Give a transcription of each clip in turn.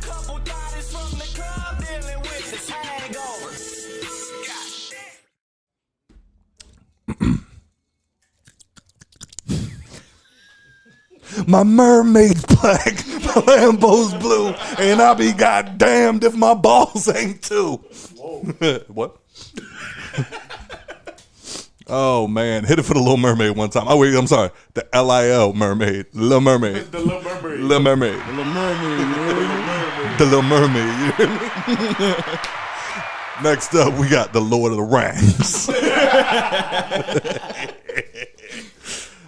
Couple bodies from the club dealing with this hangover. My mermaid's black, my Lambo's blue, and I'll be goddamned if my balls ain't too. What? Oh man, hit it for the Lil Mermaid one time. Oh wait, I'm sorry, the Lil Mermaid, Lil Mermaid, The Lil Mermaid. Lil Mermaid, The Lil Mermaid. the Lil Mermaid. You hear me? Next up, we got the Lord of the Rings.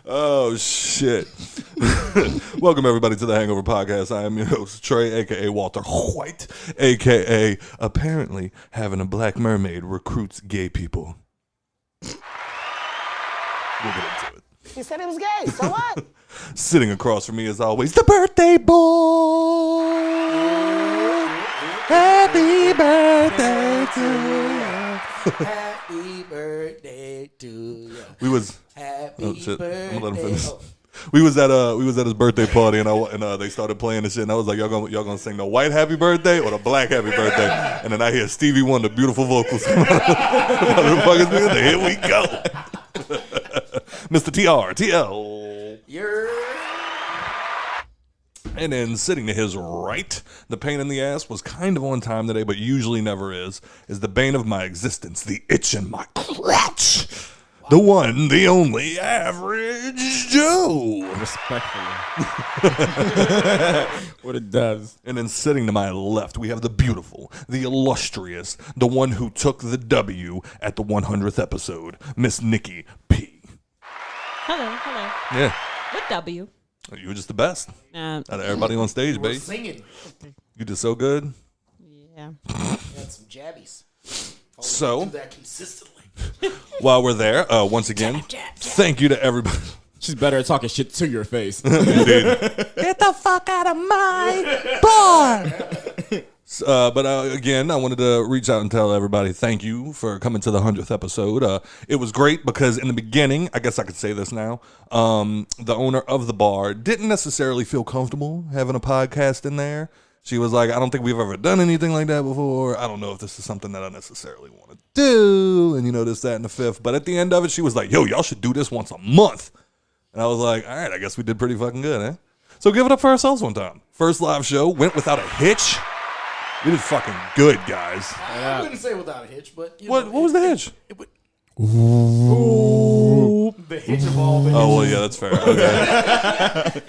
Oh shit. Welcome everybody to the Hangover Podcast. I am your host Trey, aka Walter White, aka apparently having a black mermaid recruits gay people. We'll get into it. He said he was gay, so what? Sitting across from me as always, the birthday boy. Happy birthday to you. Happy birthday to you. We was Happy shit. birthday. I'm gonna let him finish. We was at his birthday party and they started playing the shit and I was like, y'all gonna sing the white happy birthday or the black happy birthday? And then I hear Stevie Wonder beautiful vocals. Motherfuckers, here we go. Mr. TRTL. And then sitting to his right, the pain in the ass was kind of on time today, but usually never is the bane of my existence, the itch in my crotch. The one, the only, Average Joe. Respectfully. What it does. And then sitting to my left, we have the beautiful, the illustrious, the one who took the W at the 100th episode, Miss Nikki P. Hello. Yeah. What W? You were just the best out of everybody on stage, babe. Singing. You did so good. Yeah. Had some jabbies. So, Do that consistently. while we're there, once again, thank you to everybody. She's better at talking shit to your face. Indeed. Get the fuck out of my bar. But again, I wanted to reach out and tell everybody thank you for coming to the 100th episode. It was great because in the beginning, I guess I could say this now, the owner of the bar didn't necessarily feel comfortable having a podcast in there. She was like, I don't think we've ever done anything like that before. I don't know if this is something that I necessarily want to do. And this, that, and the fifth. But at the end of it, she was like, yo, y'all should do this once a month. And I was like, all right, I guess we did pretty fucking good, eh? So give it up for ourselves one time. First live show, went without a hitch. We did fucking good, guys. I wouldn't say without a hitch, but What was the hitch? The hitch of all the Oh, well, yeah, that's fair. Okay.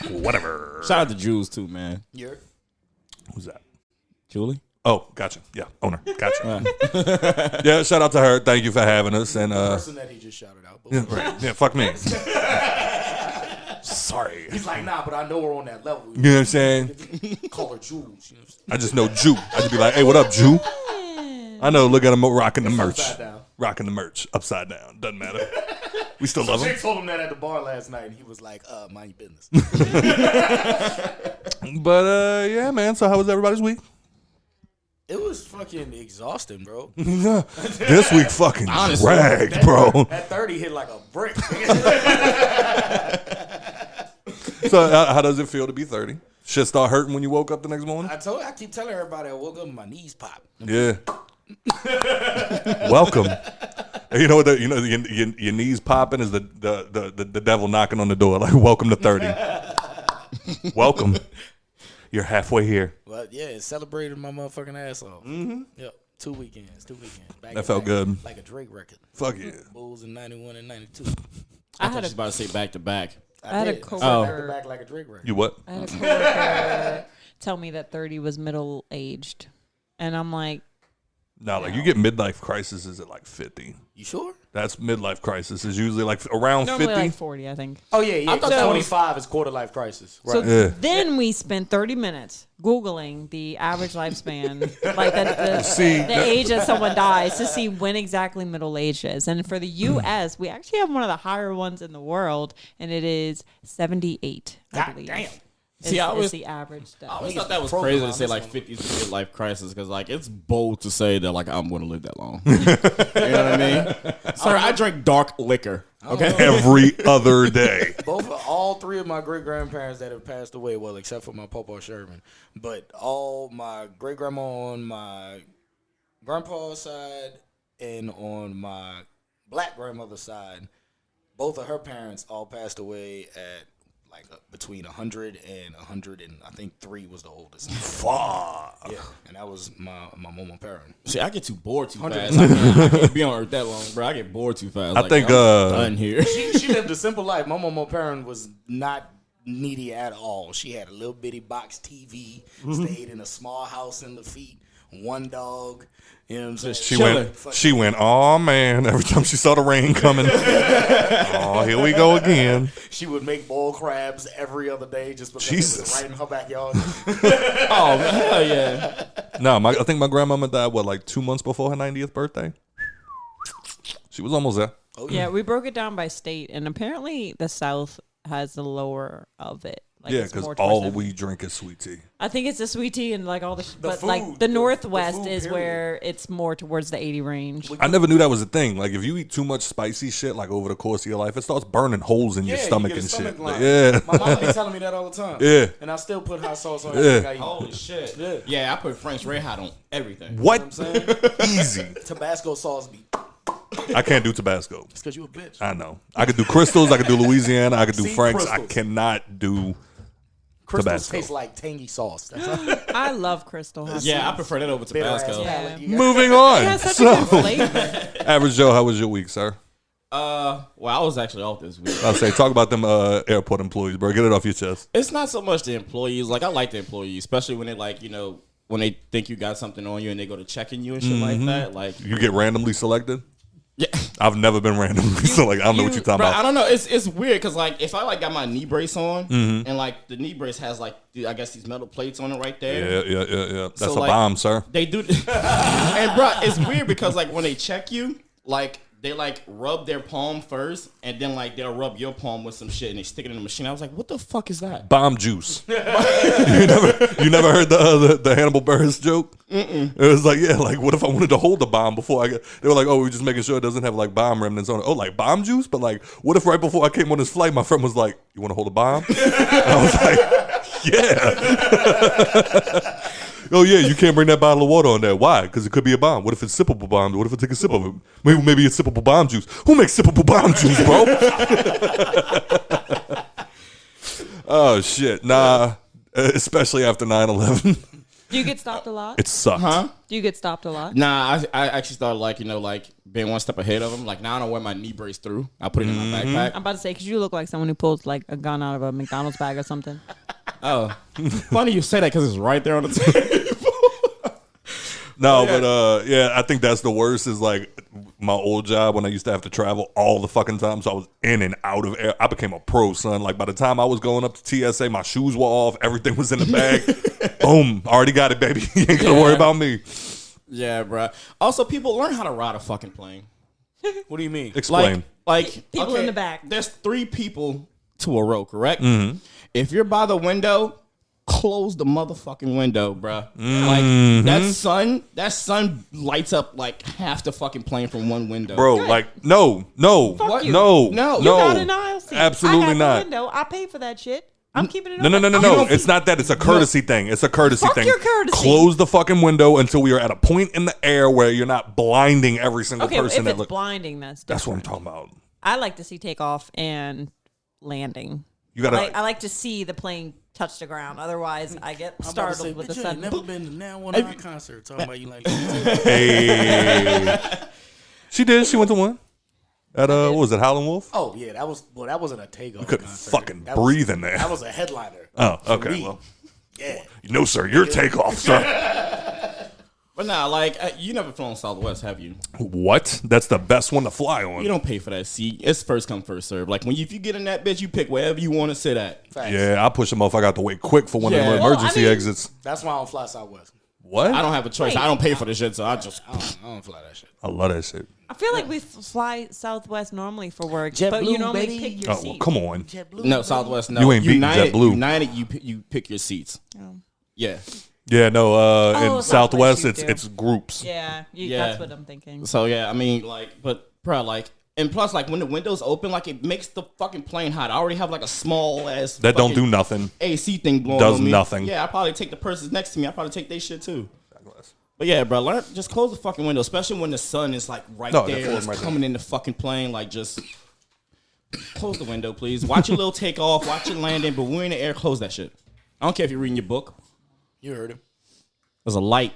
Whatever. Shout out to Jules, too, man. Who's that? Julie? Oh, gotcha. Yeah, owner. Gotcha. Yeah, shout out to her. Thank you for having us. And the person that he just shouted out. But yeah, right. Yeah, fuck me. Sorry. he's like, nah, but I know we're on that level. You know what I'm saying? Call her Jules. You know, I just know Jew. I just be like, hey, what up, Jew? I know, look at him rocking the merch. upside down. Rocking the merch. Upside down. Doesn't matter. We still love Jake him. told him that at the bar last night, and he was like, mind your business. But, yeah, man. So how was everybody's week? It was fucking exhausting, bro. This week fucking Honestly, dragged, bro. That 30 hit like a brick. So how does it feel to be 30? Shit start hurting when you woke up the next morning? I keep telling everybody I woke up and my knees popped. Yeah. Welcome. You know what? Your knees popping is the devil knocking on the door. Like, welcome to 30. Welcome. You're halfway here. Well, yeah, it celebrated my motherfucking ass off. Mm-hmm. Yep. 2 weekends. Back That felt good. Like a Drake record. Fuck yeah. Bulls in 91 and 92. I thought she was about to say back to back. I had a did. coworker. Back like a Drake record. You what? I had a coworker tell me that 30 was middle aged, and I'm like, No, like you get midlife crisis is at like 50. You sure? That's midlife crisis is usually like around normally 50. like 40, I think. Oh, yeah. I thought that 25 is quarter life crisis. Right. So Yeah. then we spent 30 minutes Googling the average lifespan, like the See, age that someone dies, to see when exactly middle age is. And for the U.S., we actually have one of the higher ones in the world, and it is 78, I believe. Damn. See, I is always- the average death. I always thought Niggas that was broke crazy to around say this like one. 50s is a midlife crisis because like it's bold to say that like I'm going to live that long. You know what I mean? Sir, I drink dark liquor. Okay. Every other day. All three of my great grandparents that have passed away, well, except for my Papa Sherman, but all my great grandma on my grandpa's side and on my black grandmother's side, both of her parents all passed away at like between 100 and 100, and I think 3 was the oldest. Fuck. Yeah, and that was my mama parent. See, I get too bored too fast. I can't be on Earth that long, bro. I get bored too fast. I think, I'm done here. She lived a simple life. My mama parent was not needy at all. She had a little bitty box TV, stayed in a small house in Lafitte, 1 dog. You know what I'm saying? She went, oh man, every time she saw the rain coming. Oh, here we go again. She would make boiled crabs every other day just because it Jesus. was right in her backyard. Oh, hell yeah. No, I think my grandmama died, like 2 months before her 90th birthday? She was almost there. Oh, Yeah, we broke it down by state, and apparently the South has the lower of it. Like, Yeah, it's because more towards all the- we drink is sweet tea. I think it's the sweet tea and like all the, but food, like the the Northwest food, is period. where it's more towards the 80 range. I never knew that was a thing. Like, if you eat too much spicy shit, like, over the course of your life, it starts burning holes in your stomach you get and a stomach shit. line. Like, yeah. My mom be telling me that all the time. Yeah. And I still put hot sauce on Yeah. everything I eat. Holy shit. Yeah. Yeah, I put French Red Hot on everything. What? You know what I'm saying? Easy. Tabasco sauce be I can't do Tabasco. just because you a bitch. I know. I could do Crystals. I could do Louisiana. I could do See, Frank's. I Crystals. cannot do Crystals Tabasco. taste like tangy sauce. That's all. I love Crystal. Hot Yeah, I sauce. prefer that over Bitter ass Tabasco. Yeah. palate. You got- Moving It on. has such So, a good flavor. Average Joe, how was your week, sir? Well, I was actually off this week. I'll say, talk about them airport employees, bro. Get it off your chest. It's not so much the employees. Like, I like the employees, especially when they, like, you know, when they think you got something on you and they go to checking you and shit like that. Like, You get randomly selected? yeah. I've never been randomly selected. I don't know what you're talking Bro, I about. don't know. It's weird because, like, if I, like, got my knee brace on and, like, the knee brace has, like, I guess these metal plates on it right there. Yeah. That's So, a like, bomb, sir. They do. And, bro, it's weird because, like, when they check you, like, they, like, rub their palm first and then, like, they'll rub your palm with some shit and they stick it in the machine. I was like, what the fuck is that? Bomb juice. you never heard the Hannibal Buress joke? It was like, yeah, like, what if I wanted to hold the bomb before I got... They were like, oh, we're just making sure it doesn't have, like, bomb remnants on it. Oh, like, bomb juice? But, like, what if right before I came on this flight, my friend was like, you want to hold a bomb? I was like, yeah. Oh, yeah, you can't bring that bottle of water on there. Why? Because it could be a bomb. What if it's sippable bomb? What if I take a sip of it? Maybe it's sippable bomb juice. Who makes sippable bomb juice, bro? Oh, shit. Nah, especially after 9/11. Do you get stopped a lot? It sucked. Huh? Do you get stopped a lot? Nah, I actually started, like, you know, like, being one step ahead of them. Like, now I don't wear my knee brace through. I put it in my backpack. I'm about to say, because you look like someone who pulls like a gun out of a McDonald's bag or something. Oh. Funny you say that because it's right there on the table. No, but yeah, I think that's the worst is like my old job when I used to have to travel all the fucking time. So I was in and out of air. I became a pro, son. Like by the time I was going up to TSA, my shoes were off. Everything was in the bag. Boom. Already got it, baby. You ain't got to worry about me. Yeah, bro. Also, people learn how to ride a fucking plane. What do you mean? Explain. Like People okay, in the back. There's 3 people to a row, correct? If you're by the window, close the motherfucking window, bruh. Like that sun lights up like half the fucking plane from one window, Bro, like, no. Fuck you. No. No. You No. got an aisle seat. Absolutely I have not. The window. I pay for that shit. I'm keeping it No. open. It's not that. It's a courtesy thing. It's a courtesy Fuck thing. your courtesy. Close the fucking window until we are at a point in the air where you're not blinding every single Okay, person if that it's look. blinding, that's different. That's what I'm talking about. I like to see takeoff and landing. You gotta. I like to see the plane touch the ground. Otherwise, I get I'm about to startled say, with the bitch, you sun. ain't never been to now one of our concerts. Talking about you like Hey. She did. She went to one. At what was it, Howlin' Wolf? oh yeah, that wasn't a takeoff. Couldn't concert. fucking That was- breathe in there. That was a headliner. Oh, For okay. me. Well, Yeah. no, sir. Your takeoff, sir. But nah, like you never flown Southwest, have you? What? That's the best one to fly on. You don't pay for that seat. It's first come, first serve. Like if you get in that bitch, you pick wherever you want to sit at. Facts. Yeah, I push them off. I got to wait quick for one of Yeah. the Well, emergency I mean- exits. That's why I don't fly Southwest. What? I don't have a choice. Wait. I don't pay for the shit, so I just. I don't fly that shit. I love that shit. I feel like we fly Southwest normally for work, JetBlue, but you normally baby. pick your Oh, seat. well, come on. No, Southwest. No, You ain't beating United. JetBlue. United, you pick your seats. Oh. Yeah. Yeah, no. In Southwest Southwest, you it's do. it's groups. Yeah, Yeah. that's what I'm thinking. So yeah, I mean, like, but bro, like, and plus, like, when the windows open, like, it makes the fucking plane hot. I already have like a small ass That don't fucking do nothing. AC thing blowing Does on me. nothing. Yeah, I probably take the persons next to me. I probably take their shit too. But yeah, bro, just close the fucking window, especially when the sun is like right No, there, that's it's right there. coming in the fucking plane. Like, just close the window, please. Watch your little takeoff, watch it landing, but we're in the air. Close that shit. I don't care if you're reading your book. You heard him. There's a light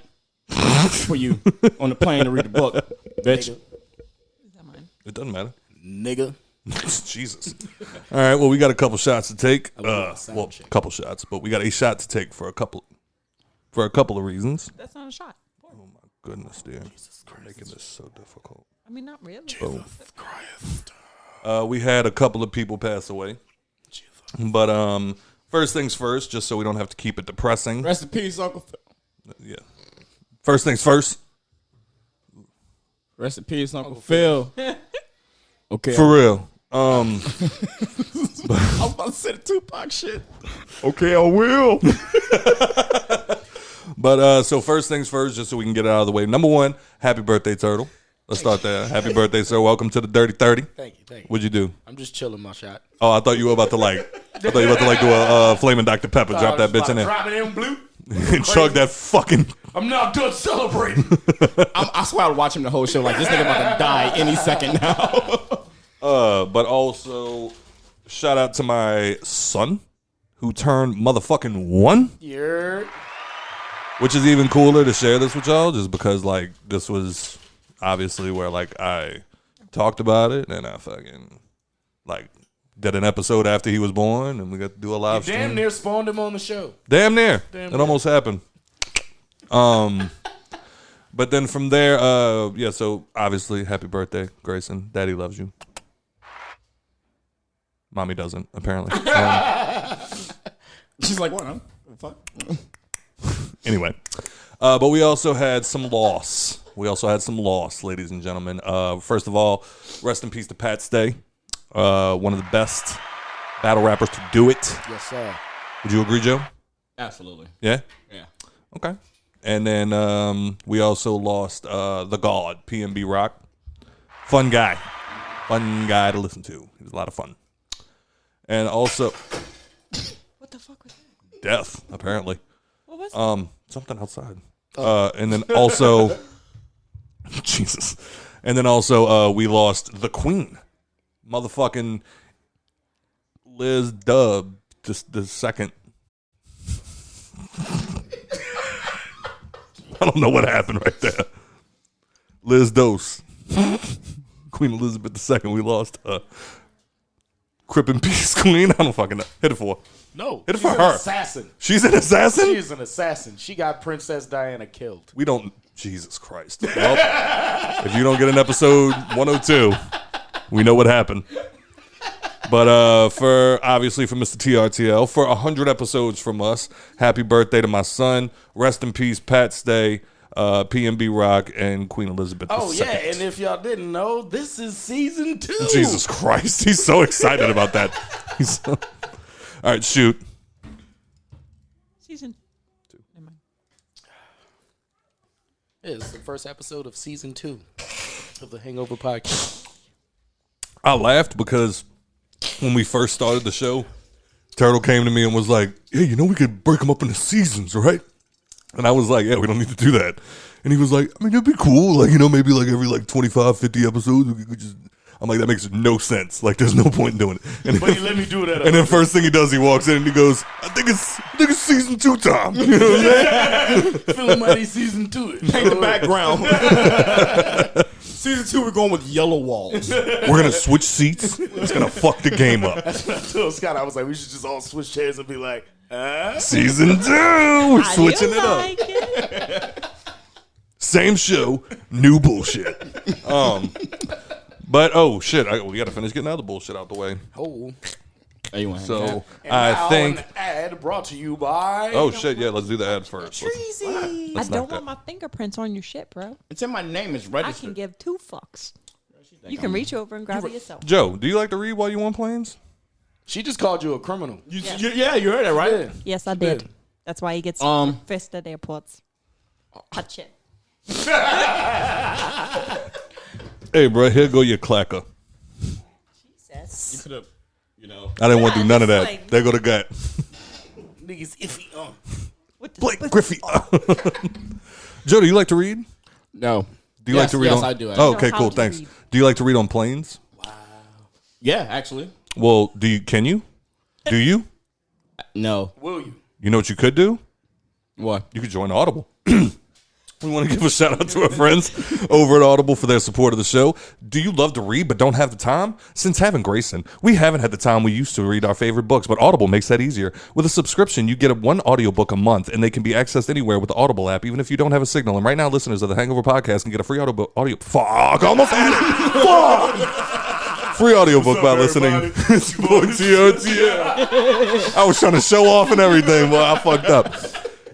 for you on the plane to read the book, bitch. Nigga. Is that mine? It doesn't matter. Nigga. Jesus. All right. Well, we got a couple shots to take. love sound Well, check. a couple shots, but we got a shot to take for a couple of reasons. That's not a shot. Oh my goodness, dear. You're making this so difficult. I mean, not really. We had a couple of people pass away. But first things first, just so we don't have to keep it depressing. Rest in peace, Uncle Phil. Yeah. First things first. Rest in peace, Uncle Phil. Okay. For real. I was about to say the Tupac shit. Okay, I will. But so first things first, just so we can get it out of the way. Number one, happy birthday, Turtle. Let's start there. Happy birthday, sir. Welcome to the Dirty 30. Thank you. What'd you do? I'm just chilling my shot. Oh, I thought you were about to do a flaming Dr. Pepper. Drop that bitch in there. Drop it in blue. And chug that fucking. I'm not done celebrating. I swear I'd watch him the whole show. Like, this nigga about to die any second now. But also, shout out to my son, who turned motherfucking 1. You're Which is even cooler to share this with y'all, just because, like, this was obviously where, like, I talked about it, and I fucking, like, did an episode after he was born, and we got to do a live stream. damn near spawned him on the show. Damn near. Damn It near. almost happened. But then from there, yeah, so obviously, happy birthday, Grayson. Daddy loves you. Mommy doesn't, apparently. She's like, what, huh? Fuck. Anyway, but we also had some loss. Ladies and gentlemen. First of all, rest in peace to Pat Stay, one of the best battle rappers to do it. Yes, sir. Would you agree, Joe? Absolutely. Yeah? Yeah. Okay. And then we also lost the God, PNB Rock. Fun guy to listen to. He was a lot of fun. And also What the fuck was that? death, apparently. What was that? Something outside. And then also, Jesus. And then also, we lost the Queen, motherfucking Liz Dub, just the second. I don't know what happened right there. Liz Dose, Queen Elizabeth II. We lost Crip and Peace Queen. I don't fucking know. Hit it for her. No, Hit it she's for an her. assassin. She's an assassin? She's an assassin. She got Princess Diana killed. We don't. Jesus Christ. Well, if you don't get an episode 102, we know what happened. But for Mr. TRTL, for 100 episodes from us, happy birthday to my son. Rest in peace, Pat Stay, PNB Rock, and Queen Elizabeth Oh, II. yeah, and if y'all didn't know, this is season 2. Jesus Christ. He's so excited about that. All right, shoot. Season 2. Never mind. It's the first episode of season 2 of the Hangover podcast. I laughed because when we first started the show, Turtle came to me and was like, hey, you know, we could break them up into seasons, right? And I was like, yeah, we don't need to do that. And he was like, I mean, it'd be cool. Like, you know, maybe like every like 25, 50 episodes, we could just... I'm like, that makes no sense. Like, there's no point in doing it. And But he let me do that. and then first thing he does, he walks in and he goes, I think it's season 2 time. You know what I'm saying? Feeling mighty season 2. Paint the background. Season 2, we're going with yellow walls. We're going to switch seats. It's going to fuck the game up. I told Scott, I was like, we should just all switch chairs and be like, Season 2. We're I switching do it up. like it. Same show, new bullshit. But oh shit, we gotta finish getting all the bullshit out the way. oh, Oh, you want So And I now think. an ad brought to you by. Oh shit! Yeah, let's do the ad first. Treezy. I Let's don't knock want my fingerprints on your shit, bro. It's in my name. It's I registered. can give 2 fucks. You can reach over and grab it yourself. Joe, do you like to read while you on planes? She just called you a criminal. Yeah, you heard it, right? Yeah. Yes, I did. That's why he gets fist at airports. Hot shit. Hey, bro, here go your clacker. Jesus. Could have, I didn't want to do none of that. like- There go the gut. Niggas iffy. What the- Blake Griffey. Joe, do you like to read? No. Do you like to read Yes, on? I do. Oh, okay, How cool. to Thanks. read. Do you like to read on planes? Yeah, actually. Well, do you? Can you? Do you? No. Will you? You know what you could do? What? You could join Audible. We want to give a shout out to our friends over at Audible for their support of the show. Do you love to read but don't have the time? Since having Grayson, we haven't had the time we used to read our favorite books, but Audible makes that easier. With a subscription, you get one audiobook a month, and they can be accessed anywhere with the Audible app, even if you don't have a signal. And right now, listeners of the Hangover podcast can get a free fuck, almost had it. Fuck! Free audiobook by listening. It's your boy TRTL. I was trying to show off and everything, but I fucked up.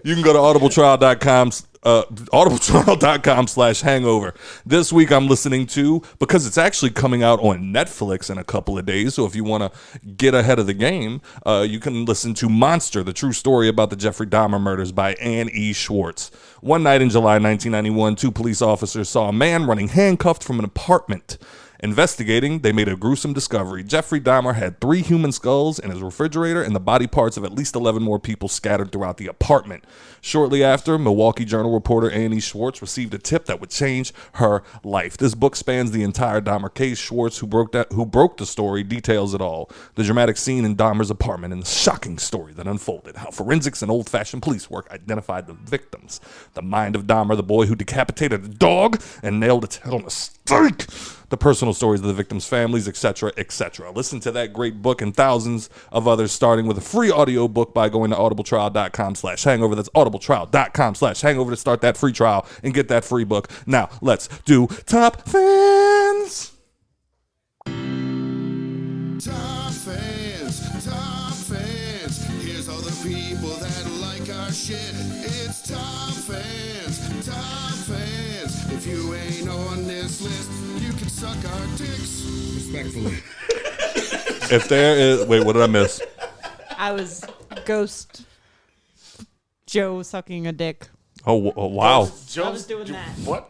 You can go to audibletrial.com/hangover. This week I'm listening to, because it's actually coming out on Netflix in a couple of days, so if you want to get ahead of the game, you can listen to Monster, the true story about the Jeffrey Dahmer murders by Anne E. Schwartz. One night in July 1991, 2 police officers saw a man running handcuffed from an apartment. Investigating, they made a gruesome discovery. Jeffrey Dahmer had 3 human skulls in his refrigerator and the body parts of at least 11 more people scattered throughout the apartment. Shortly after, Milwaukee Journal reporter Annie Schwartz received a tip that would change her life. This book spans the entire Dahmer case. Schwartz, who broke the story, details it all. The dramatic scene in Dahmer's apartment and the shocking story that unfolded. How forensics and old-fashioned police work identified the victims. The mind of Dahmer, the boy who decapitated a dog and nailed its head on a stake. The personal stories of the victims' families, etc., etc. Listen to that great book and thousands of others, starting with a free audio book by going to audibletrial.com/hangover. That's audibletrial.com/hangover to start that free trial and get that free book. Now, let's do Top Fans. Top fans, top fans. Here's all the people that like our shit. It's top fans, top fans. If you ain't on this list, you can suck our dicks. Respectfully. If there is, wait, what did I miss? I was Ghost Joe sucking a dick. Oh, wow. I was doing that. What?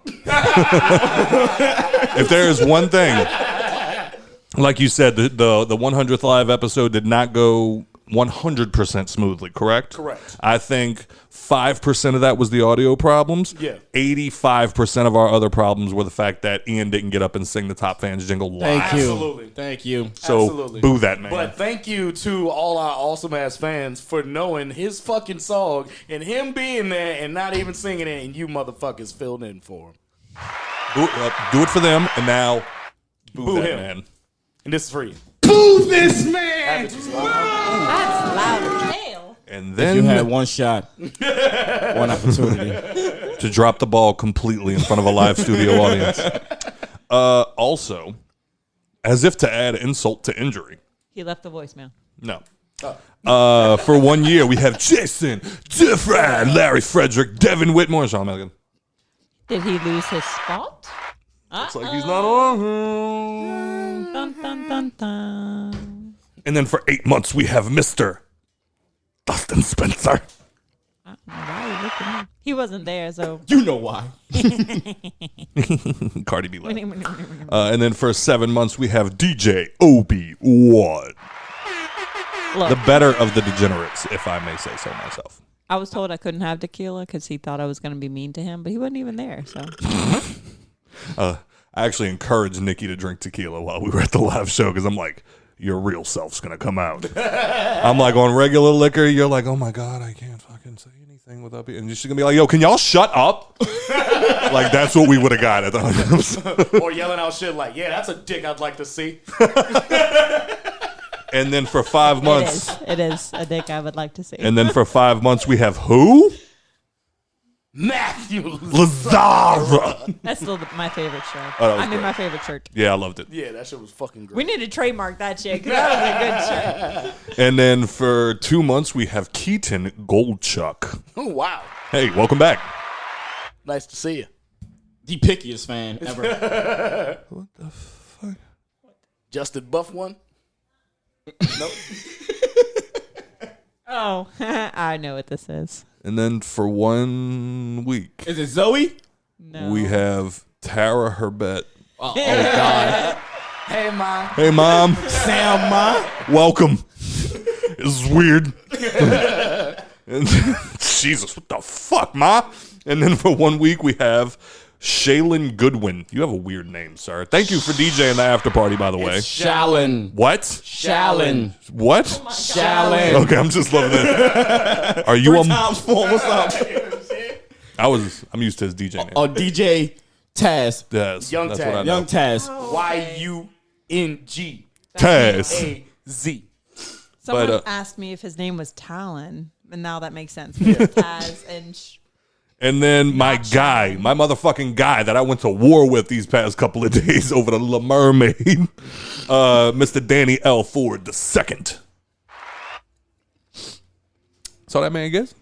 If there is one thing, like you said, the 100th live episode did not go 100% smoothly, correct? Correct. I think 5% of that was the audio problems. Yeah. 85% of our other problems were the fact that Ian didn't get up and sing the Top Fans jingle live. Thank you. Absolutely. Thank you. So Absolutely. boo that man. But thank you to all our awesome ass fans for knowing his fucking song and him being there and not even singing it, and you motherfuckers filled in for him. Do it for them, and now boo that him. man. And this is free. Boo this man! That's loud as hell. And You then had one shot, one opportunity. to drop the ball completely in front of a live studio audience. Also, as if to add insult to injury. He left the voicemail. No. For 1 year, we have Jason, Diffran, Larry Frederick, Devin Whitmore, and Sean Milligan. Did he lose his spot? Looks like he's not on here. Dun, dun, dun, dun. And then for 8 months, we have Mr. Dustin Spencer. Why are you looking at me? He wasn't there, so. You know why. Cardi B. And then for 7 months, we have DJ Obi-Wan. Look, The better of the degenerates, if I may say so myself. I was told I couldn't have tequila because he thought I was going to be mean to him, but he wasn't even there, so. I actually encouraged Nikki to drink tequila while we were at the live show because I'm like, your real self's going to come out. I'm like, on regular liquor, you're like, oh my God, I can't fucking say anything without being. And she's going to be like, yo, can y'all shut up? Like, that's what we would have got at the Or yelling out shit like, yeah, that's a dick I'd like to see. And then for 5 months. It is a dick I would like to see. And then for 5 months, we have who? Math Lazara. That's still my favorite show. Oh, that was I'm in great. my favorite shirt. Yeah, I loved it. Yeah, that shit was fucking great. We need to trademark that shit because that was a good shirt. And then for 2 months, we have Keaton Goldchuck. Oh, wow. Hey, welcome back. Nice to see you. The pickiest fan ever. What the fuck? Justin Buff one? Nope. Oh, I know what this is. And then for 1 week, Is it Zoe? No. we have Tara Herbett. Oh God. Hey, Mom. Hey, Mom. Sam, ma. Welcome. This is weird. And Jesus, what the fuck, Ma? And then for 1 week, we have Shaylin Goodwin. You have a weird name, sir. Thank you for DJing the after party, by the way. Shallon. What? Shallon. What? Shallon. Okay, I'm just loving it. Are you Times 4. What's up? I'm used to his DJ name. Oh, DJ Taz. Yes, Young that's Taz. what I know. Young Taz. Y-U-N-G. Taz. A-Z. Someone but, asked me if his name was Talon, and now that makes sense. Because Taz and And then my guy, my motherfucking guy that I went to war with these past couple of days over the Lil Mermaid, Mr. Danny L. Ford II. Saw that man, guys?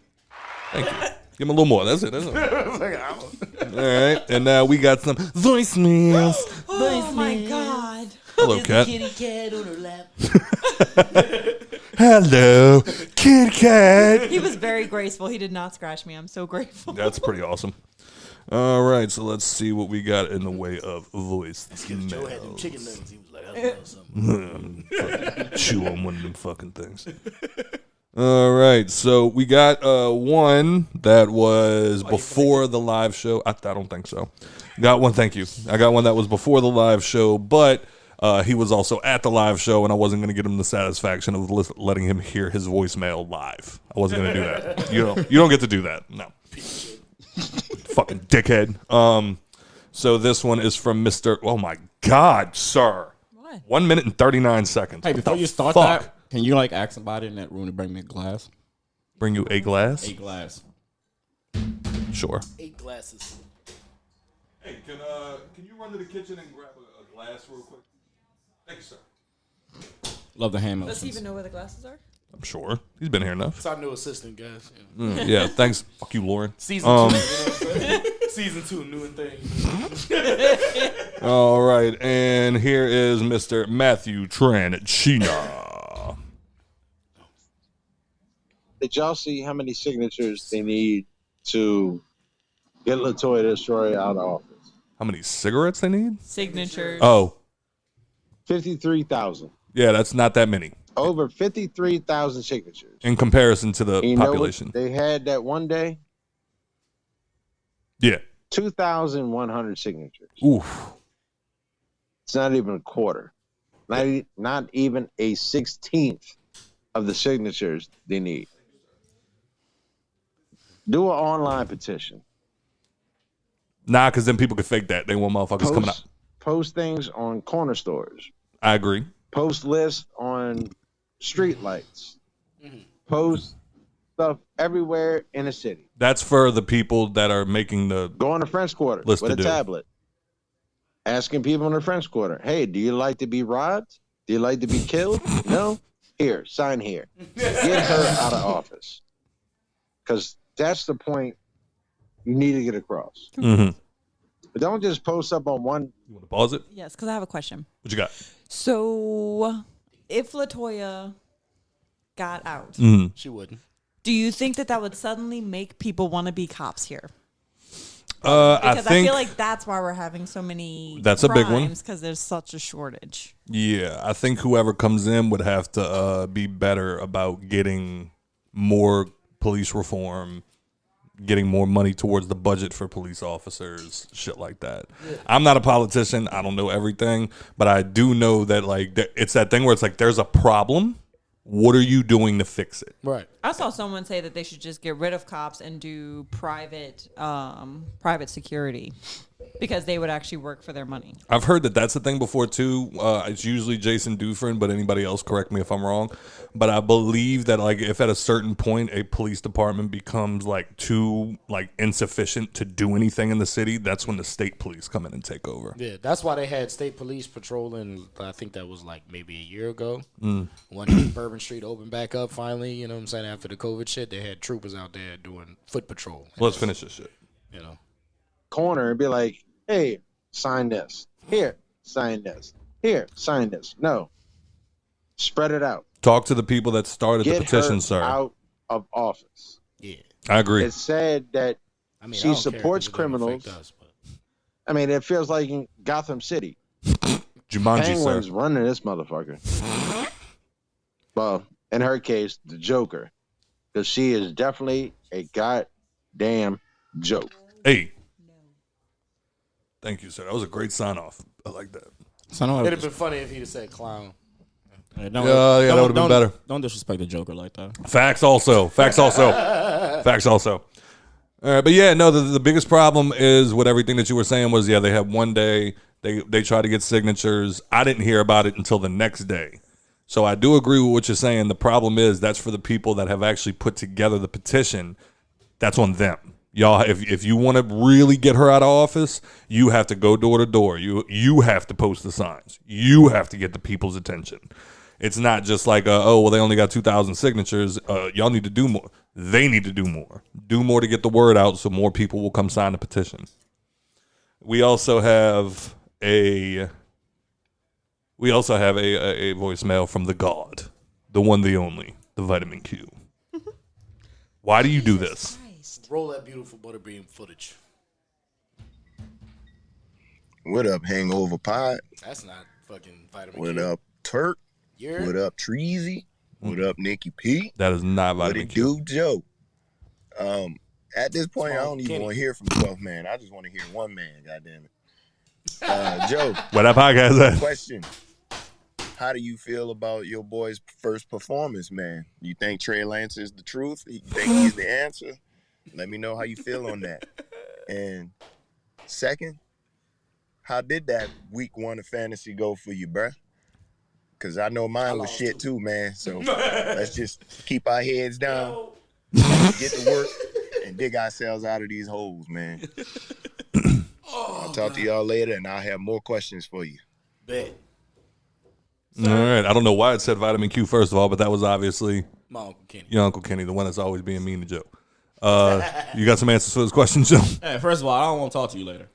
Thank you. Give him a little more. That's it. All right. And now we got some voicemails. oh my god! Hello, cat. Kitty cat on her lap. Hello, Kit Kat. He was very graceful. He did not scratch me. I'm so grateful. That's pretty awesome. All right, so let's see what we got in the way of voice. Joe had them chicken nuggets. He was like, I love something. Chew on one of them fucking things. All right, so we got one that was before the live show. I don't think so. Got one, thank you. I got one that was before the live show, but he was also at the live show, and I wasn't going to get him the satisfaction of letting him hear his voicemail live. I wasn't going to do that. You don't get to do that. No. Fucking dickhead. So this one is from Mr. Oh my God, sir. What? 1 minute and 39 seconds. Hey, What before the you start fuck? that, can you like ask somebody in that room to bring me a glass? Bring you a glass? A glass. Sure. 8 glasses. Hey, can you run to the kitchen and grab a glass real quick? Thank you, sir. Love the hand Does he motions. even know where the glasses are? I'm sure. He's been here enough. It's our new assistant, guys. Yeah, thanks. Fuck you, Lauren. Season 2. You know what I'm saying? Season 2, new and thing. All right, and here is Mr. Matthew Tranchina. Did y'all see how many signatures they need to get LaToya Destroyer out of office? How many cigarettes they need? Signatures. Oh, 53,000. yeah, that's not that many Over 53,000 signatures. in comparison to the And you know what population. they had that one day? Yeah. 2,100 signatures. Oof. It's not even a quarter. Not even a 16th of the signatures they need. Do an online petition. Nah, because then people could fake that. They want motherfuckers coming out. Post things on corner stores. I agree. Post lists on street lights. Post stuff everywhere in the city. That's for the people that are making the. Go on the French Quarter List with to a do. tablet. Asking people in the French Quarter, hey, do you like to be robbed? Do you like to be killed? No? Here, sign here. Get her out of office. Because that's the point you need to get across. Mm-hmm. But don't just post up on one. You want to pause it? Yes, because I have a question. What you got? So, if LaToya got out, Mm-hmm. She wouldn't. do you think that would suddenly make people want to be cops here? I Because I think feel like that's why we're having so many That's a big one. because there's such a shortage. Yeah, I think whoever comes in would have to be better about getting more police reform, getting more money towards the budget for police officers, shit like that. Yeah. I'm not a politician. I don't know everything, but I do know that like it's that thing where it's like there's a problem. What are you doing to fix it? Right. I saw someone say that they should just get rid of cops and do private security. because they would actually work for their money. I've heard that that's a thing before too. It's usually Jason Dufresne, but anybody else correct me if I'm wrong. But I believe that like if at a certain point a police department becomes like too like insufficient to do anything in the city, that's when the state police come in and take over. Yeah, that's why they had state police patrolling. I think that was like maybe a year ago. When Bourbon Street opened back up finally, you know what I'm saying, after the COVID shit, they had troopers out there doing foot patrol. Let's finish this shit. You know. Corner and be like, hey, sign this. Here, sign this. Here, sign this. No. Spread it out. Talk to the people that started the petition, her sir. Out of office. Yeah. I agree. It's sad that I mean, she I don't care 'cause supports it doesn't affect criminals. us, but- I mean, it feels like in Gotham City. Jumanji, Penguin's sir. running this motherfucker. Well, in her case, the Joker. Because she is definitely a goddamn joke. Hey. Thank you, sir. That was a great sign off. I like that. It'd have been funny if he'd have said clown. Yeah, that would have been better. Don't disrespect the Joker like that. Facts also. Facts also. Facts also. All right, but yeah, no, the biggest problem is with everything that you were saying was, yeah, they had one day, they tried to get signatures. I didn't hear about it until the next day. So I do agree with what you're saying. The problem is that's for the people that have actually put together the petition. That's on them. Y'all, if you want to really get her out of office, you have to go door to door. You have to post the signs. You have to get the people's attention. It's not just like, oh, well, they only got 2,000 signatures. Y'all need to do more. They need to do more. Do more to get the word out so more people will come sign the petition. We also have a voicemail from the God, the one, the only, the Vitamin Q. Why do you do this? Roll that beautiful butterbean footage. What up, Hangover Pod? That's not fucking vitamin What Q. up, Turk? You're... What up, Treezy? What up, Nikki P? That is not What Vitamin it Q. do, Joe? At this point, I don't even want to hear from 12 man. I just want to hear one man, goddammit. Joe. What that podcast at? Question. How do you feel about your boy's first performance, man? You think Trey Lance is the truth? You think he's the answer? Let me know how you feel on that. And second, how did that week 1 of fantasy go for you, bruh? Because I know mine was shit too, man. So let's just keep our heads down, get to work, and dig ourselves out of these holes, man. I'll talk to y'all later, and I'll have more questions for you. Bet. All right. I don't know why it said Vitamin Q first of all, but that was obviously My Uncle Kenny. your Uncle Kenny, the one that's always being mean to Joe. You got some answers for this question, Joe? Hey, first of all, I don't want to talk to you later.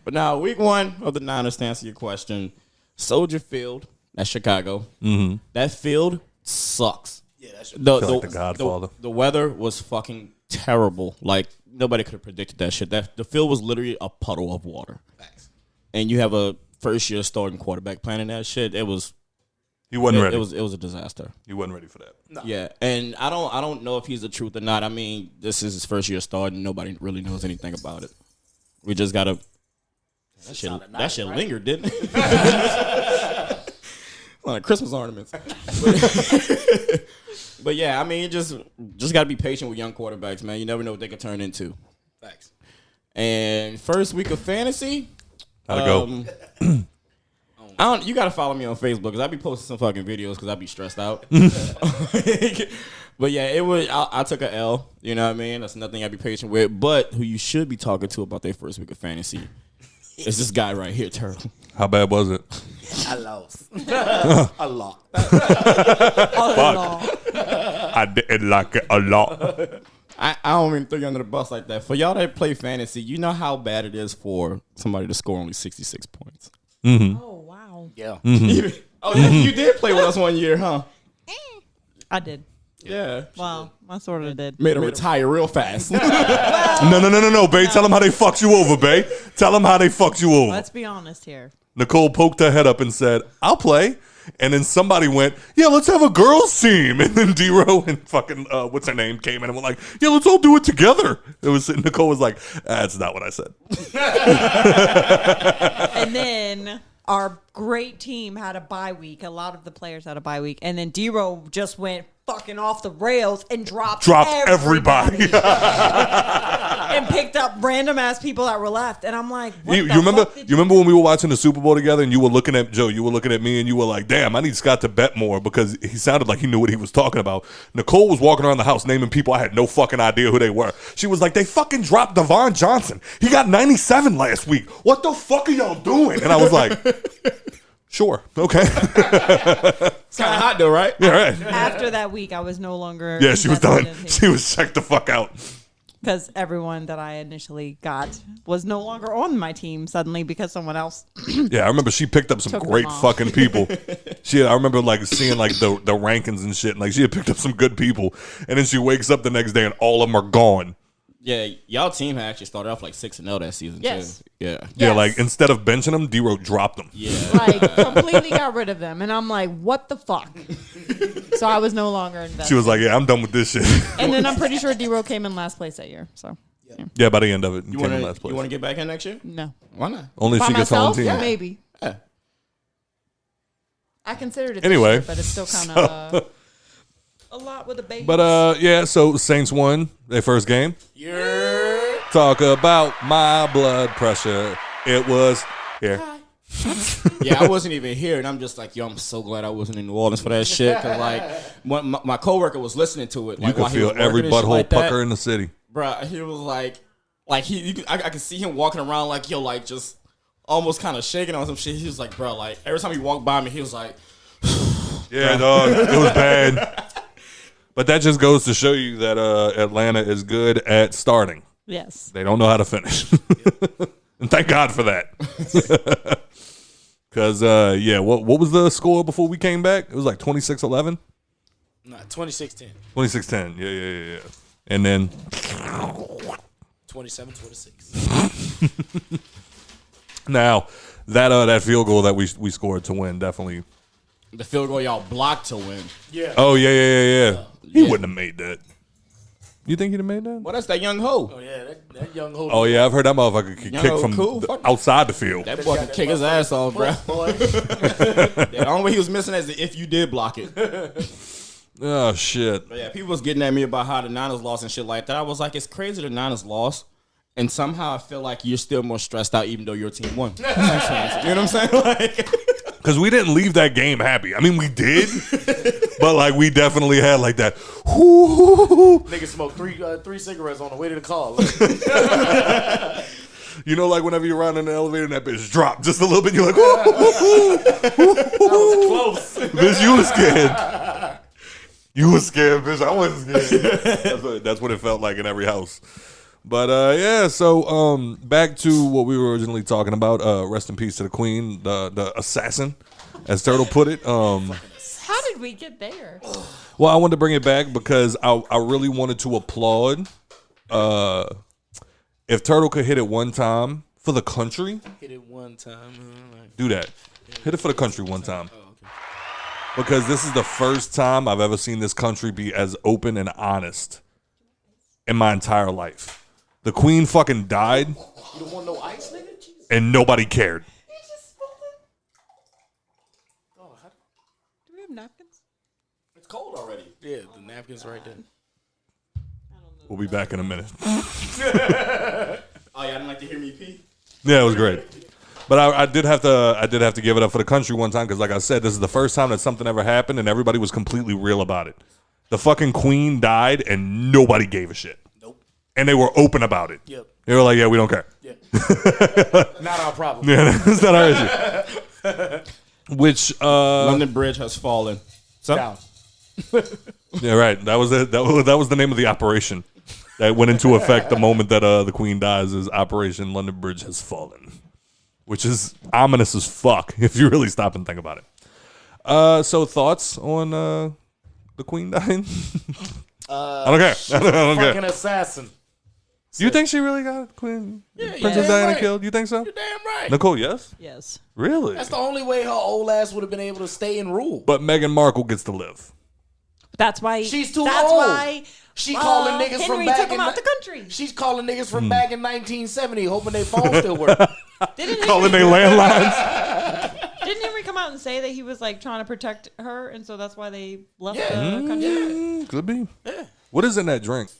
But now, week 1 of the Niners, to answer your question, Soldier Field, that's Chicago. Mm-hmm. That field sucks. Yeah, that's The Godfather. The weather was fucking terrible. Like, nobody could have predicted that shit. The field was literally a puddle of water. facts. And you have a first-year starting quarterback playing in that shit. It was He wasn't ready. It was a disaster. He wasn't ready for that. No. Yeah, and I don't know if he's the truth or not. I mean, this is his first year starting. Nobody really knows anything about it. We just gotta. That shit lingered, didn't it? Like Christmas ornaments. But yeah, I mean, just gotta be patient with young quarterbacks, man. You never know what they could turn into. Facts. And first week of fantasy. How'd it go? You gotta follow me on Facebook because I be posting some fucking videos because I be stressed out. But yeah, it was. I took a L. You know what I mean? That's nothing I be patient with. But who you should be talking to about their first week of fantasy is this guy right here, Turtle. How bad was it? I lost. A lot. I didn't like it a lot. I don't even throw you under the bus like that. For y'all that play fantasy, you know how bad it is for somebody to score only 66 points. Oh, wow. Yeah. Oh, yeah, you did play with us one year, huh? I did. Yeah. Well, I sort of did. Made him retire real fast. No, babe. Tell them how they fucked you over, babe. Tell them how they fucked you over. Let's be honest here. Nicole poked her head up and said, I'll play. And then somebody went, yeah, let's have a girls team. And then D-Ro and fucking, what's her name, came in and went like, yeah, let's all do it together. Nicole was like, that's not what I said. And then our great team had a bye week. A lot of the players had a bye week, and then D-Ro just went fucking off the rails and dropped everybody. And picked up random ass people that were left, and I'm like, what You the remember? fuck did You remember when we were watching the Super Bowl together, and you were looking at Joe, you were looking at me, and you were like, "Damn, I need Scott to bet more," because he sounded like he knew what he was talking about. Nicole was walking around the house naming people I had no fucking idea who they were. She was like, "They fucking dropped Devon Johnson. He got 97 last week. What the fuck are y'all doing?" And I was like, "Sure, okay." It's kind of hot though, right? Yeah, right. After that week, I was no longer. Yeah, she was done. She was checked the fuck out. Because everyone that I initially got was no longer on my team suddenly because someone else. Yeah, I remember she picked up some Took them great off. fucking people. I remember like seeing like the rankings and shit. And, like she had picked up some good people, and then she wakes up the next day and all of them are gone. Yeah, y'all team had actually started off like 6-0 that season Yes. too. Yeah. Yeah, Yes. like instead of benching them, D-Ro dropped them. Yeah. Like, completely got rid of them. And I'm like, what the fuck? So I was no longer invested. She was like, "Yeah, I'm done with this shit." And then I'm pretty sure D-Ro came in last place that year. So, Yeah, by the end of it, You came want in to last place. get back in next year? no. Why not? Only if By she gets her own myself? team. Yeah, maybe. Yeah. I considered it Anyway, this year, but it's still kind of a lot with a baby. But yeah. So Saints won their first game. Talk about my blood pressure. It was here. Yeah, I wasn't even here, and I'm just like, yo, I'm so glad I wasn't in New Orleans for that shit. Cause like, when my coworker was listening to it. You Like, could while he feel was working every and shit butthole like that. pucker in the city. Bruh, he was like I could see him walking around like, yo, like just almost kind of shaking on some shit. He was like, bro, like every time he walked by me, he was like, Yeah, dog. It was bad. But that just goes to show you that Atlanta is good at starting. yes. They don't know how to finish. And thank God for that. Because, yeah, what was the score before we came back? It was like 26-11? Nah, 26-10. 26-10. Yeah. And then 27-26. now that field goal that we scored to win definitely. the field goal y'all blocked to win. Yeah. Oh yeah. He Yeah. wouldn't have made that. You think he'd have made that? Well, that's that young hoe. Oh, yeah, that young hoe. Oh yeah, I've heard that motherfucker could Yo, kick from cool. Fuck. outside the field. That boy can kick his ass off, bro. Boy. The only way he was missing is if you did block it. Oh shit. But yeah, people was getting at me about how the Niners lost and shit like that. I was like, it's crazy the Niners lost, and somehow I feel like you're still more stressed out even though your team won. You know what I'm saying? Like, Because we didn't leave that game happy. I mean, we did, but like we definitely had like that. Whoo. Nigga smoked three cigarettes on the way to the car. You know, like whenever you're around in the elevator and that bitch dropped just a little bit, you're like, whoo. That was close. Bitch, you was scared. You was scared, bitch. I wasn't scared. That's what it felt like in every house. But yeah, so back to what we were originally talking about. Rest in peace to the queen, the assassin, as Turtle put it. How did we get there? Well, I wanted to bring it back because I really wanted to applaud. If Turtle could hit it one time for the country, Hit it one time. do that. Hit it for the country one time. Because this is the first time I've ever seen this country be as open and honest in my entire life. The queen fucking died, You don't want no ice, nigga? Jesus. and nobody cared. Do we have napkins? it's cold already. Yeah, the napkins right there. We'll be back in a minute. Oh, yeah, I didn't like to hear me pee. Yeah, it was great. But I did have to give it up for the country one time because, like I said, this is the first time that something ever happened, and everybody was completely real about it. The fucking queen died, and nobody gave a shit. Nope. And they were open about it. Yep. They were like, "Yeah, we don't care." Yeah. Not our problem. Yeah, that's not our issue. Which London Bridge has fallen. So, Down. yeah, right. That was the name of the operation that went into effect the moment that the queen dies. Is Operation London Bridge has fallen, which is ominous as fuck if you really stop and think about it. So thoughts on the queen dying? I don't care. I don't care. Fucking assassin. You think she really got Queen Princess damn Diana right. killed? You think so? You're damn right. Nicole, yes? Yes. Really? That's the only way her old ass would have been able to stay and rule. But Meghan Markle gets to live. That's why She's too that's old. Why She calling niggas Henry from back took him in out the country. She's calling niggas from back in 1970, hoping their phone still work. Didn't Calling their landlines. Didn't not say that he was like trying to protect her, and so that's why they left the country? Could be. Yeah. What is in that drink?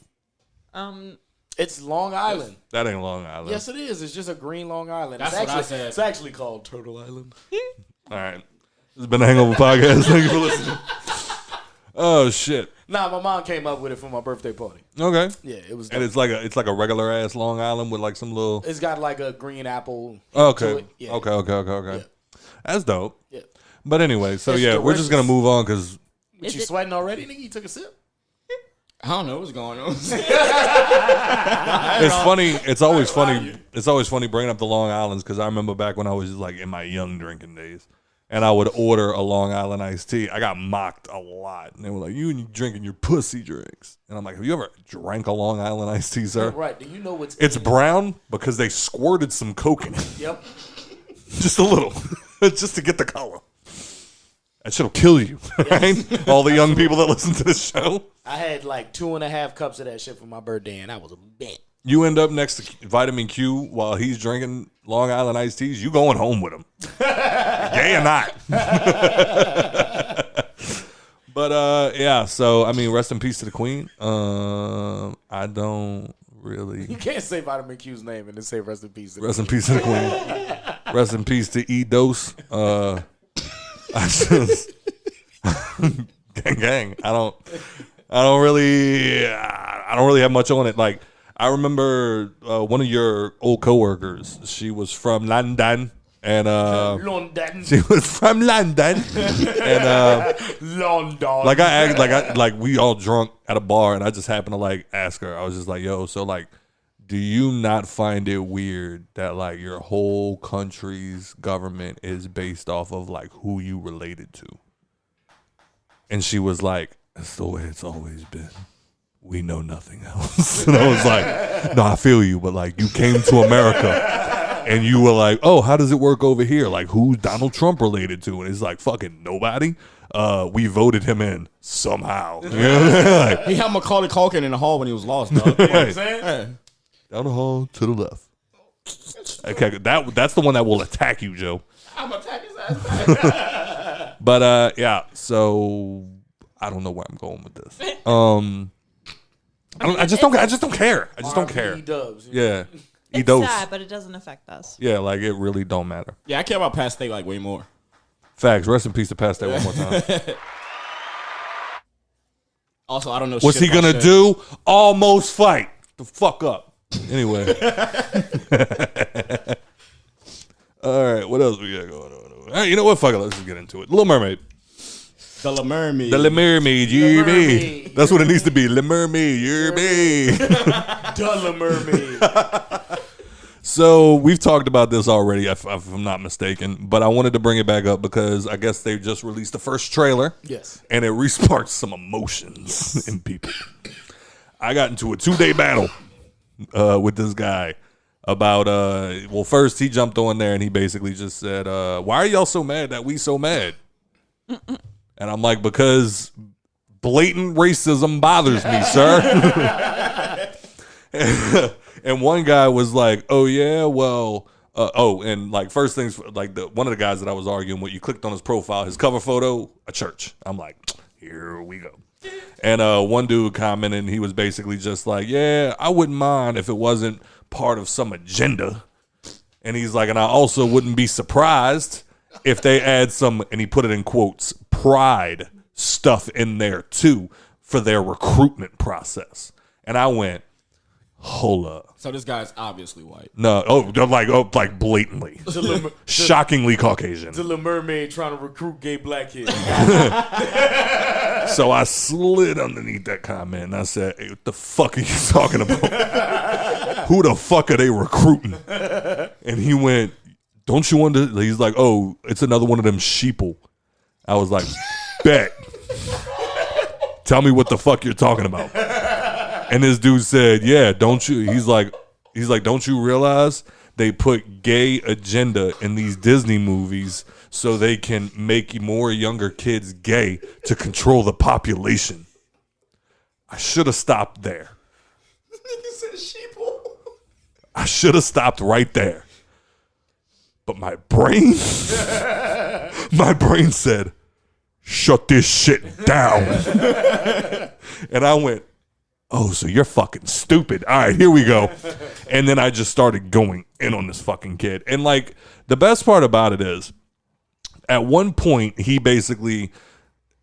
It's Long Island. That ain't Long Island. Yes, it is. It's just a green Long Island. That's it's what actually, I said. It's actually called Turtle Island. All right. This has been the Hangover Podcast. Thank you for listening. Oh shit. Nah, my mom came up with it for my birthday party. Okay. Yeah, it was. And dope. it's like a regular ass Long Island with like some little. It's got like a green apple. Okay. To it. Yeah. Okay. Yeah. That's dope. Yeah. But anyway, so It's yeah, we're just gonna delicious. move on because But you sweating already, nigga? You took a sip? I don't know what's going on. it's funny. It's always funny. It's always funny bringing up the Long Islands because I remember back when I was like in my young drinking days, and I would order a Long Island iced tea. I got mocked a lot, and they were like, "You and you drinking your pussy drinks," and I'm like, "Have you ever drank a Long Island iced tea, sir?" Right. Do you know what's It's in it? brown because they squirted some Coke in it, Yep. just a little, just to get the color. That shit'll kill you, right? All the young people that listen to this show. I had like 2.5 cups of that shit for my birthday, and I was a bet. You end up next to Vitamin Q while he's drinking Long Island iced teas. You going home with him, gay or not? But yeah. So I mean, rest in peace to the Queen. I don't really. You can't say Vitamin Q's name and then say rest in peace. Rest in peace to the Queen. Rest in peace to E Dose. I just gang. I don't really have much on it. Like I remember one of your old coworkers. She was from London, and London. she was from London, and London. like I asked, like we all drunk at a bar, and I just happened to like ask her. I was just like, "Yo, so like, do you not find it weird that like your whole country's government is based off of like who you related to?" And she was like, "That's the way it's always been. We know nothing else." And I was like, "No, I feel you, but like you came to America and you were like, oh, how does it work over here? Like who's Donald Trump related to?" And it's like, fucking nobody. We voted him in somehow. You know? Like, He had Macaulay Culkin in the hall when he was lost, dog. You know what I'm saying? Yeah. down the hall to the left. Okay, that's the one that will attack you, Joe. I'm gonna attack his ass back. But yeah, so I don't know where I'm going with this. I just don't care. I just don't care. Dubs. Yeah. It's E-dose. sad, but it doesn't affect us. Yeah, like it really don't matter. Yeah, I care about Pat Stay like way more. Facts. Rest in peace to Past that one more time. Also, I don't know. What's shit he about gonna shit. do? Almost fight. The fuck up. Anyway. All right, what else we got going on? All right, you know what? Fuck it. Let's just get into it. Lil Mermaid. The Lil Mermaid. The Lil Mermaid. You me. Mermaid. That's what it needs to be. Lil Mermaid. You're me. Lil Mermaid. So we've talked about this already, if I'm not mistaken, but I wanted to bring it back up because I guess they just released the first trailer. Yes. And it re-sparked some emotions in people. I got into a 2-day battle with this guy about, well, first he jumped on there and he basically just said, why are y'all so mad that we so mad? And I'm like, because blatant racism bothers me, sir. And one guy was like, oh, yeah, well, and like first things, like one of the guys that I was arguing with, you clicked on his profile, his cover photo, a church. I'm like, here we go. And one dude commented, and he was basically just like, yeah, I wouldn't mind if it wasn't part of some agenda. And he's like, and I also wouldn't be surprised if they add some, and he put it in quotes, pride stuff in there too for their recruitment process. And I went, hold up. So this guy's obviously white. No, like blatantly. Shockingly Caucasian. The Lil Mermaid trying to recruit gay black kids. So I slid underneath that comment and I said, hey, what the fuck are you talking about? Who the fuck are they recruiting? And he went, don't you wonder? He's like, oh, it's another one of them sheeple. I was like, bet. Tell me what the fuck you're talking about. And this dude said, yeah, don't you? He's like, don't you realize they put gay agenda in these Disney movies so they can make more younger kids gay to control the population? I should have stopped there. You said sheeple. I should have stopped right there. But my brain My brain said, shut this shit down. And I went, oh, so you're fucking stupid. All right, here we go. And then I just started going in on this fucking kid. And like, the best part about it is, at one point, he basically,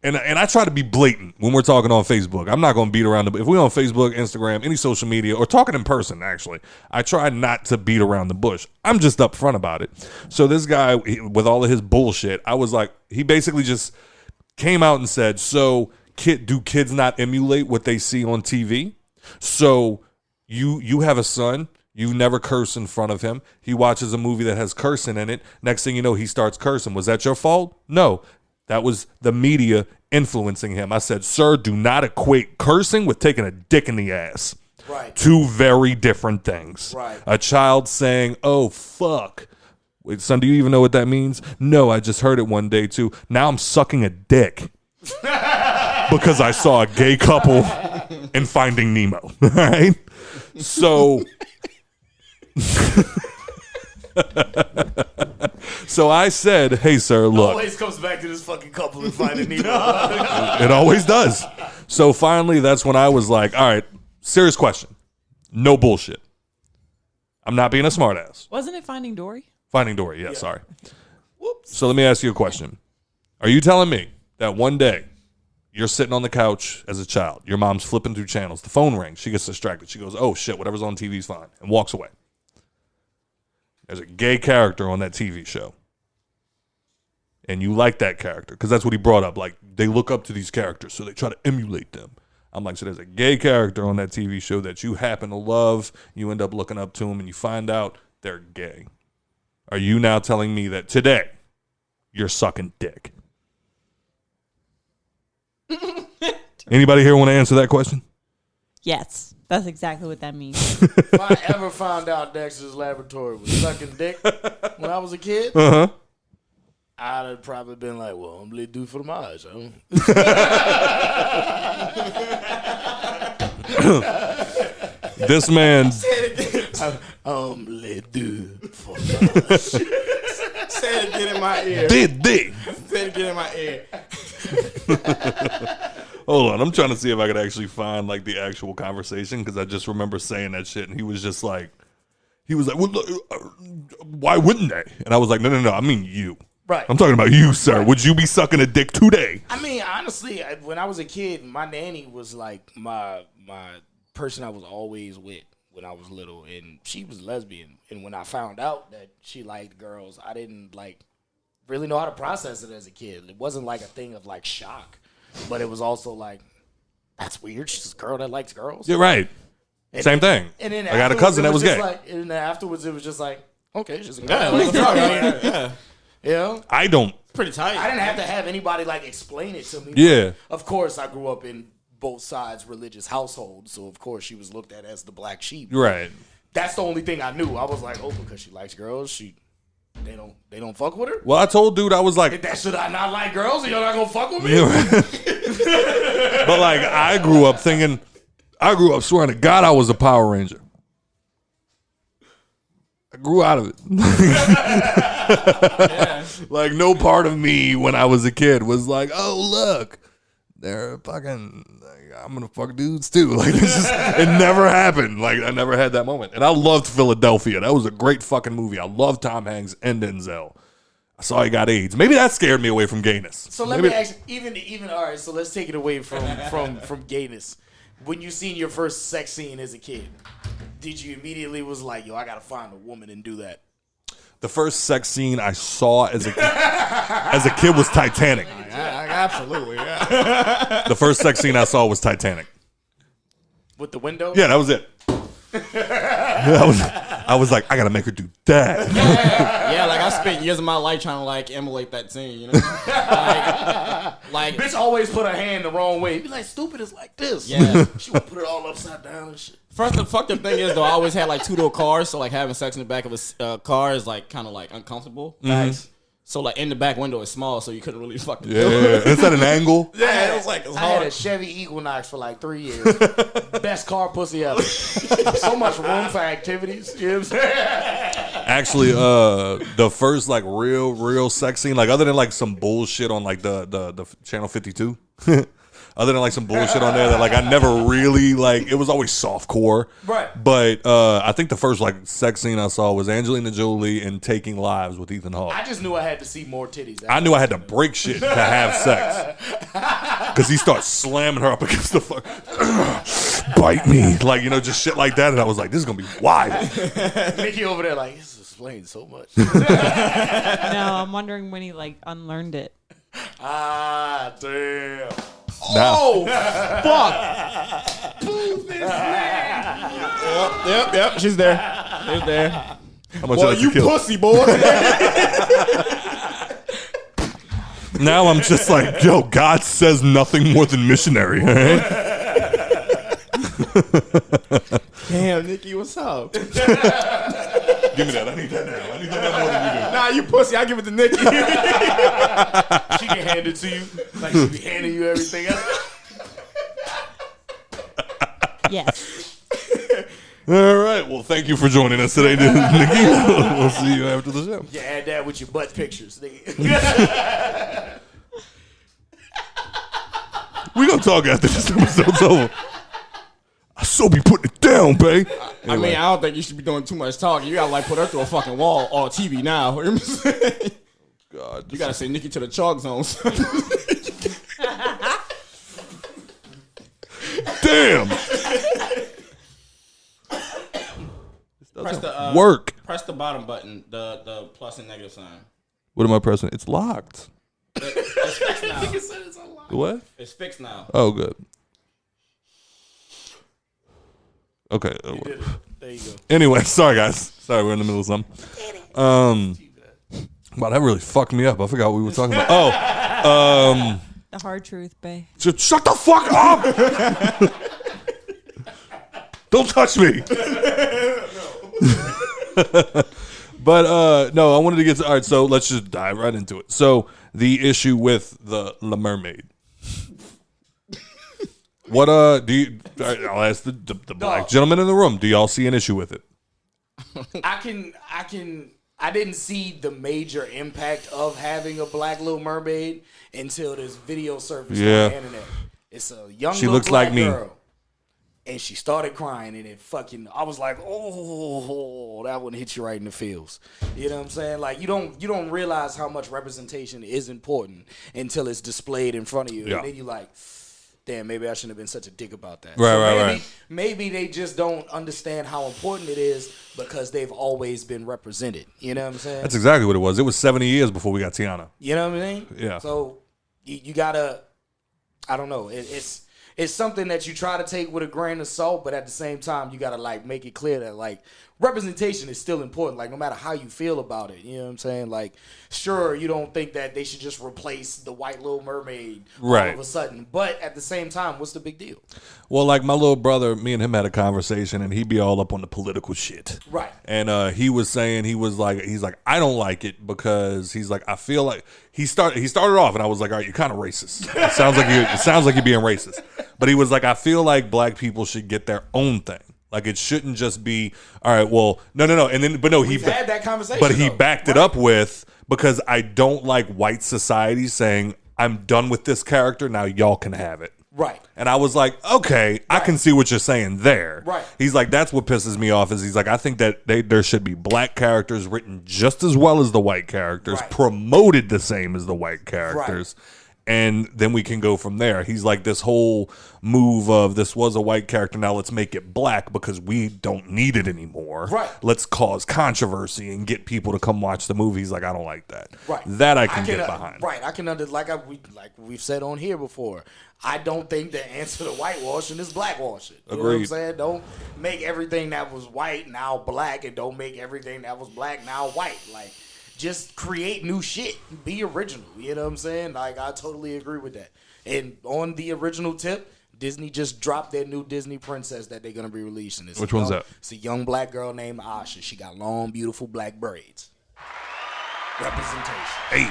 and I try to be blatant when we're talking on Facebook. I'm not going to beat around if we're on Facebook, Instagram, any social media, or talking in person, actually, I try not to beat around the bush. I'm just upfront about it. So this guy, with all of his bullshit, I was like, he basically just came out and said, so do kids not emulate what they see on TV? So you have a son, you never curse in front of him. He watches a movie that has cursing in it. Next thing you know, he starts cursing. Was that your fault? No. That was the media influencing him. I said, sir, do not equate cursing with taking a dick in the ass. Right. Two very different things. Right. A child saying, oh, fuck. Wait, son, do you even know what that means? No, I just heard it one day, too. Now I'm sucking a dick because I saw a gay couple in Finding Nemo. All right? So... So I said, hey, sir, look. Always comes back to this fucking couple and Finding Nemo. It always does. So finally, that's when I was like, all right, serious question. No bullshit. I'm not being a smartass. Wasn't it Finding Dory? Finding Dory, yeah, sorry. Whoops. So let me ask you a question. Are you telling me that one day you're sitting on the couch as a child, your mom's flipping through channels, the phone rings, she gets distracted, she goes, oh shit, whatever's on TV's fine, and walks away. There's a gay character on that TV show. And you like that character, because that's what he brought up. Like, they look up to these characters, so they try to emulate them. I'm like, so there's a gay character on that TV show that you happen to love. You end up looking up to them, and you find out they're gay. Are you now telling me that today you're sucking dick? Anybody here want to answer that question? Yes. That's exactly what that means. If I ever found out Dexter's Laboratory was sucking dick when I was a kid, Uh-huh. I'd have probably been like, well, I'm les deux fromage. This man... Les deux fromage. Say it again in my ear. Did. Say it again in my ear. Hold on, I'm trying to see if I could actually find like the actual conversation, because I just remember saying that shit, and he was like, well, why wouldn't they? And I was like, no, I mean you. Right. I'm talking about you, sir. Right. Would you be sucking a dick today? I mean, honestly, when I was a kid, my nanny was like my person I was always with when I was little, and she was lesbian. And when I found out that she liked girls, I didn't like really know how to process it as a kid. It wasn't like a thing of like shock. But it was also like, that's weird. She's a girl that likes girls. You're right. And Same thing. And then I got a cousin that was gay. And then afterwards, it was just like, okay, she's a girl. Yeah. You know? I don't. Pretty tight. I didn't have to have anybody like explain it to me. Yeah. Of course, I grew up in both sides religious households, so of course she was looked at as the black sheep. Right. That's the only thing I knew. I was like, oh, because she likes girls, they don't fuck with her. Well, I told dude, I was like, That should I not like girls? And you're not gonna fuck with me? But like, I grew up swearing to God I was a Power Ranger. I grew out of it. Yeah. Like, no part of me when I was a kid was like, oh, look, they're fucking, like, I'm gonna fuck dudes too. Like, it never happened. Like, I never had that moment. And I loved Philadelphia. That was a great fucking movie. I loved Tom Hanks and Denzel. I saw he got AIDS. Maybe that scared me away from gayness. So let me ask you, even all right, so let's take it away from gayness. When you seen your first sex scene as a kid, did you immediately was like, yo, I gotta find a woman and do that? The first sex scene I saw as a kid was Titanic. Absolutely, yeah. The first sex scene I saw was Titanic. With the window? Yeah, that was it. I was like, I gotta make her do that. Yeah, like I spent years of my life trying to like emulate that scene, you know? like Bitch always put her hand the wrong way. Be like, stupid is like this. Yeah. She would put it all upside down and shit. First, the fucked up thing is though, I always had like two-door cars, so like having sex in the back of a car is like kind of like uncomfortable. Nice. So like in the back window is small, so you couldn't really fucking Yeah, it's at an angle. Yeah, it was like it's I had hard. a Chevy Equinox for like 3 years. Best car pussy ever. So much room for activities. You know what I'm saying? Actually, the first like real sex scene, like other than like some bullshit on like the channel 52. Other than like some bullshit on there that like I never really like, it was always softcore. Right. But I think the first like sex scene I saw was Angelina Jolie in Taking Lives with Ethan Hawke. I just knew I had to see more titties. I knew I had to break shit to have sex. Because he starts slamming her up against the fuck. Bite me. Like, you know, just shit like that. And I was like, this is going to be wild. Nikki over there like, this explains so much. No, I'm wondering when he like unlearned it. Ah, damn. Oh, fuck. Yep, she's there. She's there. How much Boy, did you kill? pussy, boy. Now I'm just like, yo, God says nothing more than missionary. Right? Damn, Nikki, what's up? Give me that. I need that now. I need that more than you do. Nah, you pussy. I give it to Nikki. She can hand it to you like she be handing you everything else. Yes. All right. Well, thank you for joining us today, Nikki. We'll see you after the show. You add that with your butt pictures. Nigga. We're going to talk after this episode's over. I so be putting it down, babe. I mean, I don't think you should be doing too much talking. You gotta like put her through a fucking wall or TV now. You know what I'm saying? God. You gotta say Nikki to the chalk zones. Damn. Press the Work. Press the bottom button, the plus and negative sign. What am I pressing? It's locked. It's fixed now. What? It's fixed now. Oh, good. Okay. There you go. Anyway, sorry guys. Sorry, we're in the middle of something. Wow, that really fucked me up. I forgot what we were talking about. Oh, The hard truth, babe. shut the fuck up! Don't touch me. But no, I wanted to get to, all right. So let's just dive right into it. So the issue with the Lil Mermaid. What do you? I'll ask the black gentleman in the room. Do y'all see an issue with it? I didn't see the major impact of having a black Lil Mermaid until this video surfaced on the internet. It's a young She little looks black like me. girl. And she started crying, and it I was like, oh, that one hit you right in the feels. You know what I'm saying? Like, you don't realize how much representation is important until it's displayed in front of you. Yeah. And then you like, damn, maybe I shouldn't have been such a dick about that. Right. Maybe they just don't understand how important it is because they've always been represented. You know what I'm saying? That's exactly what it was. It was 70 years before we got Tiana. You know what I mean? Yeah. So you gotta, I don't know. It's something that you try to take with a grain of salt, but at the same time, you gotta like make it clear that like representation is still important. Like no matter how you feel about it, you know what I'm saying? Like sure, you don't think that they should just replace the white Little Mermaid all of a sudden, but at the same time, what's the big deal? Well, like my little brother, me and him had a conversation, and he'd be all up on the political shit. Right. And he was saying he's like I don't like it because he's like I feel like he started off, and I was like, all right, you're kind of racist. It sounds like you're being racist. But he was like, I feel like black people should get their own thing. Like it shouldn't just be all right. Well, no, and then We've had that conversation. But he backed it up with because I don't like white society saying I'm done with this character. Now y'all can have it. Right. And I was like, okay, I can see what you're saying there. Right. He's like, that's what pisses me off is he's like, I think that there should be black characters written just as well as the white characters, promoted the same as the white characters. Right. And then we can go from there. He's like, this whole move of this was a white character, now let's make it black because we don't need it anymore. Right. Let's cause controversy and get people to come watch the movie. He's like, I don't like that. Right. That I can get behind. Right. I can like we've said on here before. I don't think the answer to whitewashing is blackwashing. You know what I'm saying? Don't make everything that was white now black, and don't make everything that was black now white. Like, just create new shit. Be original. You know what I'm saying? Like, I totally agree with that. And on the original tip, Disney just dropped their new Disney princess that they're going to be releasing. Which one's that? It's a young black girl named Asha. She got long, beautiful black braids. Representation. Hey.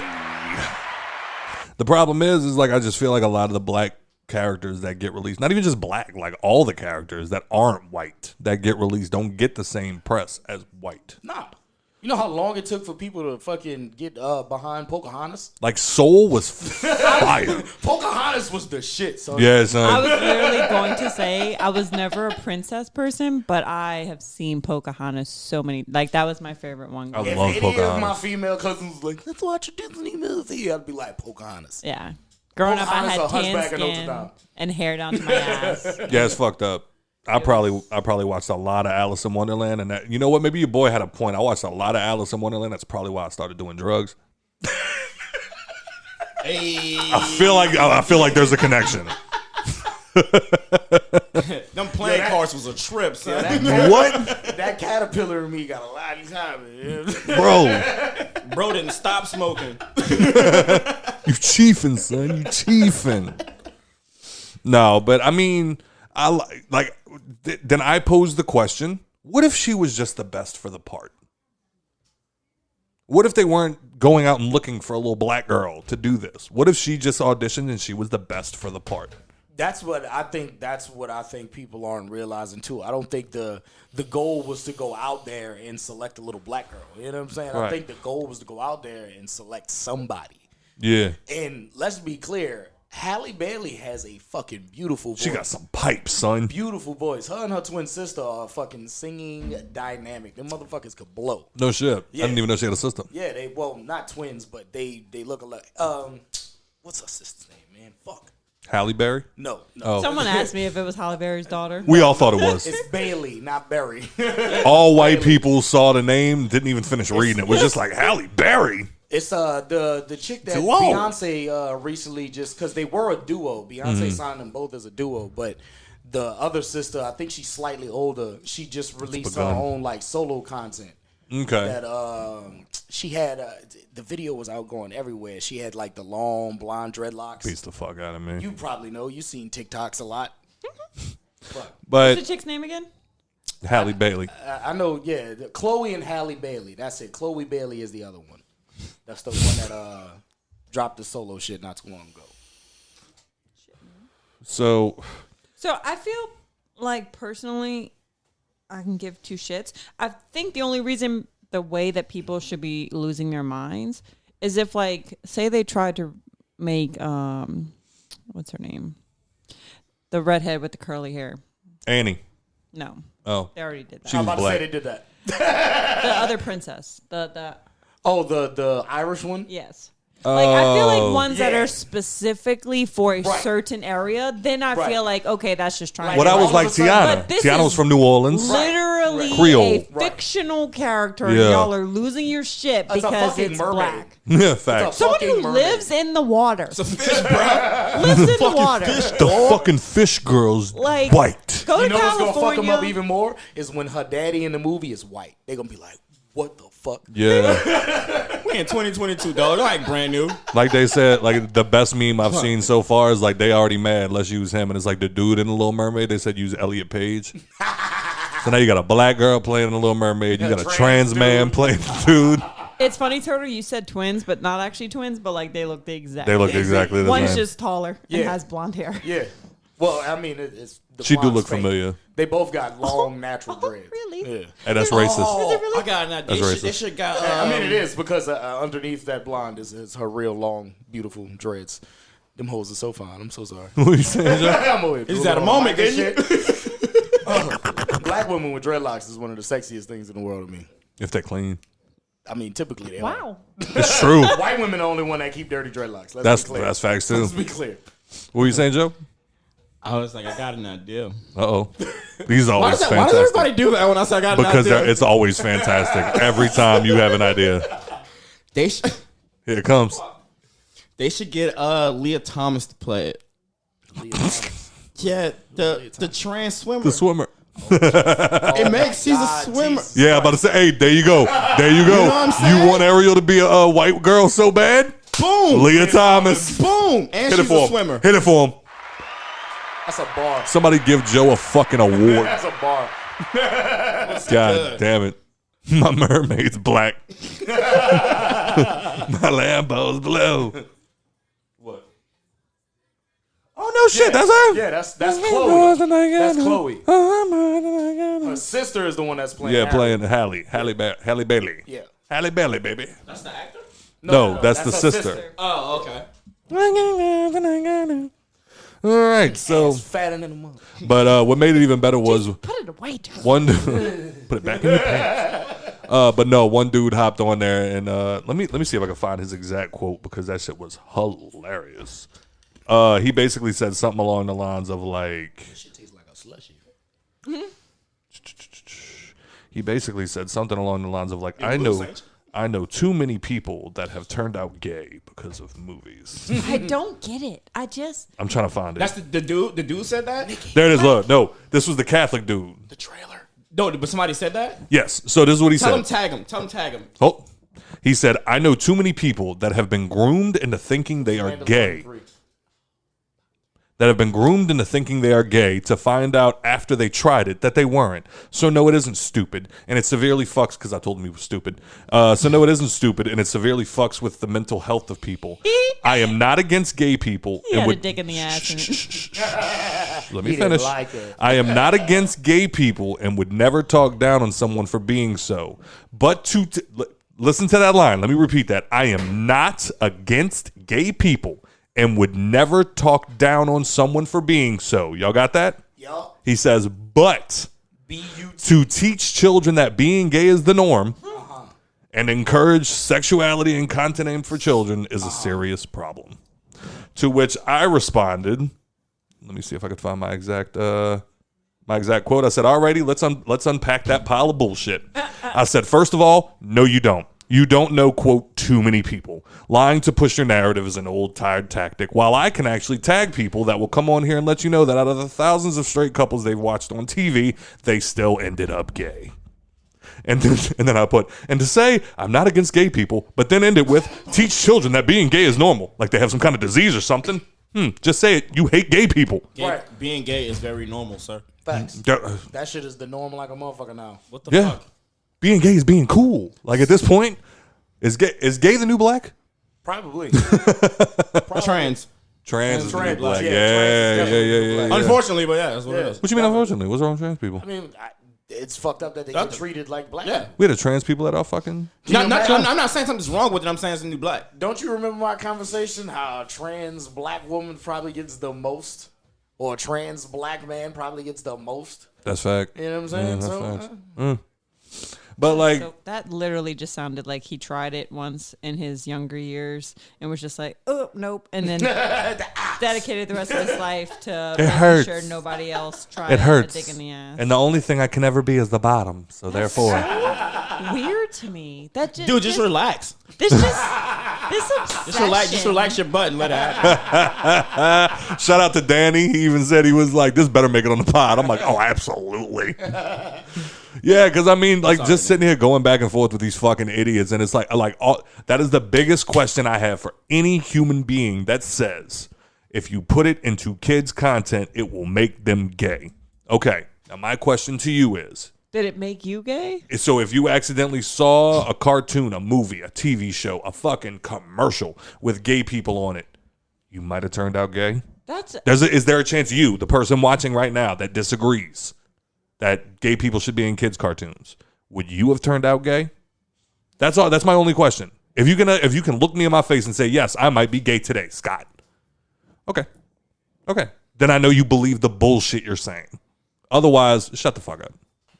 The problem is like I just feel like a lot of the black characters that get released, not even just black, like all the characters that aren't white that get released don't get the same press as white. Nah. You know how long it took for people to fucking get behind Pocahontas? Like Soul was fire. Pocahontas was the shit, son. Yeah, I son. was literally going to say I was never a princess person, but I have seen Pocahontas so many. Like that was my favorite one. I If love any of my Pocahontas. female cousins was like, let's watch a Disney movie, I'd be like, Pocahontas. Yeah. Growing up, I Pocahontas had or tan Hunchback of Notre skin Dame? and hair down to my ass. Yeah, it's fucked up. I probably watched a lot of Alice in Wonderland, and that, you know what? Maybe your boy had a point. I watched a lot of Alice in Wonderland. That's probably why I started doing drugs. Hey, I feel like there's a connection. them playing cards was a trip, son. What, That caterpillar in me got a lot of time. bro? Bro didn't stop smoking. You chiefing, son. You chiefing. No, but I mean, then I posed the question: what if she was just the best for the part? What if they weren't going out and looking for a little black girl to do this? What if she just auditioned and she was the best for the part? That's what I think people aren't realizing too. I don't think the goal was to go out there and select a little black girl. You know what I'm saying? Right. I think the goal was to go out there and select somebody. Yeah, And let's be clear, Halle Bailey has a fucking beautiful voice. she got some pipes, son. Beautiful voice. Her and her twin sister are fucking singing dynamic. Them motherfuckers could blow. No shit. Yeah. I didn't even know she had a sister. Yeah, not twins, but they look alike. What's her sister's name, man? Fuck. Halle Berry. No. Oh. Someone asked me if it was Halle Berry's daughter. We all thought it was. It's Bailey, not Berry. All white people saw the name, didn't even finish reading it. It was just like Halle Berry. It's the chick that Whoa. Beyonce recently, just because they were a duo. Beyonce signed them both as a duo, but the other sister, I think she's slightly older. She just released her begun. own like solo content. Okay. That she had the video was out going everywhere. She had like the long blonde dreadlocks. Beats the fuck out of me. You probably know. You've seen TikToks a lot. What's But the chick's name again? Halle Bailey. I know. Yeah, Chloe and Halle Bailey. That's it. Chloe Bailey is the other one. That's the one that dropped the solo shit not too long ago. So I feel like personally, I can give two shits. I think the only reason the way that people should be losing their minds is if, like, say they tried to make what's her name, the redhead with the curly hair. Annie. No, Oh, they already did that. She I'm was about black. to say they did that. The other princess, the The Irish one. yes. Like, I feel like ones that Yeah. are specifically for a Right. certain area, then I Right. feel like, okay, that's just trying Like, to What I was all like of a sudden- Tiana. But this Tiana was is from New Orleans. literally Creole. a Right. fictional character. Yeah. Y'all are losing your shit It's a because fucking it's mermaid. black. Yeah, facts. Someone Fucking who mermaid. lives in the water. It's a fish, bro. Lives in the water. The fucking fish girls Like, bite. go to You know what's gonna fuck California. them up even more is when her daddy in the movie is white. They gonna be like, "What the fuck?" Yeah. We in 2022, dog. Like brand new. Like they said, like the best meme I've seen so far is like they already mad. Let's use him, and it's like the dude in the Little Mermaid. They said use Elliot Page. So now you got a black girl playing the Little Mermaid. You got a trans man playing the dude. It's funny, Turtle, you said twins, but not actually twins, but like they look the exact. They look exactly the One's same. just taller and Yeah. has blonde hair. Yeah. Well, I mean, it's the She do blonde's look fake. familiar. They both got long natural dreads. Really? Yeah. Hey, that's racist. Is it really? I got an idea. That's They racist. should, they should got. I mean, it is because underneath that blonde is her real long, beautiful dreads. Them hoes are so fine. I'm so sorry. What you saying, Joe? I'm over here Is that a doing moment, all the didn't shit. Black women with dreadlocks is one of the sexiest things in the world to me. If they're clean, I mean, typically they are. Wow. it's true. White women are the only one that keep dirty dreadlocks. Let's That's be clear. that's facts too. Let's be clear. What were you saying, Joe? I was like, I got an idea. Uh-oh. These are Why always does, fantastic. everybody do that when I say I got an Because idea? it's always fantastic. Every time you have an idea. They should. Here it comes. They should get Leah Thomas to play it. Yeah, the trans swimmer. The swimmer. It makes she's a swimmer. Jesus. Yeah, I'm about to say, hey, there you go. There you go. know what I'm saying? You want Ariel to be a white girl so bad? Boom, Leah Thomas. boom, and Hit it she's for a him. swimmer. Hit it for him. That's a bar. Somebody give Joe a fucking award. That's a bar. God damn it. My mermaid's black. My Lambo's blue. What? Oh, no shit. That's her? Yeah, that's Chloe. That's Chloe. Her sister is the one that's playing. Yeah, Harry. playing Halle Bailey. Yeah. Halle Bailey, baby. That's the actor? No, that's the her sister. Oh, okay. All right, so It's fatter than a mother. but what made it even better was Put it away, dude. one dude put it back in your pants. But no, one dude hopped on there and let me see if I can find his exact quote because that shit was hilarious. He basically said something along the lines of like, Shit tastes like a slushy. he basically said something along the lines of like, I know too many people that have turned out gay because of movies. I don't get it. I'm trying to find it. That's the dude. The dude said that. There it is. Look, no, this was the Catholic dude. The trailer. No, but somebody said that. Yes. So this is what he Tell him said. tag him. Tell him tag him. Oh, he said, I know too many people that have been groomed into thinking they are gay. That have been groomed into thinking they are gay to find out after they tried it that they weren't. So no, it isn't stupid. And it severely fucks, because I told him he was stupid. So no, it isn't stupid, and it severely fucks with the mental health of people. I am not against gay people. He had a dick in the ass. Let me He didn't finish. like it. I am not against gay people and would never talk down on someone for being so. But listen to that line. Let me repeat that. I am not against gay people and would never talk down on someone for being so. Y'all got that? Yup. He says, but B-U-T. to teach children that being gay is the norm and encourage sexuality and content aimed for children is a serious problem. To which I responded, let me see if I could find my exact quote. I said, alrighty, let's unpack that pile of bullshit. I said, first of all, no, you don't. You don't know, quote, too many people. Lying to push your narrative is an old, tired tactic, while I can actually tag people that will come on here and let you know that out of the thousands of straight couples they've watched on TV, they still ended up gay. And then I put, and to say, I'm not against gay people, but then end it with, teach children that being gay is normal, like they have some kind of disease or something. Just say it. You hate gay people. Right. Being gay is very normal, sir. Facts. Yeah. That shit is the norm like a motherfucker now. What the Yeah. fuck? Being gay is being cool. Like at this point, is gay the new black? Probably. Trans. Trans is the new Trans, black. yeah, Yeah, trans is definitely the new black. Unfortunately, but yeah, that's what it Yeah. is. What you mean, unfortunately? What's wrong with trans people? I mean, it's fucked up that they get treated like black. Yeah. We had a trans people at our fucking. I'm not saying something's wrong with it. I'm saying it's a new black. Don't you remember my conversation how a trans black woman probably gets the most, or a trans black man probably gets the most? That's fact. You know what I'm saying? Yeah, So, that's facts. But like, So that literally just sounded like he tried it once in his younger years and was just like, oh, nope. And then dedicated the rest of his life to making hurts. sure nobody else tried it hurts. a dick in the ass. And the only thing I can ever be is the bottom. So therefore, Weird to me. That just, Dude, just relax. this obsession. Just relax your butt and let it happen. shout out to Danny. He even said he was like, "This better make it on the pod." I'm like, "Oh, absolutely." Yeah, because I mean, like, just sitting here going back and forth with these fucking idiots, and it's like that is the biggest question I have for any human being that says, if you put it into kids' content, it will make them gay. Okay, now my question to you is, Did it make you gay? so if you accidentally saw a cartoon, a movie, a TV show, a fucking commercial with gay people on it, you might have turned out gay? Is there a chance you, the person watching right now that disagrees that gay people should be in kids' cartoons, would you have turned out gay? That's all. That's my only question. If you can look me in my face and say, yes, I might be gay today, Scott. Okay. Then I know you believe the bullshit you're saying. Otherwise, shut the fuck up.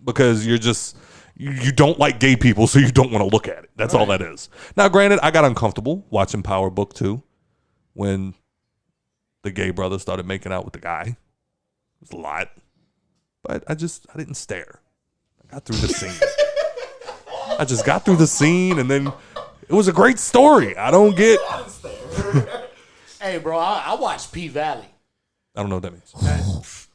Because you're just, you don't like gay people, so you don't want to look at it. That's all that is. Now, granted, I got uncomfortable watching Power Book 2 when the gay brother started making out with the guy. It was a lot. But I didn't stare. I got through the scene. I just got through the scene, and then it was a great story. I don't get. hey, bro, I watched P-Valley. I don't know what that means.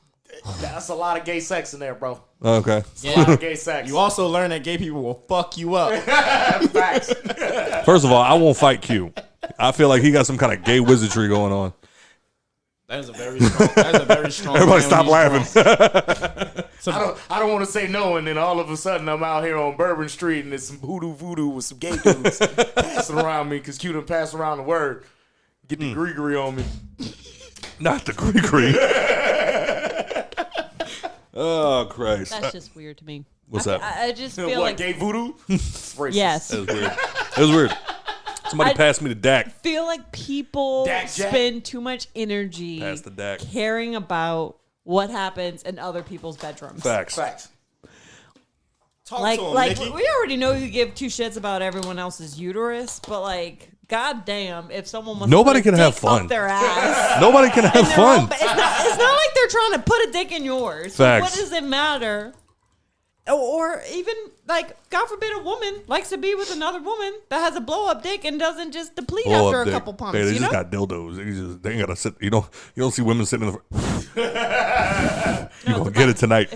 That's a lot of gay sex in there, bro. Okay. A lot of gay sex. You also learn that gay people will fuck you up. Facts. First of all, I won't fight Q. I feel like he got some kind of gay wizardry going on. That is a very strong. Everybody stop laughing. I don't want to say no, and then all of a sudden I'm out here on Bourbon Street and there's some voodoo with some gay dudes passing around me because Q done passed around the word. Get the Gregory on me. Not the Gregory. Oh Christ! That's just weird to me. What's that? I just feel What, like gay voodoo? Racist. yes. It was weird. It was weird. Somebody passed me the DAC. Feel like people Dak Jack. spend too much energy Pass the DAC. caring about what happens in other people's bedrooms. Facts. Facts. Talk Like, to him, like Nikki. we already know you give two shits about everyone else's uterus, but like, goddamn, if someone wants Nobody to put a can have dick fun. up their ass, Nobody can have in their fun. own ba- it's not like they're trying to put a dick in yours. Facts. What does it matter? Or even like, God forbid, a woman likes to be with another woman that has a blow up dick and doesn't just deplete Blow after up a dick. couple pumps. Hey, they You just know? got dildos. They ain't gotta sit. You don't see women sitting in the. You gonna get it tonight?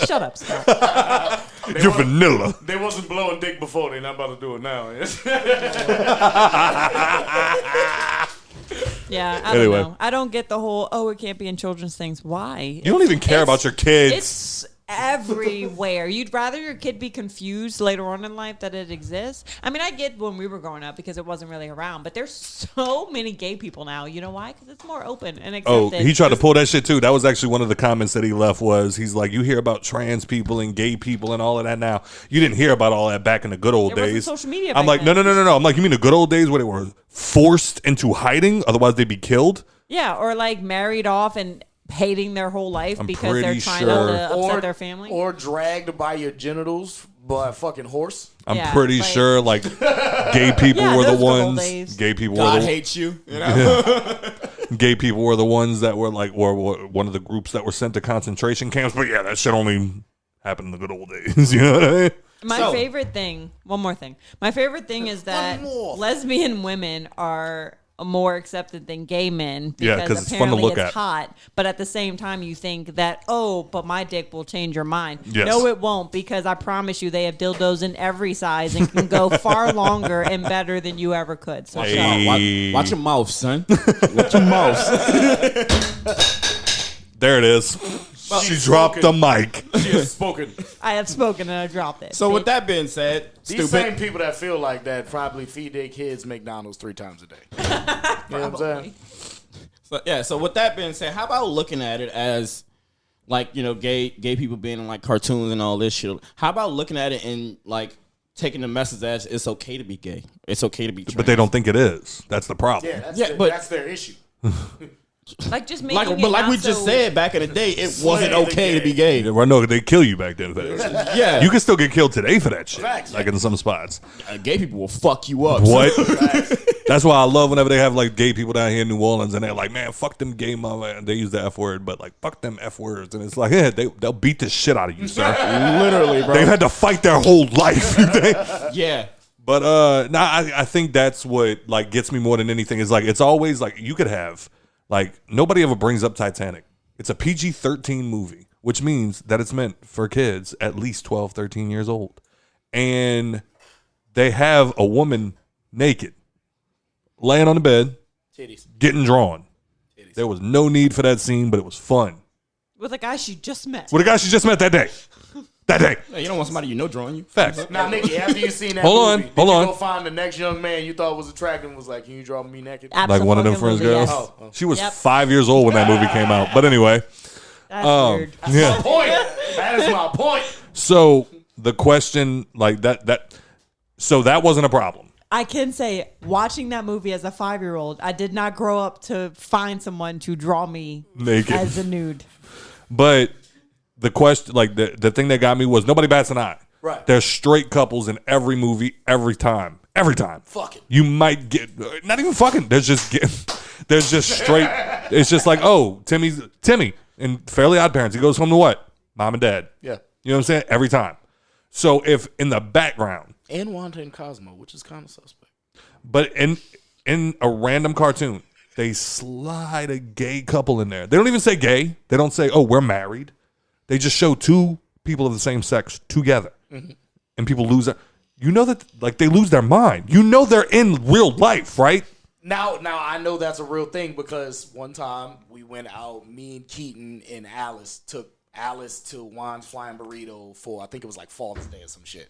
Shut up, Scott. You're vanilla. They wasn't blowing dick before. They're not about to do it now. Yeah, I Anyway. don't know. I don't get the whole, it can't be in children's things. Why? You don't even care about your kids. It's everywhere. You'd rather your kid be confused later on in life that it exists. I mean, I get when we were growing up because it wasn't really around, but there's so many gay people now. You know why? Because it's more open and Oh, accepted. he tried to pull that shit too. That was actually one of the comments that he left was he's like, you hear about trans people and gay people and all of that now. You didn't hear about all that back in the good old There wasn't days. social media I'm back like, then. no. I'm like, you mean the good old days where they were forced into hiding? Otherwise they'd be killed? Yeah, or like married off and hating their whole life I'm because they're pretty trying sure- not to upset their family. Or dragged by your genitals by a fucking horse. I'm Yeah, pretty like- sure like gay people Yeah, were the those good old ones. days. Gay people God were the hates you. You know? gay people were the ones that were like, or one of the groups that were sent to concentration camps. But yeah, that shit only happened in the good old days. You know what I mean? My favorite thing, one more thing. My favorite thing is that lesbian women are more accepted than gay men Yeah, because 'cause it's fun to apparently look it's at. hot. But at the same time, you think that, but my dick will change your mind. Yes. No, it won't, because I promise you they have dildos in every size and can go far longer and better than you ever could. So shut up. Watch your mouth, son. Watch your mouth. There it is. She dropped the mic. She has spoken. I have spoken and I dropped it. So with that being said, These stupid. same people that feel like that probably feed their kids McDonald's 3 times a day. You know what I'm saying? So with that being said, how about looking at it as like, you know, gay people being in like cartoons and all this shit. How about looking at it and like taking the message as it's okay to be gay. It's okay to be trans. But they don't think it is. That's the problem. Yeah, that's, Yeah, their, but- that's their issue. like just making it but like not we just so- said back in the day, it wasn't the okay to gay. be gay. Yeah, well, no, they kill you back then. Yeah. You can still get killed today for that shit. Facts. Like in some spots. Gay people will fuck you up. What? That's why I love whenever they have like gay people down here in New Orleans and they're like, man, fuck them gay mother. And they use the F word, but like, fuck them F words. And it's like, yeah, they'll beat the shit out of you, sir. Literally, bro. They've had to fight their whole life, you think? Yeah. But I think that's what like gets me more than anything is like it's always like you could have like nobody ever brings up Titanic. It's a PG-13 movie, which means that it's meant for kids at least 12, 13 years old. And they have a woman naked, laying on the bed, Titties. getting drawn. There was no need for that scene, but it was fun. with a guy she just met. With a guy she just met that day. That day. Hey, you don't want somebody you know drawing you. Facts. Now, Nikki, after you seen that Hold movie, on, hold did you on. go find the next young man you thought was attractive and was like, can you draw me naked? Like one of them French girls. Yes. Oh. She was Yep. 5 years old when that movie came out. But anyway. That's weird. Yeah. Point. That is my point. So the question, like so that wasn't a problem. I can say, watching that movie as a 5-year-old, I did not grow up to find someone to draw me Naked. as a nude. But the question, like the thing that got me was nobody bats an eye. Right. There's straight couples in every movie, every time. Every time. Fuck it. You might get, not even fucking, there's just straight, it's just like, oh, Timmy in Fairly Odd Parents, he goes home to what? Mom and dad. Yeah. You know what I'm saying? Every time. So if in the background, And Wanda and Cosmo, which is kind of suspect. but in a random cartoon, they slide a gay couple in there. They don't even say gay. They don't say, oh, we're married. They just show two people of the same sex together. Mm-hmm. And people lose their, you know that, like, they lose their mind. You know they're in real life, right? Now I know that's a real thing because one time we went out, me and Keaton and Alice took Alice to Juan's Flying Burrito for, I think it was like Father's Day or some shit.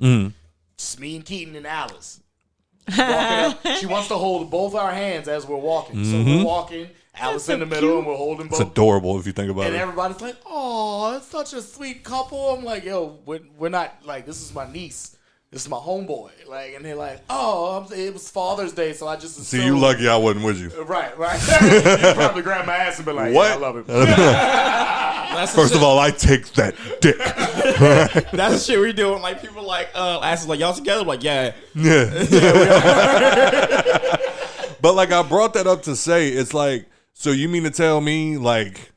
Just me and Keaton and Alice. Walking up. She wants to hold both our hands as we're walking. So we're walking, Alice in the middle, and we're holding both. It's adorable if you think about And it. everybody's like, "Oh, it's such a sweet couple." I'm like, "Yo, we're not like this is my niece. This is my homeboy." Like, and they're like, "Oh, it was Father's Day, so I just assumed." See, you lucky I wasn't with you. Right. You probably grab my ass and be like, What? "Yeah, I love him." First of all, I take that dick. That's the shit we doing. Like people like ask us like y'all together. I'm like yeah. But like I brought that up to say, it's like, so you mean to tell me like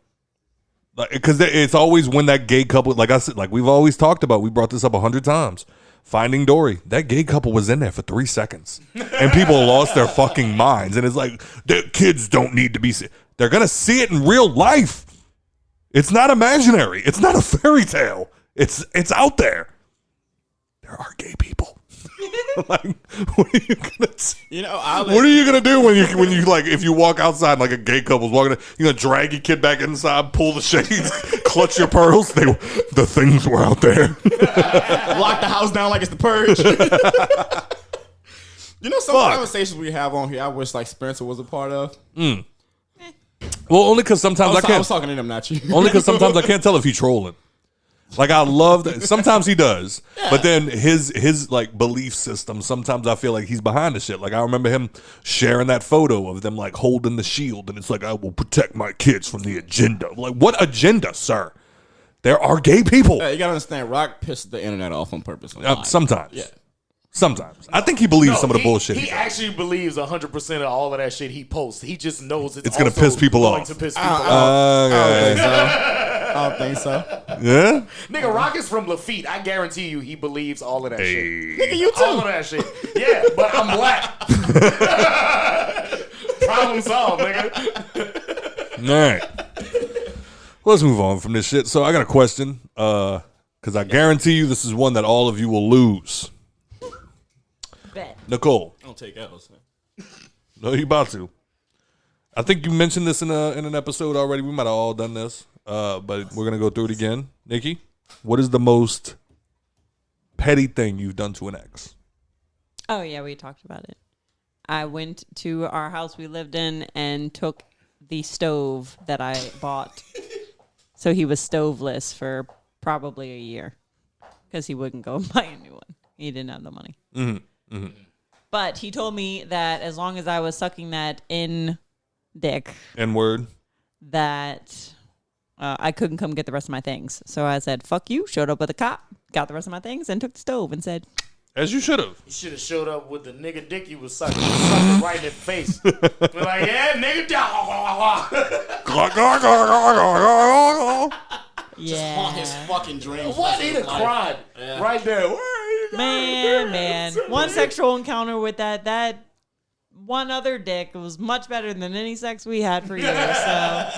because it's always when that gay couple, like I said, like we've always talked about, we brought this up 100 times. Finding Dory, that gay couple was in there for 3 seconds, and people lost their fucking minds. And it's like, the kids don't need to be. They're gonna see it in real life. It's not imaginary. It's not a fairy tale. It's out there. There are gay people. Like, what are you gonna? What are you gonna do when you like if you walk outside like a gay couple's walking? You gonna drag your kid back inside, pull the shades, clutch your pearls? The things were out there. Lock the house down like it's the purge. Some conversations we have on here, I wish like Spencer was a part of. Well, only because sometimes I can't. I was talking to him, not you. Only because sometimes I can't tell if he's trolling. Like I love that. Sometimes he does, but then his like belief system. Sometimes I feel like he's behind the shit. Like I remember him sharing that photo of them like holding the shield, and it's like I will protect my kids from the agenda. Like what agenda, sir? There are gay people. You gotta understand, Rock pissed the internet off on purpose. Sometimes, yeah. Sometimes. I think he believes some of the bullshit. He actually believes 100% of all of that shit he posts. He just knows it's going to piss people off. To piss people off. I don't think so. Yeah? Nigga, Rock is from Lafitte. I guarantee you he believes all of that shit. Nigga, you too. All of that shit. Yeah, but I'm black. Problem solved, nigga. All right. Let's move on from this shit. So I got a question, because I guarantee you this is one that all of you will lose. Bet. Nicole. Don't take L's. No, you about to. I think you mentioned this in an episode already. We might have all done this, but we're going to go through it again. Nikki, what is the most petty thing you've done to an ex? Oh, yeah, we talked about it. I went to our house we lived in and took the stove that I bought. So he was stoveless for probably a year because he wouldn't go buy a new one. He didn't have the money. Mm-hmm. Mm-hmm. But he told me that as long as I was sucking that in dick, N-word, that I couldn't come get the rest of my things. So I said, fuck you, showed up with a cop, got the rest of my things, and took the stove and said, as you should have. You should have showed up with the nigga dick you was sucking. Sucked right in the face. We're like, yeah, nigga dick. yeah. Haunt his fucking dreams. What? He'd have cried right there. Man. One sexual encounter with that one other dick was much better than any sex we had for years. So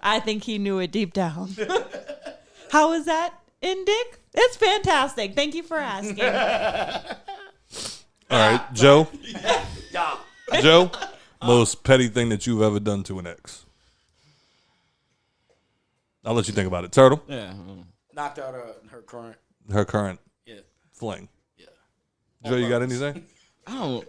I think he knew it deep down. How was that in dick? It's fantastic. Thank you for asking. All right, Joe. Joe, most petty thing that you've ever done to an ex? I'll let you think about it. Turtle? Yeah. Knocked out her current. Her current Yeah. fling. Yeah. Joe, you got anything? I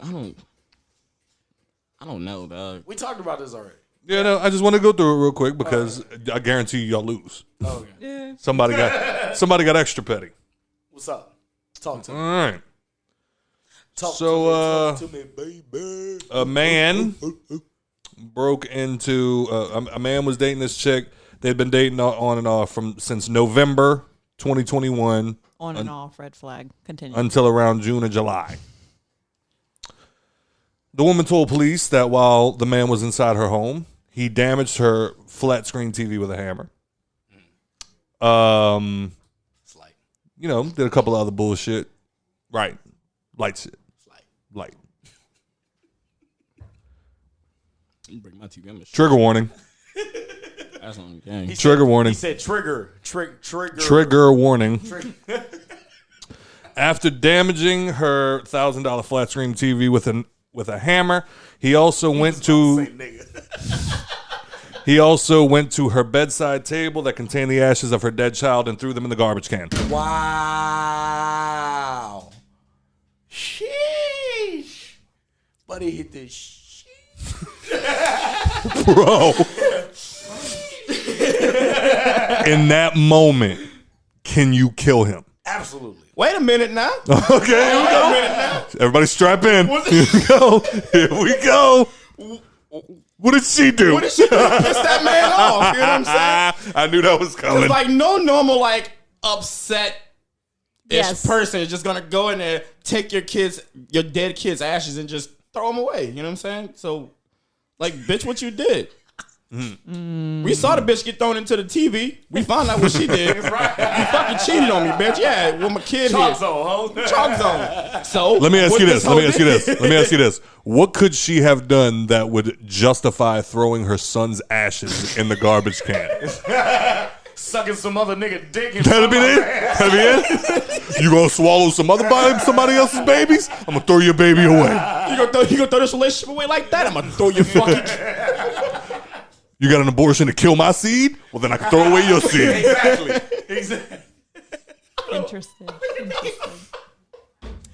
don't know, dog. We talked about this already. Yeah, no, I just want to go through it real quick because I guarantee you y'all lose. Okay. Yeah. Somebody got extra petty. What's up? Talk to me. All right. Talk So, to me, baby. a man broke into a man was dating this chick. They'd been dating on and off since November 2021 On and off, red flag. Continue. until around June or July. The woman told police that while the man was inside her home, he damaged her flat screen TV with a hammer. Slight. Did a couple of other bullshit. Right. Light shit. Light. You break my TV. I'm Trigger warning. That's on the game. Trigger warning. He said trigger. Trigger warning. After damaging her $1,000 flat screen TV with a hammer, he also went to her bedside table that contained the ashes of her dead child and threw them in the garbage can. Wow. Sheesh. But he hit this shit. Bro. In that moment, can you kill him? Absolutely. Wait a minute now. Okay, here we go. Everybody strap in. Here we go. Here we go. What did she do? What did she do? Piss that man off. You know what I'm saying? I knew that was coming. It's like no normal, like, upset Yes. person is just gonna go in there, take your dead kids' ashes and just throw them away. You know what I'm saying? So, like, bitch, what you did? We saw the bitch get thrown into the TV. We found out what she did. You fucking cheated on me, bitch. Yeah, with my kid here. Chalk zone. So Let me ask what you this. hoe Let me ask you did- this. Let me ask you this. What could she have done that would justify throwing her son's ashes in the garbage can? Sucking some other nigga dick. That'd be it? That'd be it? You gonna swallow somebody else's babies? I'm gonna throw your baby away. You gonna throw this relationship away like that? I'm gonna throw your fucking. You got an abortion to kill my seed? Well, then I can throw away your seed. Exactly. Interesting.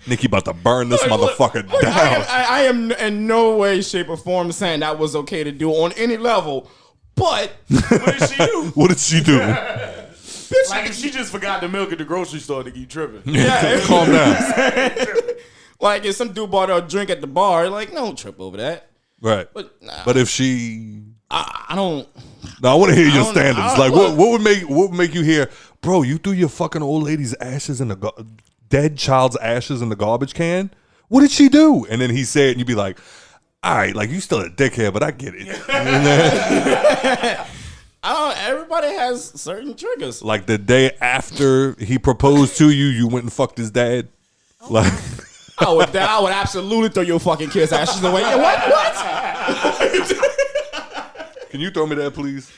Nikki about to burn this motherfucker down. I am in no way, shape, or form saying that was okay to do on any level. But What did she do? What did she do? Like if she just forgot the milk at the grocery store, to keep tripping. yeah, Calm down. like if some dude bought her a drink at the bar, like don't trip over that. Right. But nah, But if she... I don't. No, I want to hear your don't- standards. I- Like, look. what would make you hear, bro? You threw your fucking old lady's ashes in the dead child's ashes in the garbage can. What did she do? And then he said, and you'd be like, all right, like you still a dickhead, but I get it. I don't. Everybody has certain triggers. Like the day after he proposed to you, you went and fucked his dad. Like, I would absolutely throw your fucking kid's ashes away. Yeah, what? can you throw me that, please?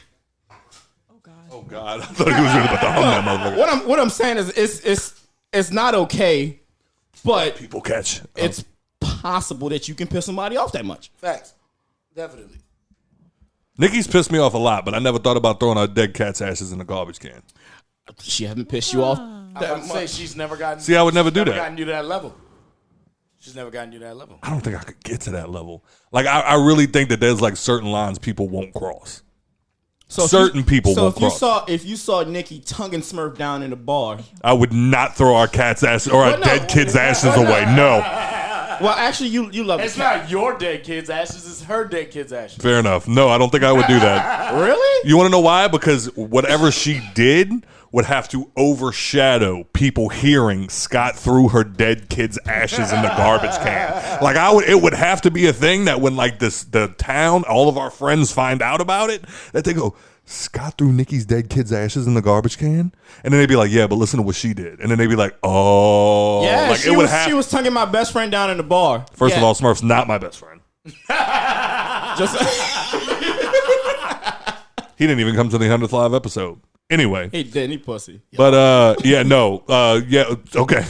Oh God. Oh God, I thought he was really about to hum that motherfucker. What I'm saying is it's not okay, but People catch. it's possible that you can piss somebody off that much. Facts. Definitely. Nikki's pissed me off a lot, but I never thought about throwing our dead cat's ashes in the garbage can. She haven't pissed you off. I'm about to say she's never gotten. See, I would never do never that. gotten you to that level. She's never gotten you to that level. I don't think I could get to that level. Like, I really think that there's like certain lines people won't cross. So if Certain people So won't if you cross. if you saw Nikki tongue and Smurf down in the bar, I would not throw our cat's ashes or our Well, no. dead kid's ashes away. No. well, actually, you love It's it. not your dead kid's ashes. It's her dead kid's ashes. Fair enough. No, I don't think I would do that. Really? You want to know why? Because whatever she did would have to overshadow people hearing Scott threw her dead kid's ashes in the garbage can. Like it would have to be a thing that when like the town, all of our friends find out about it, that they go, Scott threw Nikki's dead kid's ashes in the garbage can, and then they'd be like, yeah, but listen to what she did, and then they'd be like, oh, Yeah, like she was tonguing my best friend down in the bar. First Yeah. of all, Smurf's not my best friend. Just He didn't even come to the 100th live episode. Anyway. he didn't. He pussy. But yeah, no, yeah, okay.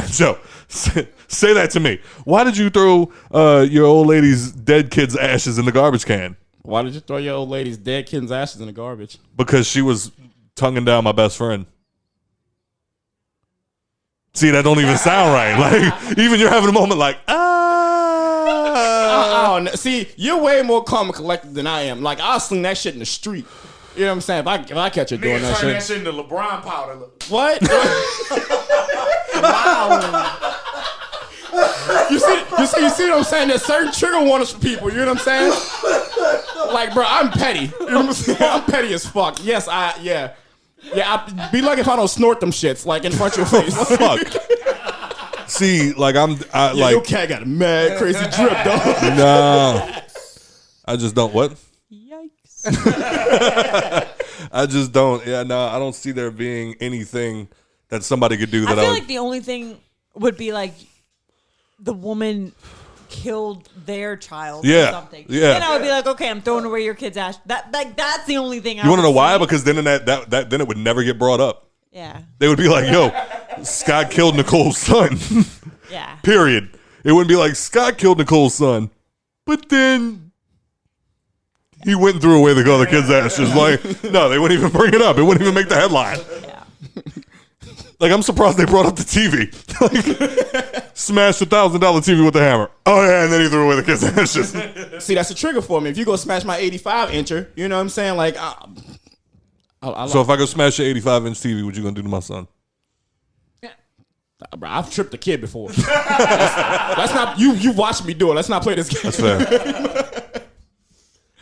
So say that to me. Why did you throw your old lady's dead kid's ashes in the garbage can? Why did you throw your old lady's dead kid's ashes in the garbage? Because she was tonguing down my best friend. See, that don't even sound right. Like even you're having a moment like I don't know. See, you're way more calm and collected than I am. Like I'll sling that shit in the street. You know what I'm saying? If I catch her doing Nigga that turn that shit. shit into LeBron powder. What? You see what I'm saying? There's certain trigger warnings for people. You know what I'm saying? Like, bro, I'm petty. You know what I'm saying? I'm petty as fuck. Yes, yeah. I be lucky if I don't snort them shits like in front of your face. fuck. See, like Your like cat got a mad crazy drip, dog. nah. I just don't what? Yikes. I just don't. Yeah, no, I don't see there being anything that somebody could do I that feel would. like the only thing would be like the woman killed their child Yeah, or something. yeah. Then I would be like, okay, I'm throwing away your kid's ash. That's the only thing I You want to would know why? say. Because then that then it would never get brought up. Yeah. They would be like, "Yo, Scott killed Nicole's son." Yeah. Period. It wouldn't be like Scott killed Nicole's son, but then he went and threw away the other kid's ashes. Like, no, they wouldn't even bring it up. It wouldn't even make the headline. Yeah. Like, I'm surprised they brought up the TV. Like, smashed $1,000 TV with a hammer. Oh, yeah, and then he threw away the kids' ashes. See, that's a trigger for me. If you go smash my 85-incher, you know what I'm saying? Like, So if I go smash your 85-inch TV, what you going to do to my son? Bro, I've tripped a kid before. That's not, you watched me do it. Let's not play this game. That's fair.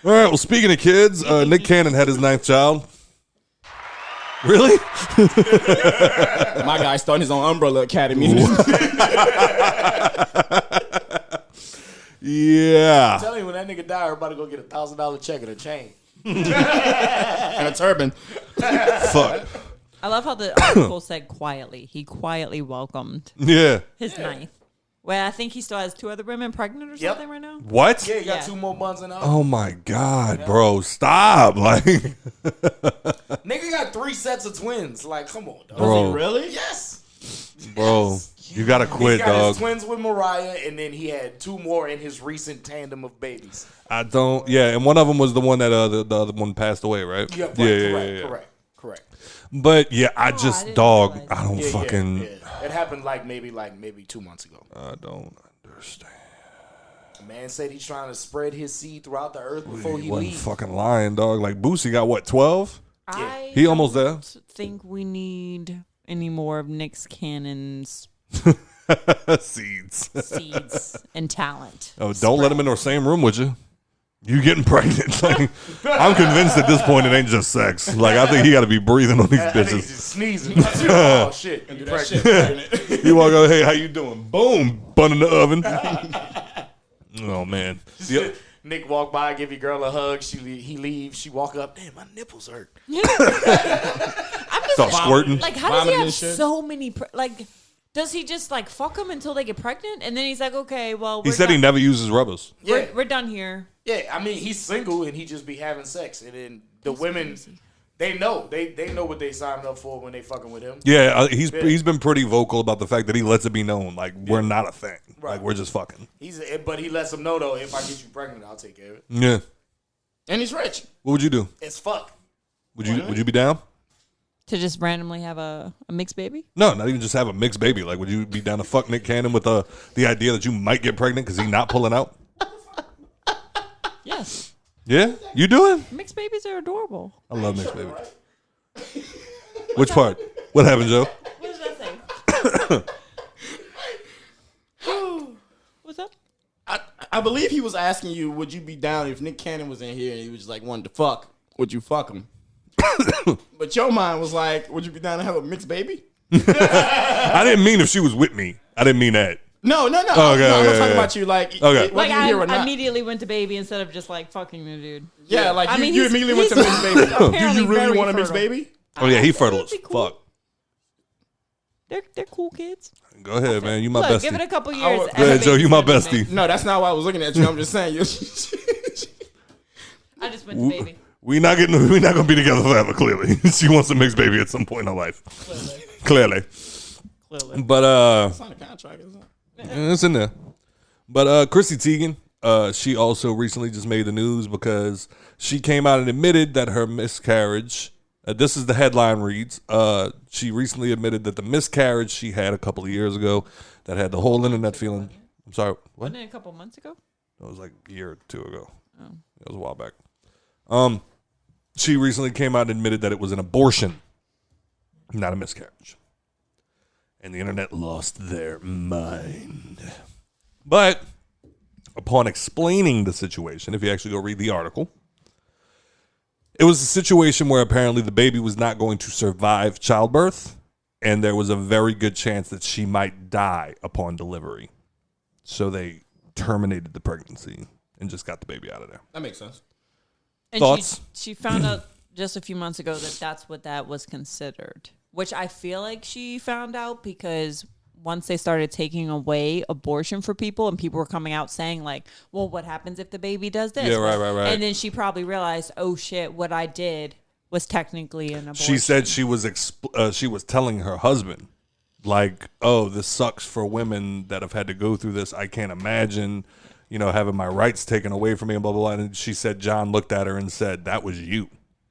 All right, well, speaking of kids, Nick Cannon had his 9th child. Really? My guy starting his own Umbrella Academy. Yeah. I'm telling you, when that nigga die, everybody go get $1,000 check and a chain. And a turban. Fuck. I love how the article said quietly. He quietly welcomed Yeah. his 9th. Well, I think he still has 2 other women pregnant or something right now. What? Yeah, he got Yeah. 2 more months in the Oh my God, bro. Stop. Like, Nigga got 3 sets of twins. Like, come on, dog. bro. Really? Yes. Bro, you got to He's quit, got dog. his twins with Mariah, and then he had 2 more in his recent tandem of babies. I don't. Yeah, and one of them was the one that the other one passed away, right? Yeah, right, correct. But yeah, I I just didn't dog. realize I don't Yeah, fucking. yeah. It happened like maybe 2 months ago. I don't understand. The man said he's trying to spread his seed throughout the earth before he wasn't leaves. fucking lying, dog. Like Boosie got what 12? I He almost there. don't think we need any more of Nick Cannon's Seeds. seeds and talent. Oh, don't let him in the same room with you. You getting pregnant? Like, I'm convinced at this point it ain't just sex. Like, I think he got to be breathing on these I think he's bitches. just sneezing. Oh shit! You That pregnant? shit. You walk out, hey, how you doing? Boom, bun in the oven. Oh man. Yep. Nick walk by, give your girl a hug. He leaves. She walk up. Damn, my nipples hurt. I'm just Start squirting. like, how does he Vomiting have and shit. so many? Like, does he just like fuck them until they get pregnant, and then he's like, okay, well, He we're said he done. never uses rubbers. Yeah, We're done here. yeah. I mean, he's single and he just be having sex, and then the women, they know what they signed up for when they fucking with him. Yeah, he's been pretty vocal about the fact that he lets it be known, like we're not a thing, Right. like we're just fucking. But he lets them know though, if I get you pregnant, I'll take care of it. Yeah. And he's rich. What would you do? It's fuck. Would you be down? To just randomly have a mixed baby? No, not even just have a mixed baby. Like, would you be down to fuck Nick Cannon with the idea that you might get pregnant because he's not pulling out? Yes. Yeah, you doing? Mixed babies are adorable. I love mixed babies. Which part? What happened, Joe? What does that say? What's up? I believe he was asking you, would you be down if Nick Cannon was in here and he was just like wanted to fuck? Would you fuck him? But your mind was like, would you be down to have a mixed baby? I didn't mean if she was with me. I didn't mean that. No. Okay, I'm not okay, talking yeah. about you. Like, Okay. whether Like, you're here or I not. immediately went to baby instead of just like fucking the dude. Yeah, like I you, mean, you he's- immediately went to he's mixed baby. Do apparently you really very want a mixed fertile. baby? Oh yeah, he fertile that'd as be cool. fuck. They're cool kids. Go ahead, man. You my Look, bestie. give it a couple years. would- and Go ahead, the Joe. baby's You my gonna be bestie. big. No, that's not why I was looking at you. I'm just saying. I just went to baby. We not gonna be together forever. Clearly, she wants a mixed baby at some point in her life. Clearly. But Sign a contract, isn't it? it's in there. But Chrissy Teigan, she also recently just made the news because she came out and admitted that her miscarriage. This is the headline reads. She recently admitted that the miscarriage she had a couple of years ago that had the whole internet feeling. I'm sorry, what? Wasn't it a couple months ago? It was like a year or two ago. Oh. It was a while back. She recently came out and admitted that it was an abortion, not a miscarriage. And the internet lost their mind. But upon explaining the situation, if you actually go read the article, it was a situation where apparently the baby was not going to survive childbirth, and there was a very good chance that she might die upon delivery. So they terminated the pregnancy and just got the baby out of there. That makes sense. And Thoughts? She found out just a few months ago that that's what that was considered, which I feel like she found out because once they started taking away abortion for people and people were coming out saying like, well, what happens if the baby does this? Yeah, right. And then she probably realized, oh shit, what I did was technically an abortion. She said she was telling her husband, like, oh, this sucks for women that have had to go through this. I can't imagine, having my rights taken away from me and blah, blah, blah. And she said John looked at her and said, that was you.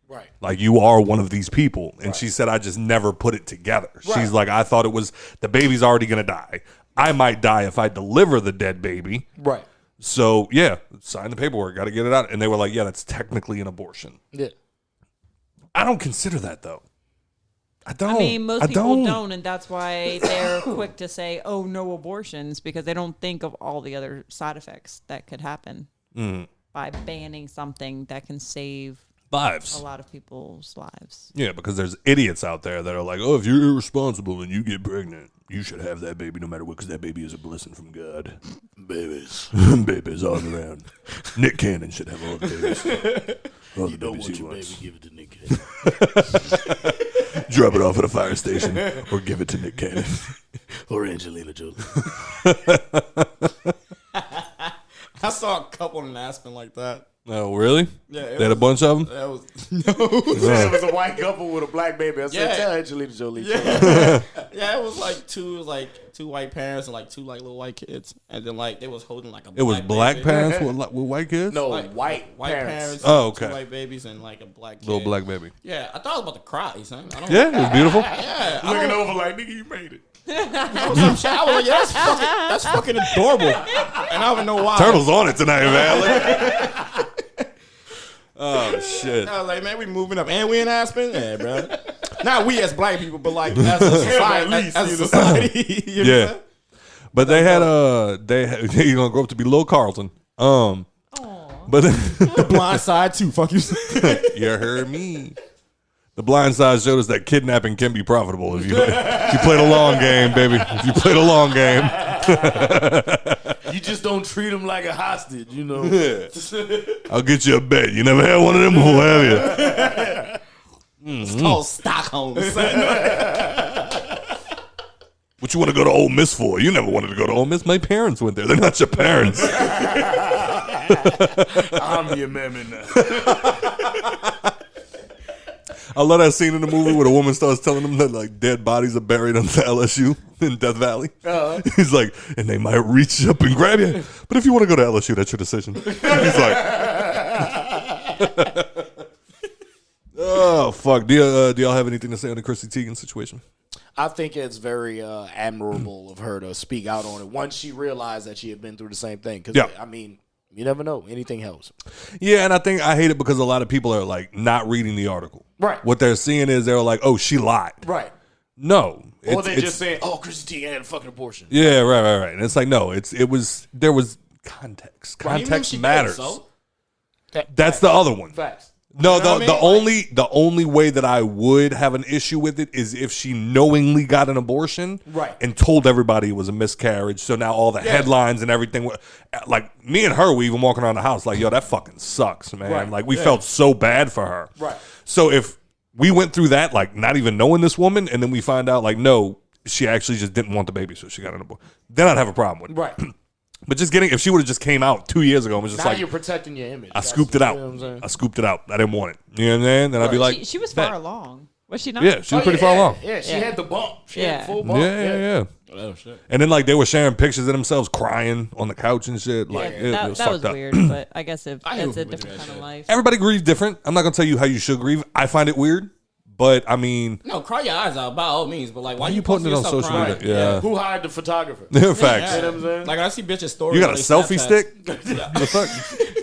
Right. Like, you are one of these people. And she said, I just never put it together. Right. She's like, I thought it was, the baby's already going to die. I might die if I deliver the dead baby. Right. So, yeah, sign the paperwork. Got to get it out. And they were like, yeah, that's technically an abortion. Yeah. I don't consider that, though. I don't. I mean, most people don't, and that's why they're quick to say, oh, no abortions, because they don't think of all the other side effects that could happen by banning something that can save lives. a lot of people's lives. Yeah, because there's idiots out there that are like, oh, if you're irresponsible and you get pregnant, you should have that baby no matter what, because that baby is a blessing from God. Babies. Babies all around. Nick Cannon should have all the babies. All the babies he wants. Give it to Nick Cannon. Drop it off at a fire station or give it to Nick Cannon. Or Angelina Jolie. I saw a couple in Aspen like that. Oh, really? Yeah, They had a bunch of them? That was It was a white couple with a black baby. I said, Yeah. tell Angelina Jolie. yeah, it was like two white parents and like two like little white kids, and then like they was holding like a. It was black baby. parents with white kids? No, Like, white parents. Oh, okay. Two white babies and like a black kid. Little black baby. Yeah, I thought I was about to cry, son. I don't. Yeah, it was beautiful. Yeah, Looking over like, nigga, you made it. I was like, yeah, that's fucking adorable, and I don't even know why. Turtle's on it tonight, man. Oh, shit. I was like, man, we moving up, and we in Aspen, yeah, bro. Not we as black people, but like as a society, as a society. You know what I'm Yeah. saying? But they had you're gonna grow up to be Lil Carlton. But The Blind Side too. Fuck you. you heard me. The Blind Side showed us that kidnapping can be profitable if you play the long game, baby. If you play the long game. You just don't treat him like a hostage, you know. I'll get you a bet. You never had one of them before, have you? It's called Stockholm. son. What you want to go to Ole Miss for? You never wanted to go to Ole Miss. My parents went there. They're not your parents. I'm your mammy now. I love that scene in the movie where the woman starts telling them that like dead bodies are buried under LSU in Death Valley. He's like, and they might reach up and grab you. But if you want to go to LSU, that's your decision. He's like, oh, fuck. Do y'all have anything to say on the Chrissy Teigan situation? I think it's very admirable of her to speak out on it once she realized that she had been through the same thing. Because, Yeah. I mean, you never know. Anything helps. Yeah, and I hate it because a lot of people are like not reading the article. Right. What they're seeing is they're like, oh, she lied. Right. No. Or they're just saying, oh, Chrissy Teigan had a fucking abortion. Yeah, right. And it's like, no, there was context. Well, even if Context she did, matters. so? That's the other one. Facts. No, You know what I mean? the only way that I would have an issue with it is if she knowingly got an abortion, Right. and told everybody it was a miscarriage. So now all the headlines and everything, like me and her, we even walking around the house like, yo, that fucking sucks, man. Right. Like we felt so bad for her. Right. So if we went through that, like not even knowing this woman, and then we find out like, no, she actually just didn't want the baby, so she got an abortion, then I'd have a problem with it. Right. But just if she would have just came out 2 years ago and was just Now like, you're protecting your image. I scooped it out. You know what I'm saying? I scooped it out. I didn't want it. You know what I'm saying? Then I'd be like, She was far along. Was she not? yeah, she was pretty far along. Yeah, she had the bump. She Yeah. had the full bump. Yeah. Oh shit. And then like they were sharing pictures of themselves crying on the couch and shit. Like it that was was fucked up. weird, but I guess it's knew a we would do different that kind of shit. life. Everybody grieves different. I'm not gonna tell you how you should grieve. I find it weird, but I mean, No, cry your eyes out by all means, but like, why you putting it on posting social yourself media? crying? Yeah. Who hired the photographer? facts. You know what I'm saying? Like I see bitches stories. You got a on their selfie Snapchats. stick? The fuck?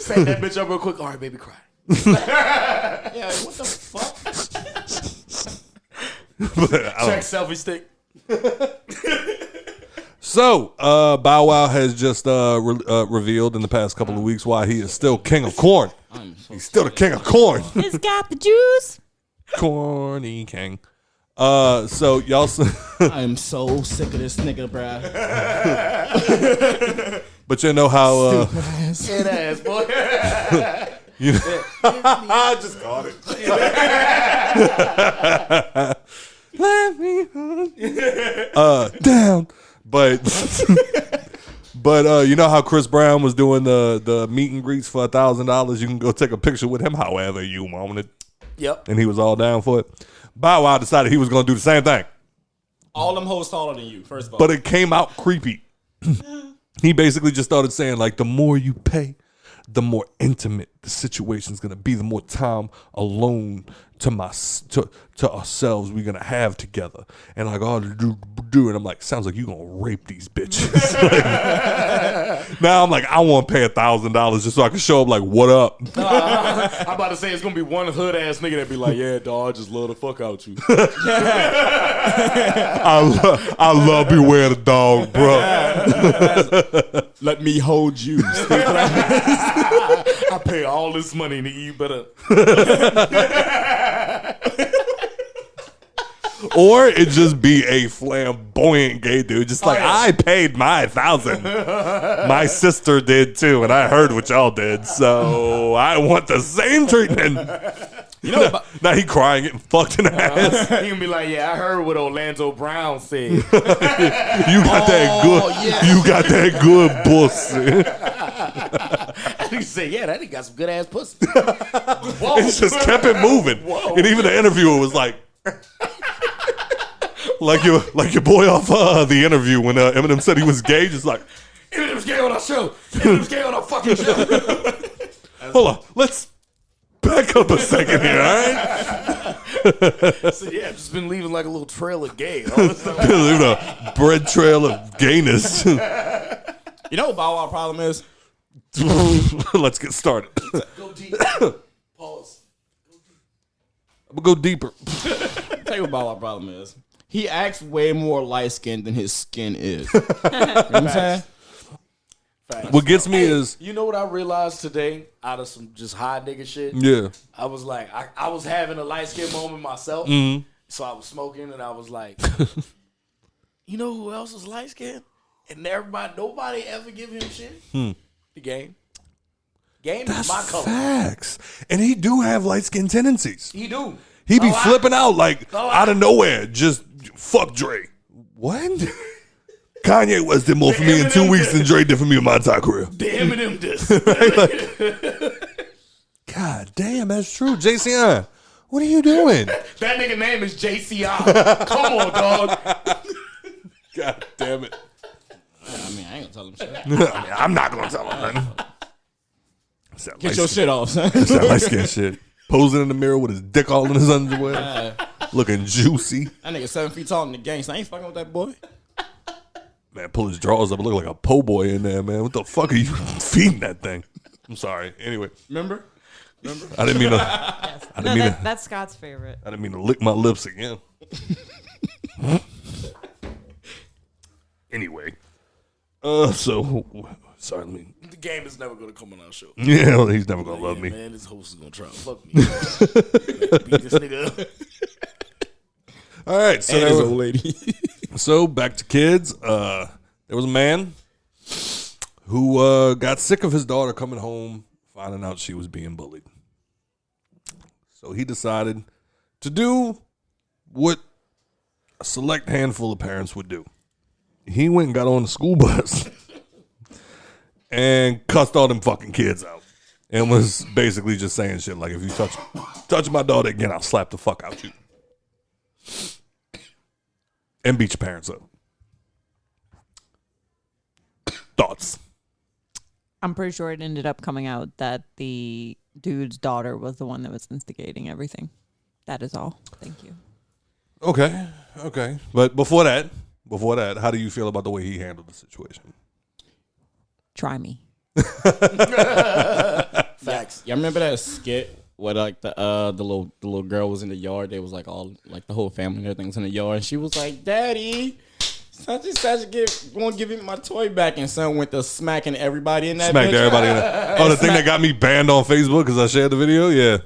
Set that bitch up real quick. All right, baby, cry. Yeah, what the fuck? But I don't- Check selfie stick. So, Bow Wow has just revealed in the past couple of weeks why he is still king of corn. He's still the king of corn. It's got the juice. Corny king. So y'all, I am so sick of this nigga, bruh. but you know how Head ass, boy. you know, I just caught it. Let me down, but you know how Chris Brown was doing the meet and greets for $1,000. You can go take a picture with him however you want it, Yep. and he was all down for it. Bow Wow decided he was going to do the same thing, All them hoes taller than you, first of all. but it came out creepy. He basically just started saying like, the more you pay, the more intimate the situation's gonna be, the more time alone to ourselves we're gonna have together. And like, oh, do, and I'm like, sounds like you gonna rape these bitches. Like, now I'm like, I want to pay $1,000 just so I can show up like, what up? I'm about to say it's gonna be one hood ass nigga that be like, yeah, dog, I just love the fuck out you. I love Beware the Dog, bro. Let me hold you. I pay all this money to you better. Or it just be a flamboyant gay dude, just like, I paid my $1,000. My sister did too, and I heard what y'all did, so I want the same treatment. You know, now he crying, getting fucked in the ass. He gonna be like, yeah, I heard what Orlando Brown said. You got that good. Yeah. You got that good pussy. He said, yeah, that nigga got some good ass pussy. It just kept it moving. Whoa. And even the interviewer was like, like your boy off the interview when Eminem said he was gay, just like, Eminem's gay on our show. Eminem's gay on our fucking show. Hold on, let's back up a second here, all right? So yeah, I've just been leaving like a little trail of gay. Leaving a bread trail of gayness. You know what our problem is? Let's get started. Go deep. Pause. I'm gonna go deeper. Tell you what our problem is. He acts way more light skinned than his skin is. You know what I'm saying? Facts. What gets me is, you know what I realized today out of some just high nigga shit? Yeah. I was like, I was having a light skin moment myself. So I was smoking and I was like, you know who else is light skinned? And nobody ever give him shit? The Game. Game is my color. Facts. And he do have light skin tendencies. He do. He be flipping out like out of nowhere. Just fuck Dre. What? Kanye West did more for me in 2 weeks than Dre did for me in my entire career. The Eminem diss. God damn, that's true. JCI, what are you doing? That nigga name is JCI. Come on, dog. God damn it. I mean, I ain't gonna tell him shit. I'm not gonna tell him nothing. Get your shit off, son. That light skin shit. Posing in the mirror with his dick all in his underwear. Looking juicy. That nigga 7 feet tall in the gang, so I ain't fucking with that boy. Man, pull his drawers up. It look like a po' boy in there, man. What the fuck are you feeding that thing? I'm sorry. Anyway. Remember? I didn't mean to. That's Scott's favorite. I didn't mean to lick my lips again. Anyway. So, sorry, let me. The Game is never going to come on our show. Yeah, well, he's never going to love me. Man, this host is going to try to fuck me. Beat this nigga up. All right, so and his old lady. So back to kids. There was a man who got sick of his daughter coming home, finding out she was being bullied. So he decided to do what a select handful of parents would do. He went and got on the school bus and cussed all them fucking kids out. And was basically just saying shit like, if you touch my daughter again, I'll slap the fuck out you. And beat your parents up. Thoughts? I'm pretty sure it ended up coming out that the dude's daughter was the one that was instigating everything. That is all. Thank you. Okay. But before that, how do you feel about the way he handled the situation? Try me. Facts. Y'all remember that skit where like the little girl was in the yard? They was like all like the whole family and everything was in the yard. And she was like, "Daddy, such and such won't give me my toy back." And son went to smacking everybody in that. Smacked bitch. everybody in that. Oh, the thing that got me banned on Facebook because I shared the video? Yeah.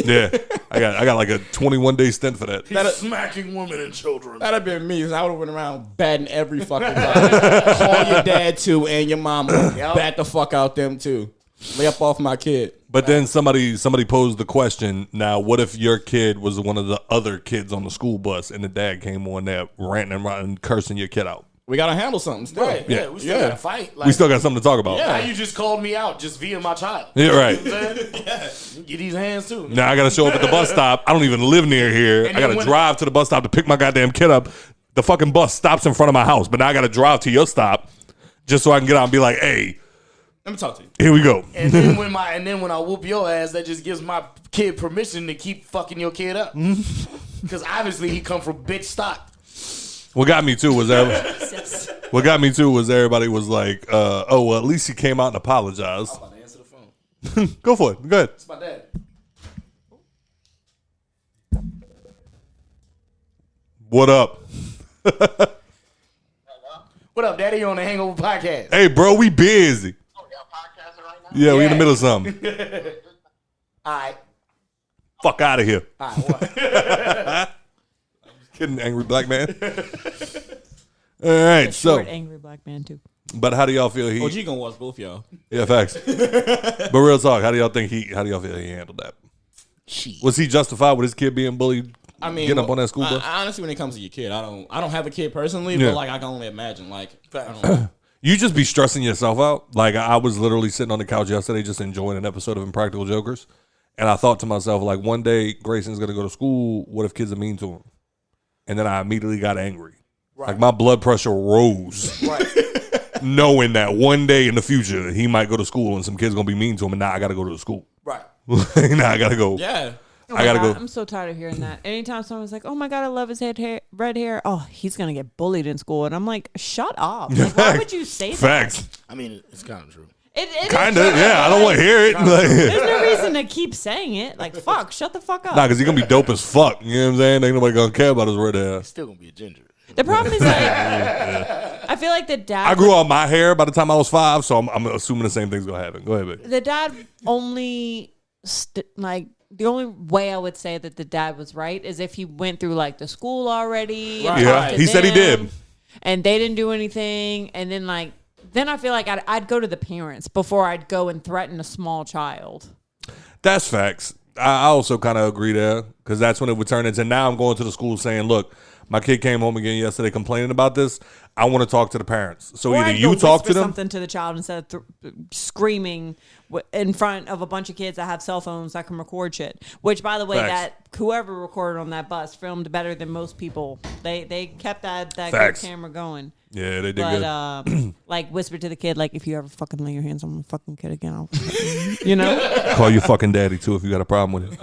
Yeah. I got like a 21-day stint for that. He's smacking women and children. That'd have been me. I would have went around batting every fucking body. Call your dad too and your mama. Bat the fuck out them too. Lay up off my kid. But then somebody posed the question, now what if your kid was one of the other kids on the school bus and the dad came on there ranting and cursing your kid out? We gotta handle something still. Right, yeah, we still gotta fight. Like, we still got something to talk about. Yeah, you just called me out just via my child. Yeah, right. You know what I'm saying? Yeah, get these hands too. Now I gotta show up at the bus stop. I don't even live near here. I gotta drive to the bus stop to pick my goddamn kid up. The fucking bus stops in front of my house, but now I gotta drive to your stop just so I can get out and be like, hey, Let me talk to you. Here we go. And then when I whoop your ass, that just gives my kid permission to keep fucking your kid up. Because obviously he come from bitch stock. What got me too was everybody was like, oh, well, at least he came out and apologized. I'm about to answer the phone. Go for it. Go ahead. It's my dad. What up? What up, Daddy? You on the Hangover podcast? Hey, bro, we busy. Oh, y'all podcasting right now? Yeah, we in the middle of something. All right. Fuck out of here. All right, what? Kidding, angry black man. All right, so. Short, angry black man too. But how do y'all feel he? OG gonna watch both y'all. Yeah, facts. But real talk, how do y'all think how do y'all feel he handled that? Was he justified with his kid being bullied? I mean, getting up on that school bus. Honestly, when it comes to your kid, I don't have a kid personally, Yeah. but like I can only imagine. Like, I don't know. You just be stressing yourself out. Like I was literally sitting on the couch yesterday, just enjoying an episode of Impractical Jokers, and I thought to myself, like, one day Grayson's gonna go to school. What if kids are mean to him? And then I immediately got angry. Right. Like my blood pressure rose, Right. knowing that one day in the future he might go to school and some kids gonna be mean to him, and now I gotta go to the school. Right. Now I gotta go. Yeah. Oh I gotta God, go. I'm so tired of hearing that. Anytime someone's like, "Oh my God, I love his red hair," oh, he's gonna get bullied in school, and I'm like, "Shut up! Like, why would you say that?" Facts. I mean, it's kind of true. It Kind of. Yeah, I don't want to hear it. Like, There's no reason to keep saying it. Like, fuck, shut the fuck up. nah, because he's gonna be dope as fuck. You know what I'm saying? Ain't nobody gonna care about his red hair. Still gonna be a ginger. The problem is, like, I feel like the dad. I grew out my hair by the time I was 5, so I'm assuming the same thing's gonna happen. Go ahead, baby. The dad only the only way I would say that the dad was right is if he went through like the school already. Right. And Yeah, talked to he said he them, did. and they didn't do anything. And then then I feel like I'd go to the parents before I'd go and threaten a small child. That's facts. I also kind of agree there because that's when it would turn into now I'm going to the school saying, look, my kid came home again yesterday complaining about this. I want to talk to the parents. So Or either I'd you go talk to whisper them. something to the child instead of screaming in front of a bunch of kids that have cell phones that can record shit. Which, by the way, Facts. that whoever recorded on that bus filmed better than most people. They kept that good Facts. camera going. Yeah, they did But good. like whisper to the kid, like, if you ever fucking lay your hands on the fucking kid again, I'll, you know, Call your fucking daddy too if you got a problem with it.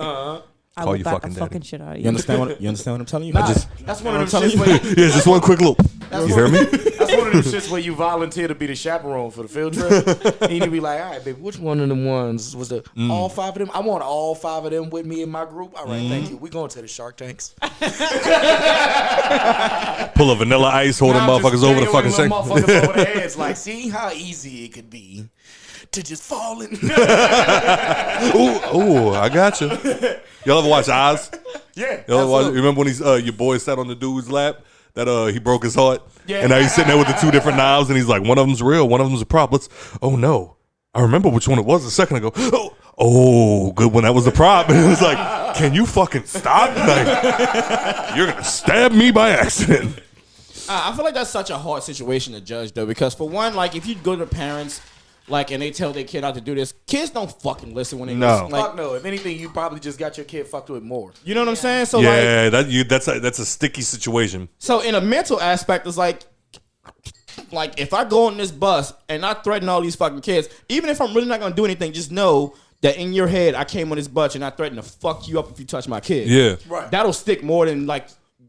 I Call will you back fucking the daddy. fucking shit out of you. You understand what I'm telling you? Nah, that's one of them telling shits where you, Yeah, just one quick look. You hear me? that's one of them shits where you volunteer to be the chaperone for the field trip. And you be like, all right, baby, which one of them ones was the all 5 of them? I want all 5 of them with me in my group. All right, thank you. We going to the Shark Tanks. Pull a Vanilla Ice, hold them motherfuckers over the fucking sink. Motherfuckers over the heads. Like, see how easy it could be to just fall in. Ooh, I got you. Y'all ever watch Oz? Yeah. You absolutely. remember when he's your boy sat on the dude's lap that he broke his heart? Yeah. And now he's sitting there with the 2 different knives and he's like, one of them's real, one of them's a prop. Oh no. I remember which one it was a second ago. Oh, good one. That was the prop. And it was like, can you fucking stop? Like, you're gonna stab me by accident. I feel like that's such a hard situation to judge though, because for one, like if you go to the parents, like, and they tell their kid not to do this, kids don't fucking listen when they No. listen. Like, Fuck no. If anything, you probably just got your kid fucked with more. you know what I'm saying? So Yeah, that's a sticky situation. So in a mental aspect, it's like if I go on this bus and I threaten all these fucking kids, even if I'm really not gonna do anything, just know that in your head I came on this bus and I threatened to fuck you up if you touch my kid. Yeah. Right. That'll stick more than like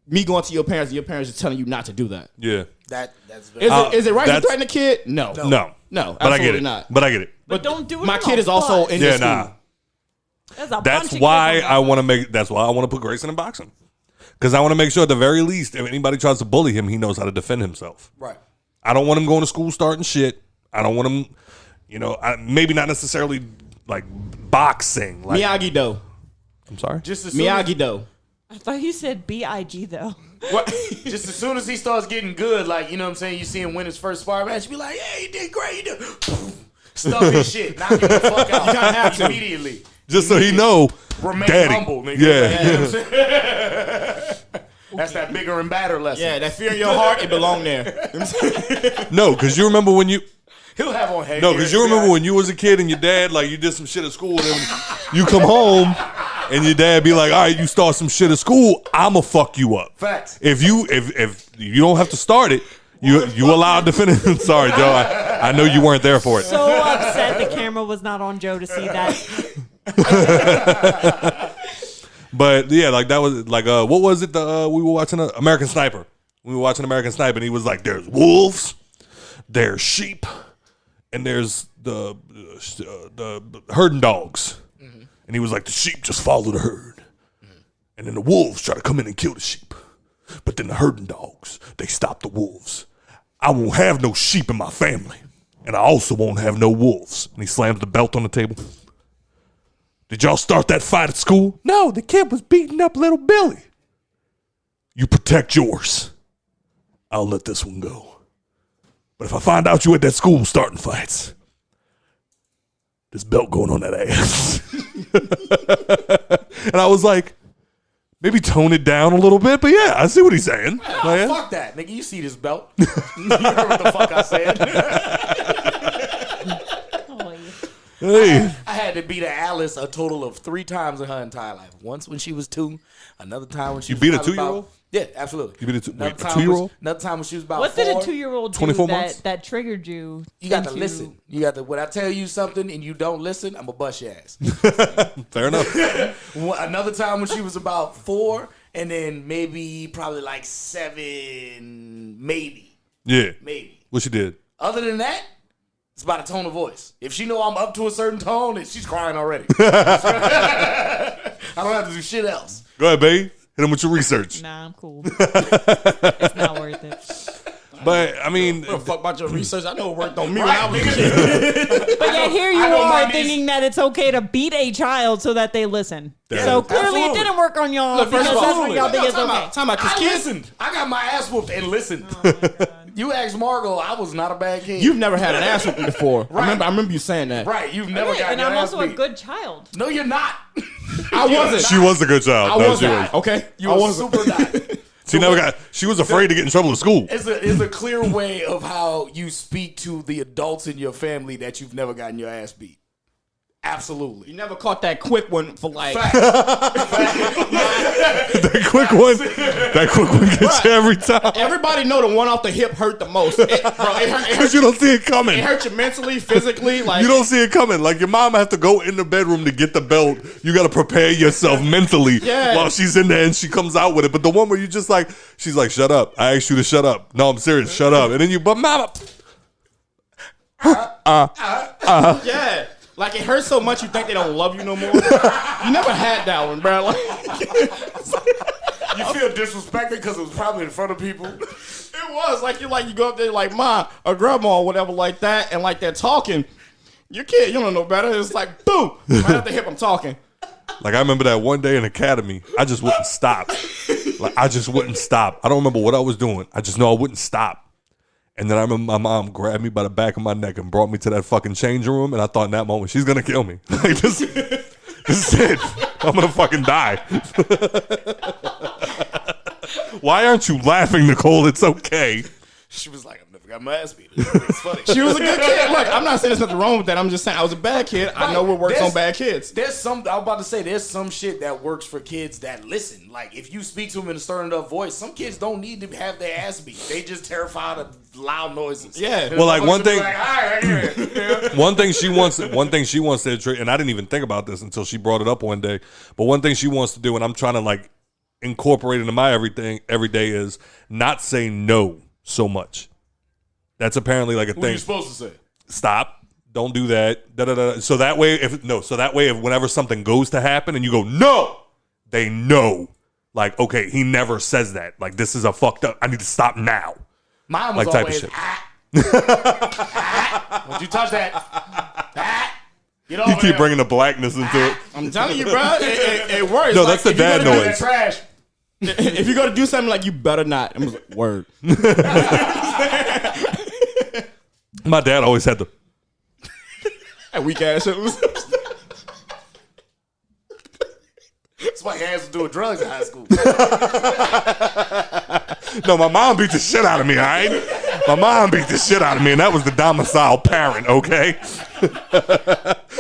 me going to your parents and your parents just telling you not to do that. Yeah. That's very Is it right to that's- threaten a kid? No. No. No, But I absolutely get it. not. But I get it. But don't do it. My on kid a is also bus. in Yeah, this school. nah. There's a That's bunch of why kids on I that want to make. That's why I want to put Grayson in boxing, because I want to make sure at the very least, if anybody tries to bully him, he knows how to defend himself. right. I don't want him going to school starting shit. I don't want him, maybe not necessarily like boxing. Like, Miyagi Do. I'm sorry. Just as soon Miyagi Do. I thought you said B.I.G. though. Just as soon as he starts getting good, like, you know what I'm saying, you see him win his first spar match, you be like, hey, he did great. He did. Stuff his shit. Knock him the fuck out. You gotta have immediately. Just so he know, Remain daddy. humble, nigga. Yeah. You know what I'm saying? That's that bigger and badder lesson. Yeah, that fear in your heart, it belong there. No, because you remember when you. He'll have on head. No, because you remember when you was a kid and your dad, like, you did some shit at school, and then you come home and your dad be like, all right, you start some shit at school, I'ma fuck you up. Facts. If you don't have to start it, you allowed to finish. Sorry, Joe. I know you weren't there for it. So upsetting camera was not on Joe to see that. But yeah, like that was like what was it? We were watching American Sniper. We were watching American Sniper, and he was like, "There's wolves, there's sheep, and there's the herding dogs." Mm-hmm. And he was like, "The sheep just follow the herd, and then the wolves try to come in and kill the sheep, but then the herding dogs they stop the wolves. I won't have no sheep in my family, and I also won't have no wolves." And he slams the belt on the table. "Did y'all start that fight at school?" "No, the kid was beating up little Billy." "You protect yours. I'll let this one go. But if I find out you at that school starting fights, this belt going on that ass." And I was like, maybe tone it down a little bit, but yeah, I see what he's saying. Nah, fuck that, nigga. You see this belt? You heard what the fuck I said? Hey. I had to beat Alice a total of 3 times in her entire life. Once when she was 2, another time when she was beat a probably 2-year-old? about- Yeah, absolutely. You beat a 2-year-old? Another time when she was about What 4. did a 2-year-old do 24 months? that triggered you? You got to into- listen. You got to. When I tell you something and you don't listen, I'm gonna bust your ass. Fair enough. Another time when she was about 4, and then maybe probably like 7, maybe. Yeah. Maybe. What she did? Other than that, it's about a tone of voice. If she know I'm up to a certain tone, then she's crying already. I don't have to do shit else. Go ahead, babe. Hit him with your research. Nah, I'm cool. It's not worth it. But, I mean, What the fuck about your research? I know it worked on me when I was a kid. But yet here you I know my are niece- thinking that it's okay to beat a child so that they listen. Yeah. So clearly Absolutely. it didn't work on y'all Look, because first of that's all, what y'all think is okay. Time out, cause I kids, listened. I got my ass whooped and listened. Oh my God. You asked Margot, I was not a bad kid. you've never had an ass whooping before. Right. I remember you saying that. right. You've never Okay, gotten and your I'm ass also a beat. good child. No, you're not. I wasn't. she was a good child. I No, wasn't. she was. Okay. You I were wasn't. super not. She was afraid to get in trouble at school. It's a clear way of how you speak to the adults in your family that you've never gotten your ass beat. Absolutely. You never caught that quick one for like. That quick one gets you every time. Everybody know the one off the hip hurt the most. It hurt Because you don't see it coming. it hurt you mentally, physically. Like You don't see it coming. Like your mom has to go in the bedroom to get the belt. You got to prepare yourself mentally Yeah. while she's in there and she comes out with it. But the one where you just like, she's like, "Shut up. I asked you to shut up." "No, I'm serious. Shut up." And then but mama. Yeah. Like it hurts so much you think they don't love you no more. You never had that one, bro. Like, You feel disrespected because it was probably in front of people. it was like you go up there like ma or grandma or whatever like that, and like they're talking. Your kid, you don't know better. It's like boom, right at the hip. I'm talking. Like I remember that one day in academy, I just wouldn't stop. Like I just wouldn't stop. I don't remember what I was doing. I just know I wouldn't stop. And then I remember my mom grabbed me by the back of my neck and brought me to that fucking changing room. And I thought in that moment, she's gonna kill me. Like this is it. I'm gonna fucking die. Why aren't you laughing, Nicole? It's okay. She was like, I've never got my ass beat. It's funny. She was a good kid. Look, I'm not saying there's nothing wrong with that. I'm just saying I was a bad kid. I know what works There's- on bad kids. I was about to say, there's some shit that works for kids that listen. Like, if you speak to them in a stern enough voice, some kids don't need to have their ass beat. They just terrified of loud noises. Yeah. Well, like one Motherfuckers be thing, like, all right, right here. one thing she wants to trick, and I didn't even think about this until she brought it up one day. But one thing she wants to do, and I'm trying to like incorporate into my everything every day, is not say no so much. That's apparently like a What are thing. you supposed to say? Stop. Don't do that. Da, da, da. So that way, if whenever something goes to happen and you go no, they know. Like, okay, he never says that. Like, this is a fucked up. I need to stop now. Mine was Like type of always, shit. don't you touch that. Get over You keep there. bringing the blackness into it. I'm telling you, bro, it works. No, Like, that's the if you dad go to do noise. Trash. If you go to do something like you better not. I'm just like, word. My dad always had the. That weak ass shit. That's why your ass was doing drugs in high school. No, my mom beat the shit out of me, all right? My mom beat the shit out of me, and that was the domicile parent, okay?